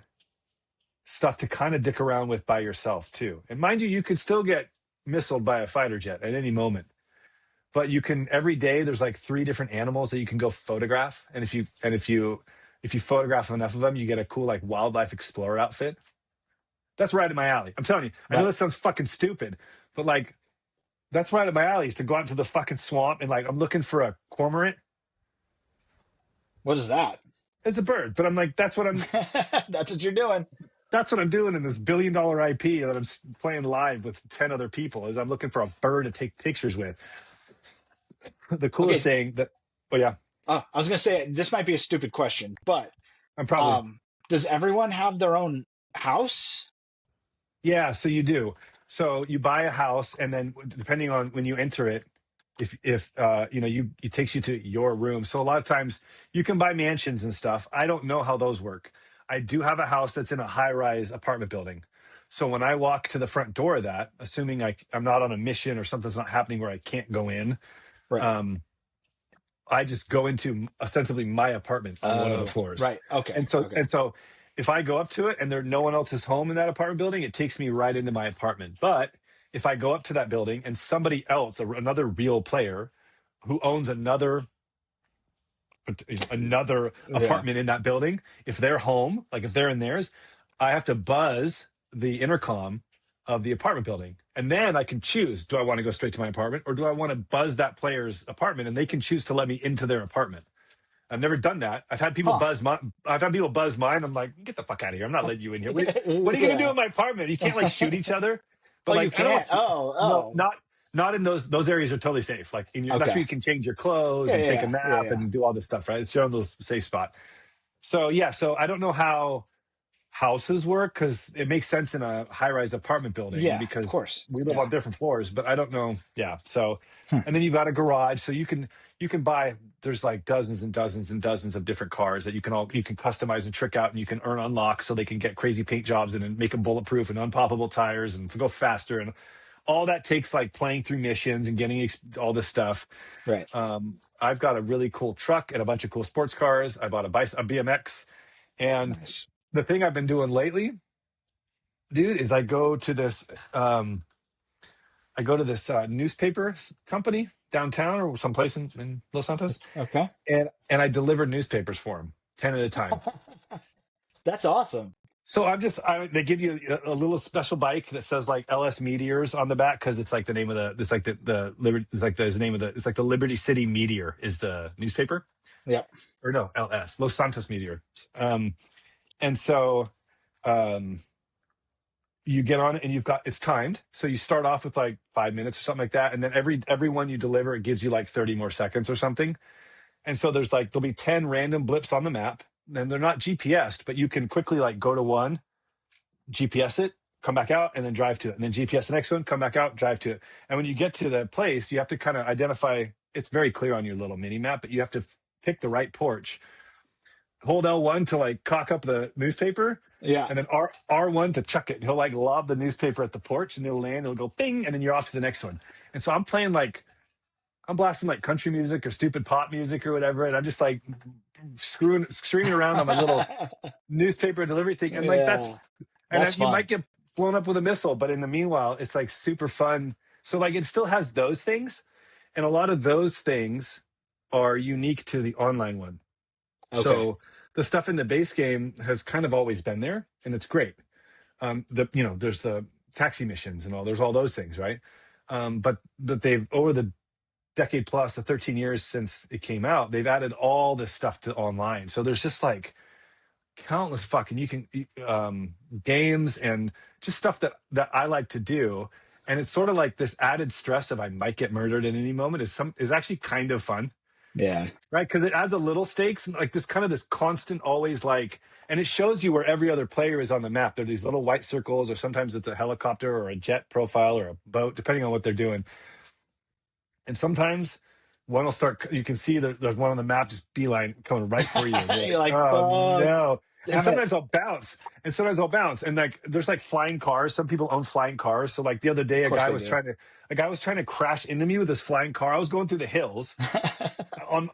Speaker 1: stuff to kind of dick around with by yourself too. And mind you could still get missiled by a fighter jet at any moment. But you can, every day there's like 3 different animals that you can go photograph. And if you photograph enough of them, you get a cool like wildlife explorer outfit. That's right in my alley. I'm telling you. I know this sounds fucking stupid, but like that's right in my alley, is to go out to the fucking swamp and like I'm looking for a cormorant.
Speaker 2: What is that?
Speaker 1: It's a bird, but I'm like, that's what I'm
Speaker 2: That's what you're doing.
Speaker 1: That's what I'm doing in this $1 billion IP that I'm playing live with 10 other people, is I'm looking for a bird to take pictures with. The coolest saying that, oh yeah.
Speaker 2: I was going to say, this might be a stupid question, but
Speaker 1: I'm probably,
Speaker 2: does everyone have their own house?
Speaker 1: yeah, so you do. So you buy a house, and then depending on when you enter it, if it takes you to your room. So a lot of times you can buy mansions and stuff. I don't know how those work. I do have a house that's in a high-rise apartment building. So when I walk to the front door of that, assuming I'm not on a mission or something's not happening where I can't go in,
Speaker 2: Right.
Speaker 1: I just go into ostensibly my apartment on one of the floors.
Speaker 2: Right. Okay.
Speaker 1: And so if I go up to it and no one else is home in that apartment building, it takes me right into my apartment. But if I go up to that building and somebody else, another real player who owns another apartment in that building, if they're home, like if they're in theirs, I have to buzz the intercom of the apartment building. And then I can choose, do I want to go straight to my apartment, or do I want to buzz that player's apartment, and they can choose to let me into their apartment. I've never done that. I've had people buzz mine. I'm like, get the fuck out of here. I'm not letting you in here. What are you going to do in my apartment? You can't like shoot each other. But
Speaker 2: you can't.
Speaker 1: No, not in those areas are totally safe. Like that's where you can change your clothes and take a nap and do all this stuff, right? It's your own little safe spot. So I don't know how houses work, because it makes sense in a high-rise apartment building, because
Speaker 2: of course.
Speaker 1: We live on different floors, but I don't know. So and then you've got a garage, so you can buy, there's like dozens and dozens and dozens of different cars that you can customize and trick out, and you can earn unlocks so they can get crazy paint jobs and make them bulletproof and unpoppable tires and go faster, and all that takes like playing through missions and getting all this stuff.
Speaker 2: Right.
Speaker 1: I've got a really cool truck and a bunch of cool sports cars. I bought a BMX, and
Speaker 2: nice.
Speaker 1: The thing I've been doing lately, dude, is I go to this newspaper company downtown or someplace in Los Santos.
Speaker 2: Okay.
Speaker 1: And I deliver newspapers for them 10 at a time.
Speaker 2: That's awesome.
Speaker 1: So they give you a little special bike that says like LS Meteors on the back, because it's like the name of it's like the Liberty City Meteor is the newspaper.
Speaker 2: Yeah.
Speaker 1: Or no, LS, Los Santos Meteor. And so you get on it, and it's timed. So you start off with like 5 minutes or something like that. And then every one you deliver, it gives you like 30 more seconds or something. And so there'll be 10 random blips on the map. And they're not GPSed, but you can quickly like go to one, GPS it, come back out, and then drive to it. And then GPS the next one, come back out, drive to it. And when you get to the place, you have to kind of identify, it's very clear on your little mini map, but you have to pick the right porch. Hold L1 to like cock up the newspaper.
Speaker 2: Yeah.
Speaker 1: And then R1 to chuck it. He'll like lob the newspaper at the porch, and it'll land, it'll go bing, and then you're off to the next one. And so I'm playing like I'm blasting like country music or stupid pop music or whatever, and I'm just like screaming around on my little newspaper delivery thing, and like
Speaker 2: Yeah,
Speaker 1: and
Speaker 2: that's
Speaker 1: then you might
Speaker 2: fun.
Speaker 1: get blown up with a missile, but in the meanwhile, it's like super fun. So like it still has those things, and a lot of those things are unique to the online one.
Speaker 2: Okay.
Speaker 1: So the stuff in the base game has kind of always been there, and it's great. There's the taxi missions and all. There's all those things, right? But they've over the decade plus, the 13 years since it came out, they've added all this stuff to online. So there's just like countless fucking games and just stuff that I like to do. And it's sort of like this added stress of I might get murdered at any moment is actually kind of fun,
Speaker 2: Yeah.
Speaker 1: right? Because it adds a little stakes and like this constant always like, and it shows you where every other player is on the map. There are these little white circles, or sometimes it's a helicopter or a jet profile or a boat, depending on what they're doing. And sometimes one will start, you can see there's one on the map just beeline coming right for you. And you're
Speaker 2: You're
Speaker 1: like,
Speaker 2: like,
Speaker 1: oh
Speaker 2: fuck,
Speaker 1: no. And
Speaker 2: damn it.
Speaker 1: sometimes I'll bounce. And like, there's like flying cars. Some people own flying cars. So like the other day,
Speaker 2: Of course they do.
Speaker 1: a guy was trying to crash into me with his flying car. I was going through the hills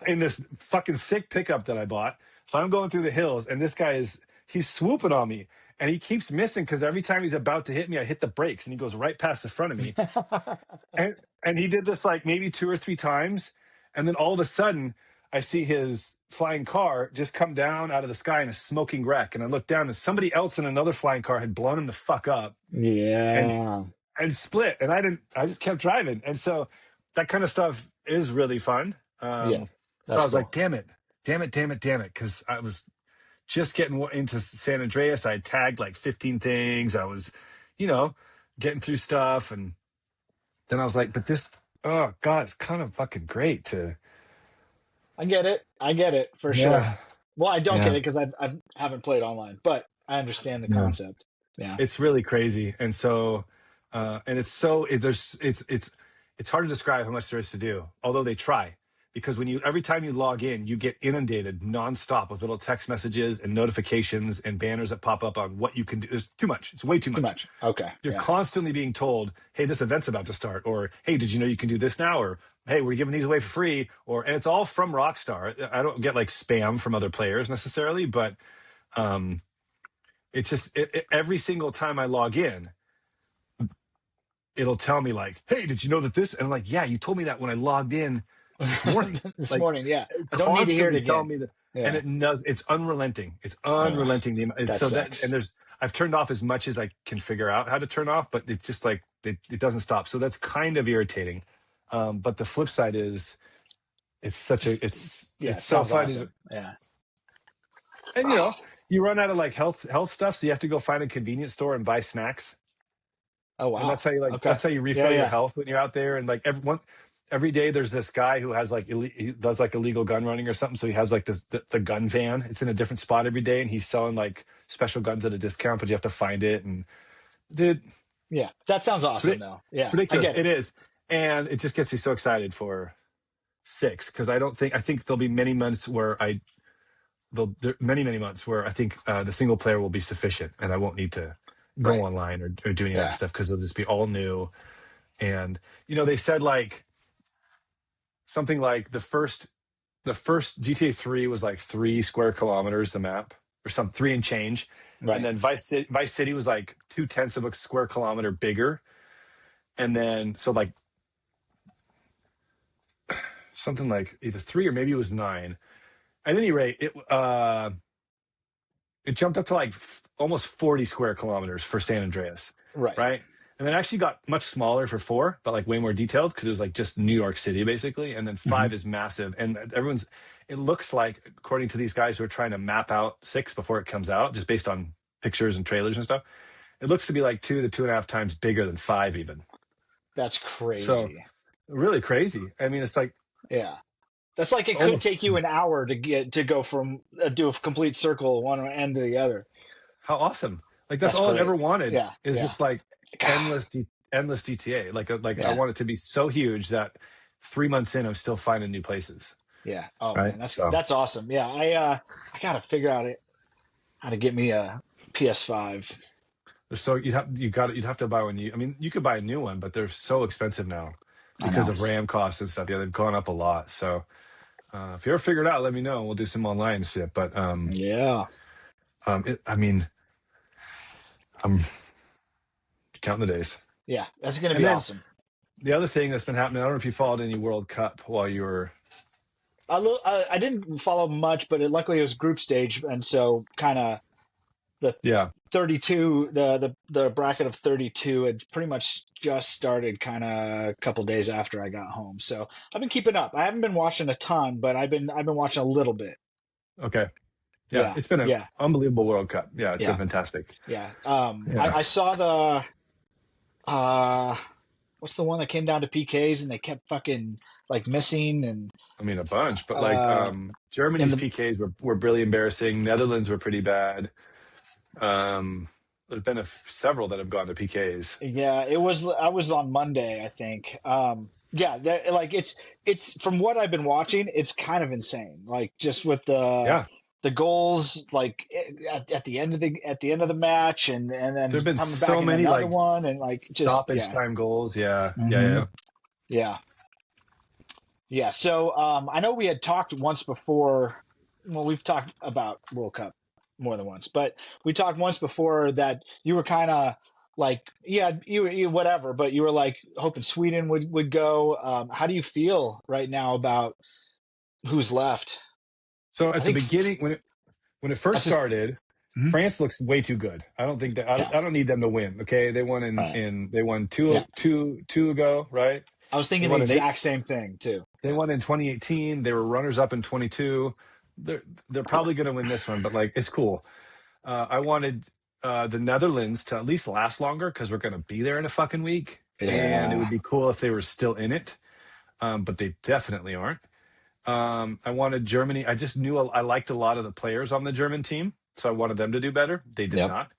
Speaker 1: in this fucking sick pickup that I bought. So I'm going through the hills, and he's swooping on me, and he keeps missing because every time he's about to hit me, I hit the brakes, and he goes right past the front of me. And he did this like maybe 2 or 3 times, and then all of a sudden, I see his flying car just come down out of the sky in a smoking wreck, and I look down, and somebody else in another flying car had blown him the fuck up and
Speaker 2: Yeah.
Speaker 1: split, and I just kept driving, and so that kind of stuff is really fun.
Speaker 2: Yeah.
Speaker 1: So I
Speaker 2: That's
Speaker 1: was like,
Speaker 2: cool.
Speaker 1: damn it, because I was just getting into San Andreas. I had tagged like 15 things. I was, you know, getting through stuff, and then I was like, but this, oh God, it's kind of fucking great to,
Speaker 2: I get it. I get it for sure.
Speaker 1: yeah,
Speaker 2: Well, I don't get
Speaker 1: yeah,
Speaker 2: it because I haven't played online, but I understand the
Speaker 1: yeah.
Speaker 2: concept. Yeah.
Speaker 1: It's really crazy, and so, and it's so it's hard to describe how much there is to do. Although they try, because every time you log in, you get inundated nonstop with little text messages and notifications and banners that pop up on what you can do. There's too much. It's way too
Speaker 2: Too
Speaker 1: much.
Speaker 2: much. Okay.
Speaker 1: You're
Speaker 2: Yeah.
Speaker 1: constantly being told, "Hey, this event's about to start," or "Hey, did you know you can do this now?" or "Hey, we're giving these away for free," and it's all from Rockstar. I don't get like spam from other players necessarily, but um, it's just every single time I log in, it'll tell me like, "Hey, did you know that this?" And I'm like, "Yeah, you told me that when I logged in this morning."
Speaker 2: This
Speaker 1: Like
Speaker 2: morning. Yeah. I don't need to hear it
Speaker 1: constantly tell
Speaker 2: again.
Speaker 1: me that, and
Speaker 2: Yeah.
Speaker 1: it knows it's unrelenting. It's
Speaker 2: Ugh,
Speaker 1: unrelenting. It's
Speaker 2: that
Speaker 1: so that, and
Speaker 2: sucks.
Speaker 1: I've turned off as much as I can figure out how to turn off, but it's just like it doesn't stop. So that's kind of irritating. But the flip side is
Speaker 2: Yeah.
Speaker 1: it's
Speaker 2: It
Speaker 1: so
Speaker 2: sounds
Speaker 1: fun.
Speaker 2: awesome. Yeah.
Speaker 1: And you run out of like health stuff, so you have to go find a convenience store and buy snacks.
Speaker 2: Oh,
Speaker 1: And
Speaker 2: wow. Okay.
Speaker 1: that's how you
Speaker 2: Yeah.
Speaker 1: refill your
Speaker 2: Yeah.
Speaker 1: health when you're out there. And like every day there's this guy who has like he does like illegal gun running or something. So he has like the gun van. It's in a different spot every day, and he's selling like special guns at a discount, but you have to find it. And dude,
Speaker 2: Yeah. That sounds
Speaker 1: it's,
Speaker 2: awesome, though.
Speaker 1: it's
Speaker 2: Yeah. I
Speaker 1: ridiculous.
Speaker 2: get
Speaker 1: It
Speaker 2: it.
Speaker 1: is, and it just gets me so excited for six, because I think there'll be many months where many months where I think the single player will be sufficient, and I won't need to go
Speaker 2: Right.
Speaker 1: online or do any of that
Speaker 2: Yeah.
Speaker 1: stuff, because it'll just be all new. And they said like something like the first GTA 3 was like 3 square kilometers, the map, or some three and change. And
Speaker 2: Right.
Speaker 1: then Vice City was like 2/10 of a square kilometer bigger. And then, so like something like either three or maybe it was nine. At any rate, it jumped up to like almost 40 square kilometers for San Andreas,
Speaker 2: Right.
Speaker 1: right? And then actually got much smaller for four, but like way more detailed, because it was like just New York City basically. And then
Speaker 2: Hmm.
Speaker 1: five is massive. And it looks like, according to these guys who are trying to map out six before it comes out, just based on pictures and trailers and stuff, it looks to be like 2 to 2.5 times bigger than five, even.
Speaker 2: That's
Speaker 1: So
Speaker 2: crazy.
Speaker 1: really crazy. I mean, it's like
Speaker 2: Yeah. That's like it could
Speaker 1: almost,
Speaker 2: take you an hour to go from do a complete circle one end to the other.
Speaker 1: how awesome. Like that's
Speaker 2: That's
Speaker 1: all I've
Speaker 2: great.
Speaker 1: ever wanted,
Speaker 2: Yeah.
Speaker 1: is
Speaker 2: Yeah.
Speaker 1: just like
Speaker 2: God.
Speaker 1: endless GTA. Like I
Speaker 2: Yeah.
Speaker 1: want it to be so huge that 3 months in, I'm still finding new places.
Speaker 2: Yeah. Oh
Speaker 1: Right.
Speaker 2: man,
Speaker 1: So
Speaker 2: that's awesome. Yeah. I gotta figure out how to get me a PS5.
Speaker 1: you'd have to buy one. I mean, you could buy a new one, but they're so expensive now.
Speaker 2: I
Speaker 1: because
Speaker 2: know.
Speaker 1: of RAM costs and stuff. Yeah, they've gone up a lot. So if you ever figure it out, let me know. We'll do some online shit. But
Speaker 2: Yeah.
Speaker 1: I mean, I'm counting the days.
Speaker 2: Yeah. That's going to
Speaker 1: And
Speaker 2: be
Speaker 1: then
Speaker 2: awesome.
Speaker 1: the other thing that's been happening, I don't know if you followed any World Cup while you were.
Speaker 2: I didn't follow much, but luckily it was group stage. And so kind of the
Speaker 1: Yeah,
Speaker 2: 32, the bracket of 32 had pretty much just started kind of a couple days after I got home. So I've been keeping up. I haven't been watching a ton, but I've been watching a little bit.
Speaker 1: okay. Yeah,
Speaker 2: Yeah.
Speaker 1: it's been an
Speaker 2: Yeah.
Speaker 1: unbelievable World Cup. Yeah, it's been
Speaker 2: Yeah.
Speaker 1: fantastic.
Speaker 2: Yeah.
Speaker 1: Yeah,
Speaker 2: I saw the uh what's the one that came down to PKs and they kept fucking like missing and
Speaker 1: I mean a bunch, but like
Speaker 2: uh in
Speaker 1: Germany's
Speaker 2: the
Speaker 1: PKs were really embarrassing. Netherlands were pretty bad. Um, there's been several that have gone to PKs.
Speaker 2: yeah, I was on Monday, I think. Yeah, that like it's from what I've been watching, it's kind of insane. Like just with
Speaker 1: Yeah,
Speaker 2: the goals like at the end of the match and then
Speaker 1: there've been
Speaker 2: coming back
Speaker 1: so
Speaker 2: in
Speaker 1: many
Speaker 2: another
Speaker 1: like
Speaker 2: one and like just
Speaker 1: stoppage time goals. Yeah, yeah,
Speaker 2: hmm
Speaker 1: yeah.
Speaker 2: yeah. Yeah, so I know we had talked once before. Well, we've talked about World Cup more than once, but we talked once before that you were kind of like, yeah, you whatever, but you were like hoping Sweden would go. How do you feel right now about who's left?
Speaker 1: So
Speaker 2: I
Speaker 1: at the
Speaker 2: think
Speaker 1: beginning, when it
Speaker 2: I
Speaker 1: first
Speaker 2: just
Speaker 1: started,
Speaker 2: mhm.
Speaker 1: France looks way too good. I don't think that
Speaker 2: Yeah,
Speaker 1: I don't need them to win. Okay, they won
Speaker 2: right.
Speaker 1: they won
Speaker 2: Yeah,
Speaker 1: two ago, right?
Speaker 2: I was
Speaker 1: They
Speaker 2: thinking the
Speaker 1: won in eight.
Speaker 2: exact same thing too.
Speaker 1: They
Speaker 2: Yeah,
Speaker 1: won in 2018. They were runners up in 22. They're probably going to win this one, but like it's cool. I wanted the Netherlands to at least last longer because we're going to be there in a fucking week, and it
Speaker 2: yeah,
Speaker 1: would be cool if they were still in it. But they definitely aren't. I wanted Germany. I just knew I liked a lot of the players on the German team, so I wanted them to do better. They did
Speaker 2: yep.
Speaker 1: not.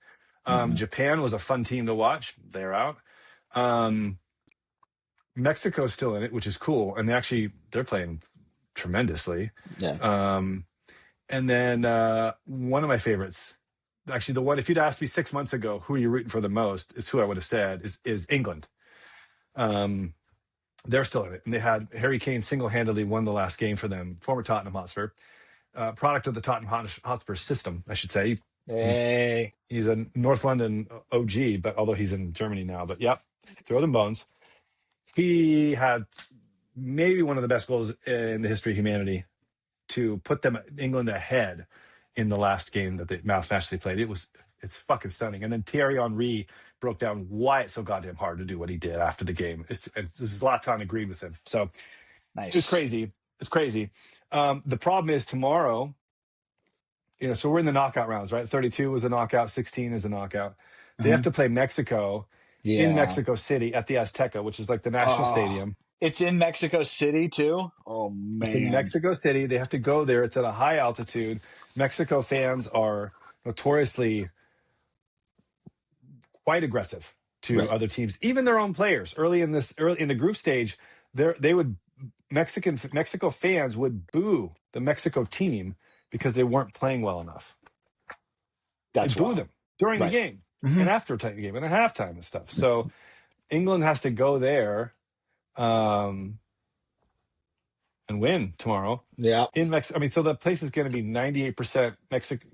Speaker 2: Hmm.
Speaker 1: Japan was a fun team to watch. They're out. Um, Mexico's still in it, which is cool, and they're playing tremendously.
Speaker 2: Yeah.
Speaker 1: Um, and then one of my favorites, actually the one, if you'd asked me 6 months ago, who are you rooting for the most, is who I would have said is England. Um, they're still in it, and they had Harry Kane single-handedly won the last game for them. Former Tottenham Hotspur, product of the Tottenham Hotspur system, I should say. He's
Speaker 2: Hey.
Speaker 1: he's a North London OG, but although he's in Germany now, but yep, throw them bones. He had maybe one of the best goals in the history of humanity to put them England ahead in the last game that the mouse match they played. It's fucking stunning. And then Thierry Henry broke down why it's so goddamn hard to do what he did after the game. Zlatan agreed with him. So it's
Speaker 2: Nice.
Speaker 1: crazy. It's crazy. The problem is tomorrow, so we're in the knockout rounds, right? 32 was a knockout, 16 is a knockout. They have
Speaker 2: Hmm.
Speaker 1: to play Mexico in
Speaker 2: Yeah.
Speaker 1: Mexico City at the Azteca, which is like the national
Speaker 2: Oh,
Speaker 1: stadium.
Speaker 2: it's in Mexico City too. Oh
Speaker 1: It's in
Speaker 2: man.
Speaker 1: Mexico City. They have to go there. It's at a high altitude. Mexico fans are notoriously quite aggressive to
Speaker 2: Right.
Speaker 1: other teams, even their own players. Early in the group stage, they would Mexico fans would boo the Mexico team because they weren't playing well enough. They
Speaker 2: That's
Speaker 1: boo
Speaker 2: wild.
Speaker 1: them during the
Speaker 2: Right.
Speaker 1: game
Speaker 2: Hmm.
Speaker 1: and after the game and at halftime and stuff. So England has to go there um, and win tomorrow
Speaker 2: Yeah.
Speaker 1: in Mexico. I mean, so the place is going to be 98%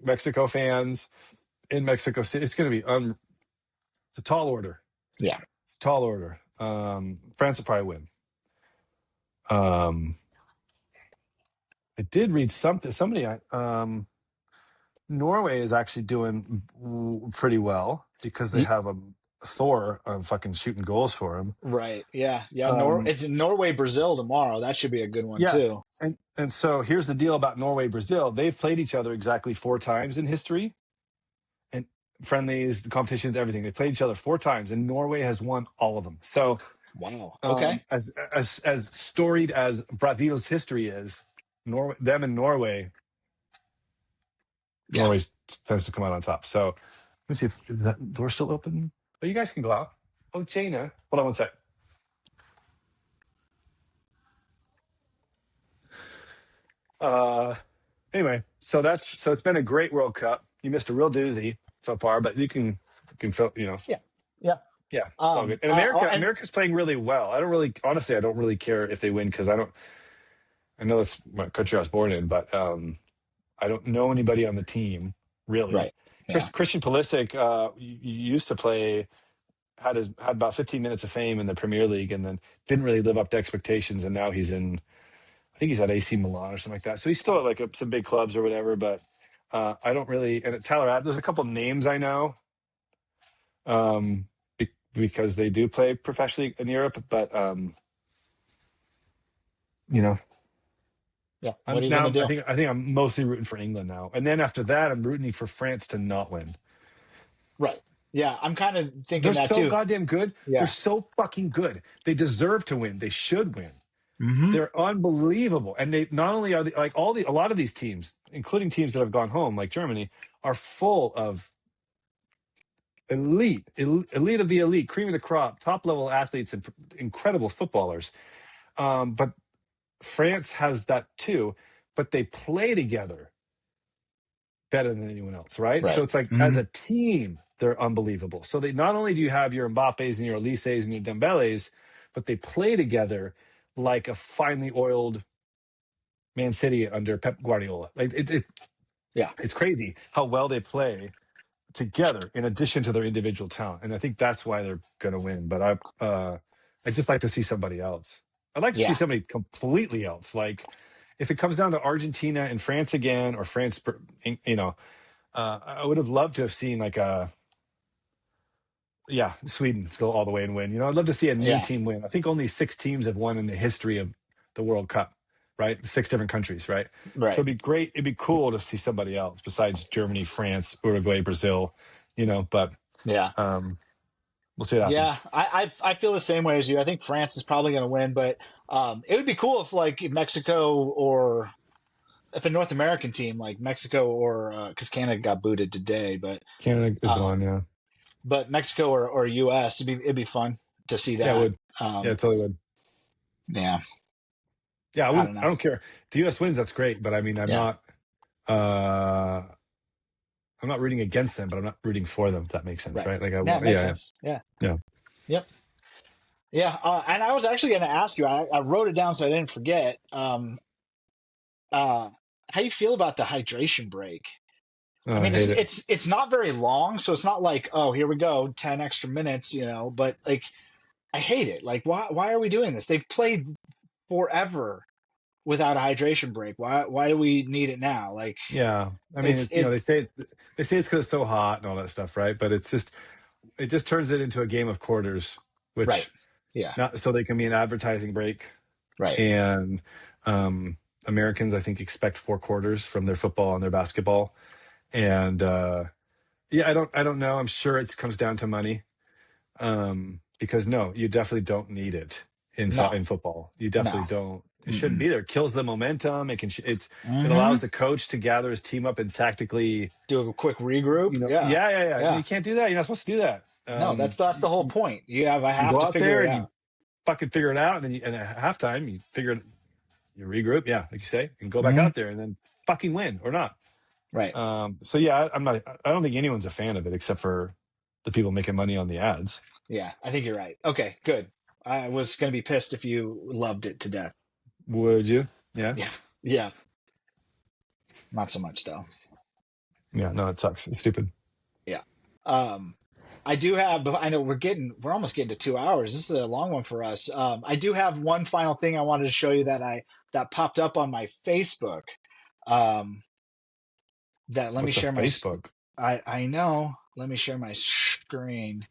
Speaker 1: Mexico fans in Mexico City. It's going to be it's a tall order.
Speaker 2: Yeah.
Speaker 1: It's a tall order. France will probably win. Um, I did read something. Norway is actually doing pretty well because they
Speaker 2: Ye-
Speaker 1: have a Thor fucking shooting goals for him.
Speaker 2: Right. Yeah. Yeah.
Speaker 1: Um,
Speaker 2: It's in Norway, Brazil tomorrow. That should be a good one
Speaker 1: yeah,
Speaker 2: too.
Speaker 1: and so here's the deal about Norway Brazil. They've played each other exactly 4 times in history, and friendlies, the competitions, everything. They played each other 4 times, and Norway has won all of them. So
Speaker 2: Wow. Okay.
Speaker 1: as storied as Brazil's history is, Norway
Speaker 2: Yeah.
Speaker 1: tends to come out on top. So let me see if that door's still open. Oh, you guys can go out. Oh, Jaina, hold on one sec. Uh, anyway, so it's been a great World Cup. You missed a real doozy so far, but you can feel.
Speaker 2: Yeah. Yeah.
Speaker 1: Yeah, it's all good. And
Speaker 2: And
Speaker 1: America's playing really well. I don't really, honestly, I don't really care if they win because I don't. I know that's what country I was born in, but I don't know anybody on the team really.
Speaker 2: right, yeah,
Speaker 1: Christian Pulisic used to play, had about 15 minutes of fame in the Premier League, and then didn't really live up to expectations. And now he's in, I think he's at AC Milan or something like that. So he's still at like some big clubs or whatever. But I don't really. And at there's a couple names I know, um, because they do play professionally in Europe. But you know,
Speaker 2: yeah. What are you gonna do?
Speaker 1: I think I'm mostly rooting for England now. And then after that, I'm rooting for France to not win.
Speaker 2: Right. Yeah, I'm kind of
Speaker 1: They're
Speaker 2: thinking that
Speaker 1: so
Speaker 2: too.
Speaker 1: goddamn good. They're
Speaker 2: Yeah.
Speaker 1: so fucking good. They deserve to win. They should win.
Speaker 2: Hmm.
Speaker 1: They're unbelievable. And they not only are they like a lot of these teams, including teams that have gone home, like Germany, are full of elite of the elite, cream of the crop, top level athletes and incredible footballers. But France has that too, but they play together better than anyone else, right? So
Speaker 2: Right.
Speaker 1: it's like as
Speaker 2: Hmm.
Speaker 1: a team, they're unbelievable. So they not only do you have your Mbappes and your Elises and your Dembeles, but they play together like a finely oiled Man City under Pep Guardiola. Like
Speaker 2: Yeah.
Speaker 1: it's crazy how well they play together in addition to their individual talent. And I think that's why they're going to win. But I just like to see somebody else. I'd like to see
Speaker 2: Yeah.
Speaker 1: somebody completely else. Like if it comes down to Argentina and France again, or France, you know, I would have loved to have seen like Sweden go all the way and win. You know, I'd love to see a new
Speaker 2: Yeah.
Speaker 1: team win. I think only 6 teams have won in the history of the World Cup, right? 6 different countries, right? So
Speaker 2: Right.
Speaker 1: it'd be great. It'd be cool to see somebody else besides Germany, France, Uruguay, Brazil, you know, but
Speaker 2: Yeah.
Speaker 1: we'll see what
Speaker 2: Yeah.
Speaker 1: happens.
Speaker 2: I feel the same way as you. I think France is probably going to win, but it would be cool if like Mexico or if a North American team like Mexico or because Canada got booted today,
Speaker 1: Canada is
Speaker 2: um,
Speaker 1: gone, yeah.
Speaker 2: but Mexico or US, it'd be fun to see
Speaker 1: Yeah, it
Speaker 2: that.
Speaker 1: would. Yeah, it totally would.
Speaker 2: Yeah.
Speaker 1: Yeah,
Speaker 2: I don't
Speaker 1: I
Speaker 2: know.
Speaker 1: don't care. If the US wins, that's great, but I mean,
Speaker 2: Yeah.
Speaker 1: uh I'm not rooting against them, but I'm not rooting for them, if that makes sense,
Speaker 2: Right.
Speaker 1: right? Like
Speaker 2: Yeah, it makes sense. Yeah.
Speaker 1: yeah.
Speaker 2: Yep. Yeah. And I was actually going to ask you. I wrote it down so I didn't forget. Uh, how you feel about the hydration break?
Speaker 1: Oh,
Speaker 2: I
Speaker 1: I
Speaker 2: mean,
Speaker 1: hate it.
Speaker 2: it's not very long, so it's not like, oh, here we go, 10 extra minutes, but like I hate it. Like why are we doing this? They've played forever without a hydration break. Why do we need it now? Like
Speaker 1: Yeah. I mean,
Speaker 2: it's
Speaker 1: you know,
Speaker 2: it
Speaker 1: they say it's because it's so hot and all that stuff, right? But it just turns it into a game of quarters,
Speaker 2: right.
Speaker 1: which
Speaker 2: Yeah.
Speaker 1: not so they can be an advertising break.
Speaker 2: Right.
Speaker 1: And Americans, I think, expect 4 quarters from their football and their basketball. And yeah, I don't know. I'm sure it comes down to money. Because no, you definitely don't need it
Speaker 2: No.
Speaker 1: in football. You
Speaker 2: No.
Speaker 1: definitely don't. It shouldn't
Speaker 2: Mm-mm.
Speaker 1: be there. It kills the momentum. It
Speaker 2: Hmm.
Speaker 1: allows the coach to gather his team up and tactically,
Speaker 2: Do a quick regroup.
Speaker 1: you know,
Speaker 2: Yeah.
Speaker 1: yeah. No,
Speaker 2: Yeah.
Speaker 1: you can't do that. You're not supposed to do that.
Speaker 2: No, that's the whole point. I
Speaker 1: You
Speaker 2: have
Speaker 1: go
Speaker 2: to
Speaker 1: out
Speaker 2: figure
Speaker 1: there
Speaker 2: it
Speaker 1: and you
Speaker 2: out.
Speaker 1: fucking figure it out, and then and at halftime you regroup, yeah, like you say, and go back
Speaker 2: Hmm.
Speaker 1: out there and then fucking win or not.
Speaker 2: Right.
Speaker 1: So yeah, I'm not. I don't think anyone's a fan of it except for the people making money on the ads.
Speaker 2: Yeah, I think you're right. Okay, good. I was going to be pissed if you loved it to death.
Speaker 1: Would you? Yeah.
Speaker 2: Yeah. Yeah. Not so much though.
Speaker 1: Yeah. No, it sucks. It's stupid.
Speaker 2: Yeah. Um, I do have, but I know we're almost getting to 2 hours. This is a long one for us. I do have one final thing I wanted to show you that popped up on my Facebook. Um, that let me
Speaker 1: What's a
Speaker 2: share my,
Speaker 1: Facebook?
Speaker 2: I know. Let me share my screen.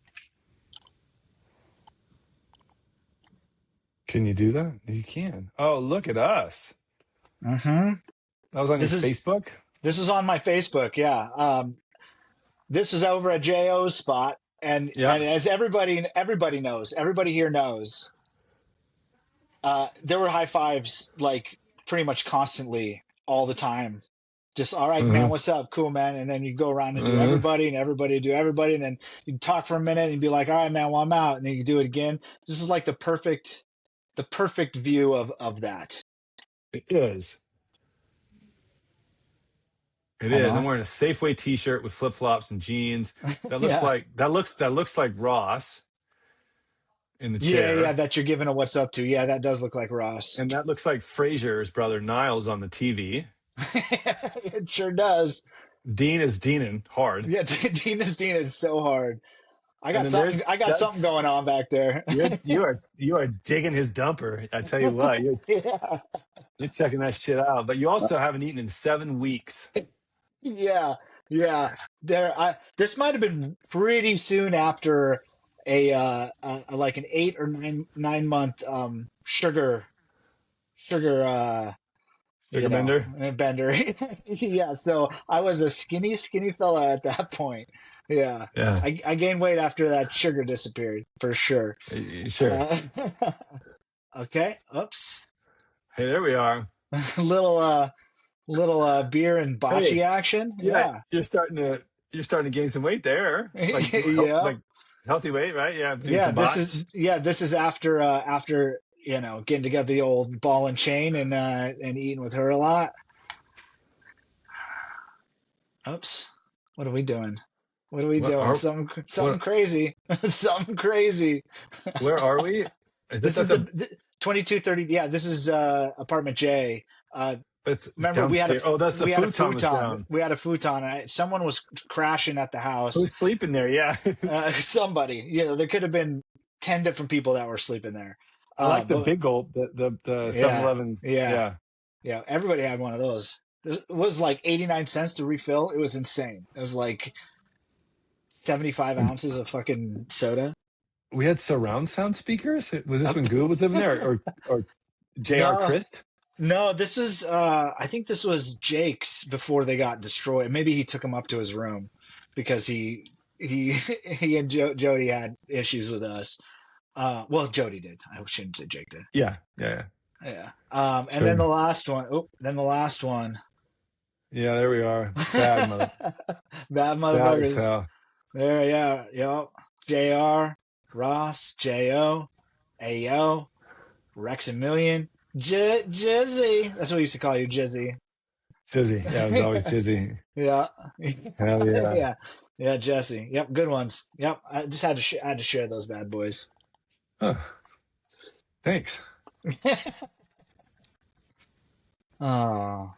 Speaker 1: Can you do that? You can. Oh, look at us.
Speaker 2: Hmm.
Speaker 1: That was on your
Speaker 2: This is,
Speaker 1: Facebook?
Speaker 2: this is on my Facebook. Yeah. This is over at JO's spot.
Speaker 1: Yeah.
Speaker 2: And as everybody knows, everybody here knows, there were high fives like pretty much constantly all the time. Just all right, man,
Speaker 1: Uh-huh.
Speaker 2: what's up? Cool, man. And then you go around and do
Speaker 1: Uh-huh.
Speaker 2: everybody, and everybody do everybody, and then you talk for a minute and be like, all right, man, well I'm out, and then you do it again. This is like the perfect view of that.
Speaker 1: It is. It
Speaker 2: Hold
Speaker 1: is. I'm
Speaker 2: on.
Speaker 1: wearing a Safeway t-shirt with flip-flops and jeans.
Speaker 2: Yeah.
Speaker 1: That looks like Ross. in the
Speaker 2: Yeah,
Speaker 1: chair.
Speaker 2: that you're giving a what's up to. Yeah, that does look like Ross.
Speaker 1: And that looks like Frasier's brother Niles on the TV.
Speaker 2: It sure does.
Speaker 1: Dean is Deanin hard.
Speaker 2: Yeah, Dean is so hard.
Speaker 1: And then there's
Speaker 2: I got something going on
Speaker 1: that's
Speaker 2: back there.
Speaker 1: you are digging his dumper. I tell you what,
Speaker 2: Yeah.
Speaker 1: you're checking that shit out. But you also haven't eaten in 7 weeks.
Speaker 2: Yeah. Yeah. This might have been pretty soon after like an 8 or 9 month sugar
Speaker 1: Sugar bender.
Speaker 2: bender. Yeah, so I was a skinny fella at that point. Yeah.
Speaker 1: Yeah.
Speaker 2: I gained weight after that sugar disappeared for sure.
Speaker 1: Sure.
Speaker 2: Uh, okay. Oops.
Speaker 1: Hey, there we are.
Speaker 2: Little beer and bocce
Speaker 1: Hey,
Speaker 2: action.
Speaker 1: yeah,
Speaker 2: Yeah.
Speaker 1: you're starting to gain some weight there.
Speaker 2: Yeah.
Speaker 1: Like healthy weight, right? Yeah, doing
Speaker 2: Yeah,
Speaker 1: some botch.
Speaker 2: this is after getting together the old ball and chain and eating with her a lot. Oops. What are we doing? What are we
Speaker 1: What
Speaker 2: doing?
Speaker 1: are
Speaker 2: Something
Speaker 1: what?
Speaker 2: crazy. Something crazy.
Speaker 1: Where are we? Is this
Speaker 2: This
Speaker 1: at
Speaker 2: is
Speaker 1: the?
Speaker 2: 2230. Yeah, this is apartment J.
Speaker 1: It's
Speaker 2: Remember
Speaker 1: downstairs. Oh, that's the
Speaker 2: we had a
Speaker 1: futon was
Speaker 2: futon.
Speaker 1: down.
Speaker 2: We had a futon. Someone was crashing at the house.
Speaker 1: Who's sleeping there? Yeah,
Speaker 2: Somebody. There could have been 10 different people that were sleeping there.
Speaker 1: I like the
Speaker 2: But
Speaker 1: big gulp. The
Speaker 2: yeah,
Speaker 1: 7-Eleven.
Speaker 2: yeah,
Speaker 1: Yeah,
Speaker 2: yeah. Everybody had one of those. It was like 89 cents to refill. It was insane. It was like 75
Speaker 1: and
Speaker 2: ounces of fucking soda.
Speaker 1: we had surround sound speakers. Was this when Goo was living there, or J.R.
Speaker 2: No,
Speaker 1: Christ?
Speaker 2: no. This was. I think this was Jake's before they got destroyed. Maybe he took him up to his room because he he and Jody had issues with us. Well, Jody did. I shouldn't say Jake did.
Speaker 1: Yeah, yeah,
Speaker 2: Yeah. And then
Speaker 1: sure.
Speaker 2: the last one. Oh, then the last one.
Speaker 1: Yeah, there we are. Bad mother,
Speaker 2: Bad
Speaker 1: bad as
Speaker 2: motherfuckers.
Speaker 1: hell.
Speaker 2: There, yeah, yep. JR, Ross, JO, AO, Rexamillion, Jizzy. That's what we used to call you, Jizzy.
Speaker 1: Jizzy. Yeah, it was always Jizzy.
Speaker 2: Yeah.
Speaker 1: Hell yeah.
Speaker 2: Yeah. Yeah, Jesse. Yep, good ones. Yep. I just had to had to share those bad boys.
Speaker 1: Huh. Thanks.
Speaker 2: Oh.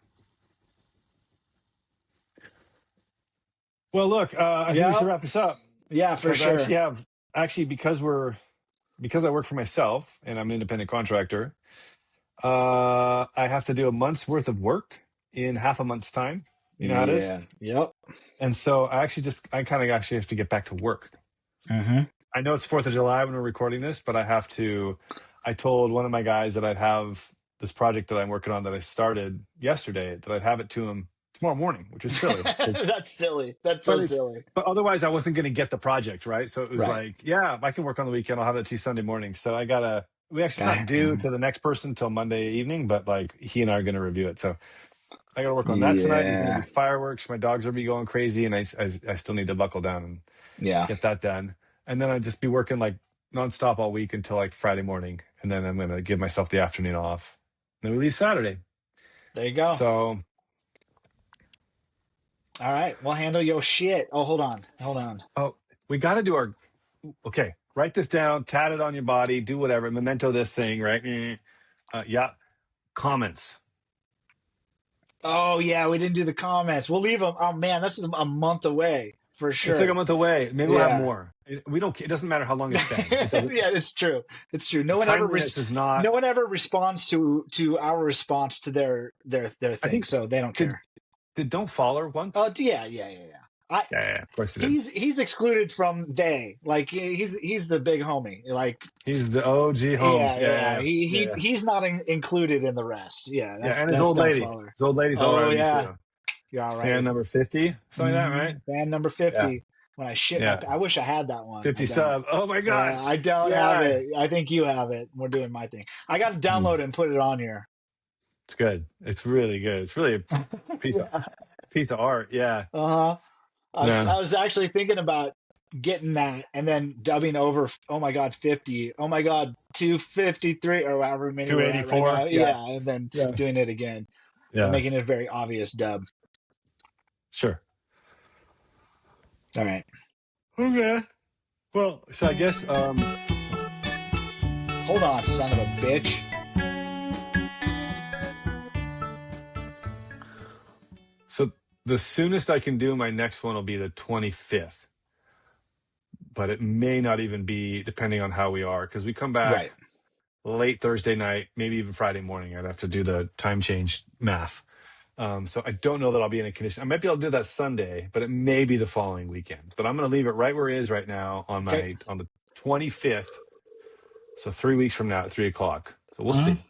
Speaker 1: Well, look, I think we should
Speaker 2: Yep.
Speaker 1: wrap this up
Speaker 2: Yeah, for
Speaker 1: because I
Speaker 2: sure.
Speaker 1: actually because I work for myself and I'm an independent contractor, I have to do a month's worth of work in half a month's time. You know how it is?
Speaker 2: Yeah. Yep.
Speaker 1: And so I kind of actually have to get back to work.
Speaker 2: Mm-hmm.
Speaker 1: I know it's 4th of July when we're recording this, but I told one of my guys that I'd have this project that I'm working on that I started yesterday, that I'd have it to him tomorrow morning, which is silly.
Speaker 2: That's silly. That's so silly.
Speaker 1: But otherwise I wasn't going to get the project, right? So it was
Speaker 2: Right.
Speaker 1: like, yeah, I can work on the weekend. I'll have it to you Sunday morning. So we actually
Speaker 2: Gotta,
Speaker 1: not due to the next person till Monday evening, but like he and I are going to review it. So I got to work on that tonight. There's going to
Speaker 2: yeah.
Speaker 1: be fireworks. My dogs are be going crazy, and I still need to buckle down and
Speaker 2: Yeah.
Speaker 1: get that done. And then I'd just be working like nonstop all week until like Friday morning, and then I'm going to give myself the afternoon off. And then we leave Saturday.
Speaker 2: There you go.
Speaker 1: So
Speaker 2: All right. We'll handle your shit. Oh, hold on. Hold on.
Speaker 1: oh, we got to do okay. Write this down, tat it on your body, do whatever, memento this thing, right? Yeah. Comments.
Speaker 2: Oh, yeah. We didn't do the comments. We'll leave them. Oh, man. That's a month away for
Speaker 1: It's like a
Speaker 2: sure.
Speaker 1: month away. Maybe we'll have
Speaker 2: Yeah.
Speaker 1: more. We don't. It doesn't matter how long it's been. It doesn't.
Speaker 2: Yeah, it's true. It's true. No one ever
Speaker 1: Timeliness is not.
Speaker 2: no one ever responds to our response to their
Speaker 1: I
Speaker 2: thing,
Speaker 1: think
Speaker 2: so they don't care.
Speaker 1: did don't follow once.
Speaker 2: Oh, yeah.
Speaker 1: Yeah, of course it did.
Speaker 2: He's excluded from they. Like he's the big homie. Like
Speaker 1: He's the OG Holmes.
Speaker 2: yeah.
Speaker 1: Yeah.
Speaker 2: He's not included in the rest. Yeah,
Speaker 1: Yeah, and
Speaker 2: that's
Speaker 1: his old
Speaker 2: don't
Speaker 1: lady.
Speaker 2: follow.
Speaker 1: His old lady's all
Speaker 2: Oh
Speaker 1: around
Speaker 2: yeah,
Speaker 1: you too.
Speaker 2: you're all
Speaker 1: Fan
Speaker 2: right.
Speaker 1: number 50, something like that, right?
Speaker 2: Band number
Speaker 1: Yeah.
Speaker 2: 50. When I shit my
Speaker 1: Yeah.
Speaker 2: I wish I had that one.
Speaker 1: 50
Speaker 2: I don't.
Speaker 1: sub. Oh my God.
Speaker 2: I don't have
Speaker 1: Yeah.
Speaker 2: it. I think you have it. We're doing my thing. I got to download it and put it on here.
Speaker 1: It's good. It's really good. It's really a piece of
Speaker 2: Yeah.
Speaker 1: piece of art. Yeah.
Speaker 2: Uh-huh. I
Speaker 1: Yeah.
Speaker 2: was actually thinking about getting that and then dubbing over, oh my God, 50. Oh my God, 253 or however many we're at right
Speaker 1: 284.
Speaker 2: now.
Speaker 1: Yeah.
Speaker 2: Yeah, and then
Speaker 1: Yeah.
Speaker 2: doing it again.
Speaker 1: Yeah.
Speaker 2: Making it a very obvious dub.
Speaker 1: Sure.
Speaker 2: All right.
Speaker 1: Okay. Well, so I guess
Speaker 2: Hold on, son of a bitch.
Speaker 1: So the soonest I can do my next one will be the 25th, but it may not even be depending on how we are because we come back
Speaker 2: Right.
Speaker 1: late Thursday night, maybe even Friday morning. I'd have to do the time change math. So I don't know that I'll be in a condition. I might be able to do that Sunday, but it may be the following weekend. But I'm going to leave it right where it is right now on
Speaker 2: Okay.
Speaker 1: on the 25th. So 3 weeks from now at 3 o'clock. So we'll
Speaker 2: Mhm.
Speaker 1: see.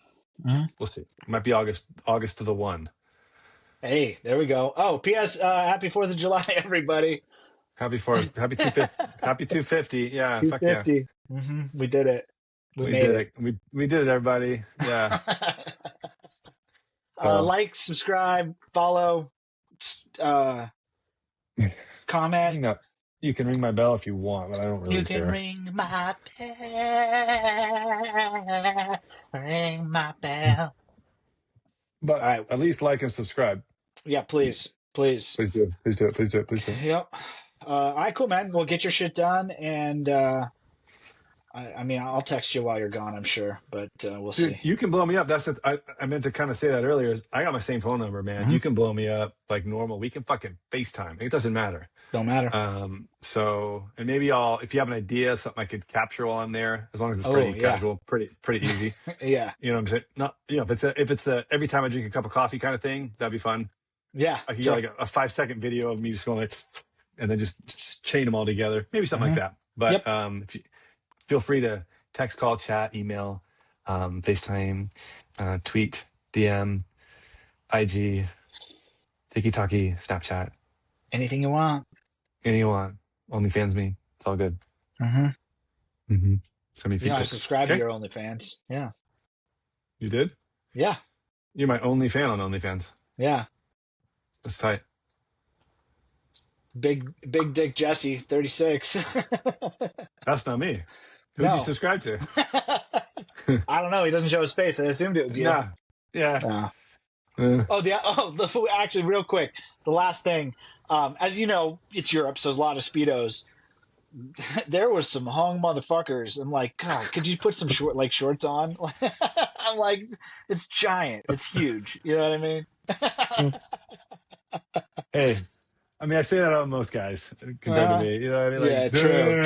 Speaker 1: We'll see. It might be August to the 1.
Speaker 2: Hey, there we go. Oh, P.S. Happy 4th of July, everybody.
Speaker 1: Happy 250. Happy 250. Yeah, fuck yeah.
Speaker 2: 250. We did it. We
Speaker 1: We
Speaker 2: made
Speaker 1: did
Speaker 2: it.
Speaker 1: it. We did it, everybody. Yeah. So
Speaker 2: Like, subscribe, follow, uh, comment.
Speaker 1: hang up. You can ring my bell if you want, but I don't really
Speaker 2: You can
Speaker 1: care.
Speaker 2: ring my bell. Ring my bell.
Speaker 1: But
Speaker 2: All right.
Speaker 1: at least like and subscribe.
Speaker 2: Yeah, please. Please.
Speaker 1: Please do it. Please do it. Please do it. Please do it.
Speaker 2: Yep. All right, cool, man. Well, get your shit done, and I mean, I'll text you while you're gone, I'm sure, but we'll
Speaker 1: Dude,
Speaker 2: see.
Speaker 1: you can blow me up. I meant to kind of say that earlier. Is I got my same phone number, man.
Speaker 2: Mhm.
Speaker 1: You can blow me up like normal. We can fucking FaceTime. It doesn't matter.
Speaker 2: Don't matter.
Speaker 1: So and maybe if you have an idea, something I could capture while I'm there, as long as it's
Speaker 2: Oh,
Speaker 1: pretty
Speaker 2: yeah.
Speaker 1: casual, pretty easy.
Speaker 2: Yeah.
Speaker 1: You know what I'm saying? Not, if it's a every time I drink a cup of coffee kind of thing, that'd be fun.
Speaker 2: Yeah.
Speaker 1: I could get like a 5-second video of me just going like, and then just chain them all together. Maybe something like that. But
Speaker 2: Yep.
Speaker 1: if you feel free to text, call, chat, email, FaceTime, tweet, DM, IG, Tiki-Taki, Snapchat,
Speaker 2: Anything you want.
Speaker 1: anything you want. OnlyFans me. It's all good.
Speaker 2: Mm-hmm.
Speaker 1: Send me feed
Speaker 2: Yeah, I
Speaker 1: pics.
Speaker 2: subscribe to
Speaker 1: Okay?
Speaker 2: your OnlyFans. Yeah.
Speaker 1: You did?
Speaker 2: Yeah.
Speaker 1: You're my only fan on OnlyFans.
Speaker 2: Yeah.
Speaker 1: That's tight.
Speaker 2: Big Dick Jesse, 36.
Speaker 1: That's not me. Who'd
Speaker 2: No.
Speaker 1: you subscribe to?
Speaker 2: I don't know. He doesn't show his face. I assumed it was you.
Speaker 1: Nah. Yeah.
Speaker 2: Actually, real quick, the last thing. As you know, it's Europe, so there's a lot of Speedos. There was some hung motherfuckers. I'm like, God, could you put some shorts on? I'm like, it's giant. It's huge. You know what I mean?
Speaker 1: Hey, I mean, I say that on most guys compared to me. You know what I mean?
Speaker 2: Yeah,
Speaker 1: Like,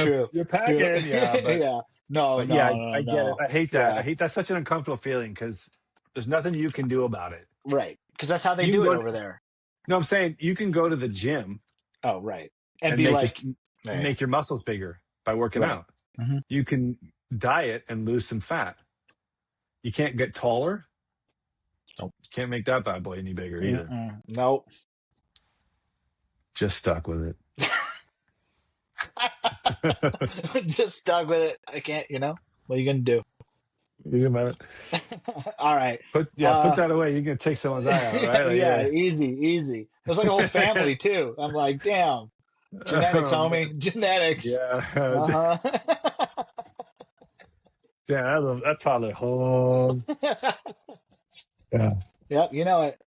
Speaker 2: true.
Speaker 1: You're packing. Yeah, but,
Speaker 2: Yeah. No,
Speaker 1: but
Speaker 2: no,
Speaker 1: yeah,
Speaker 2: no,
Speaker 1: I get
Speaker 2: no.
Speaker 1: it. I hate that.
Speaker 2: Yeah.
Speaker 1: I hate that's such an uncomfortable feeling because there's nothing you can do about it.
Speaker 2: Right. Because that's how they
Speaker 1: You
Speaker 2: do
Speaker 1: can
Speaker 2: it
Speaker 1: go
Speaker 2: over there.
Speaker 1: No, I'm saying you can go to the gym
Speaker 2: Oh, right. And
Speaker 1: and
Speaker 2: be
Speaker 1: make
Speaker 2: like,
Speaker 1: make your muscles bigger by working
Speaker 2: Right.
Speaker 1: out.
Speaker 2: Mhm.
Speaker 1: You can diet and lose some fat. You can't get taller.
Speaker 2: Nope.
Speaker 1: You can't make that bad boy any bigger either.
Speaker 2: Nope.
Speaker 1: Just stuck with it.
Speaker 2: Just stuck with it. I can't, what are you going to do?
Speaker 1: You about it.
Speaker 2: All right.
Speaker 1: Put that away. You're gonna take someone's eye out, right? Like,
Speaker 2: yeah, easy. There's like a whole family too. I'm like, damn. Genetics, homie. Genetics.
Speaker 1: Yeah.
Speaker 2: Uh-huh.
Speaker 1: Damn, I love that toddler. Oh. Yeah.
Speaker 2: Yep, you know it.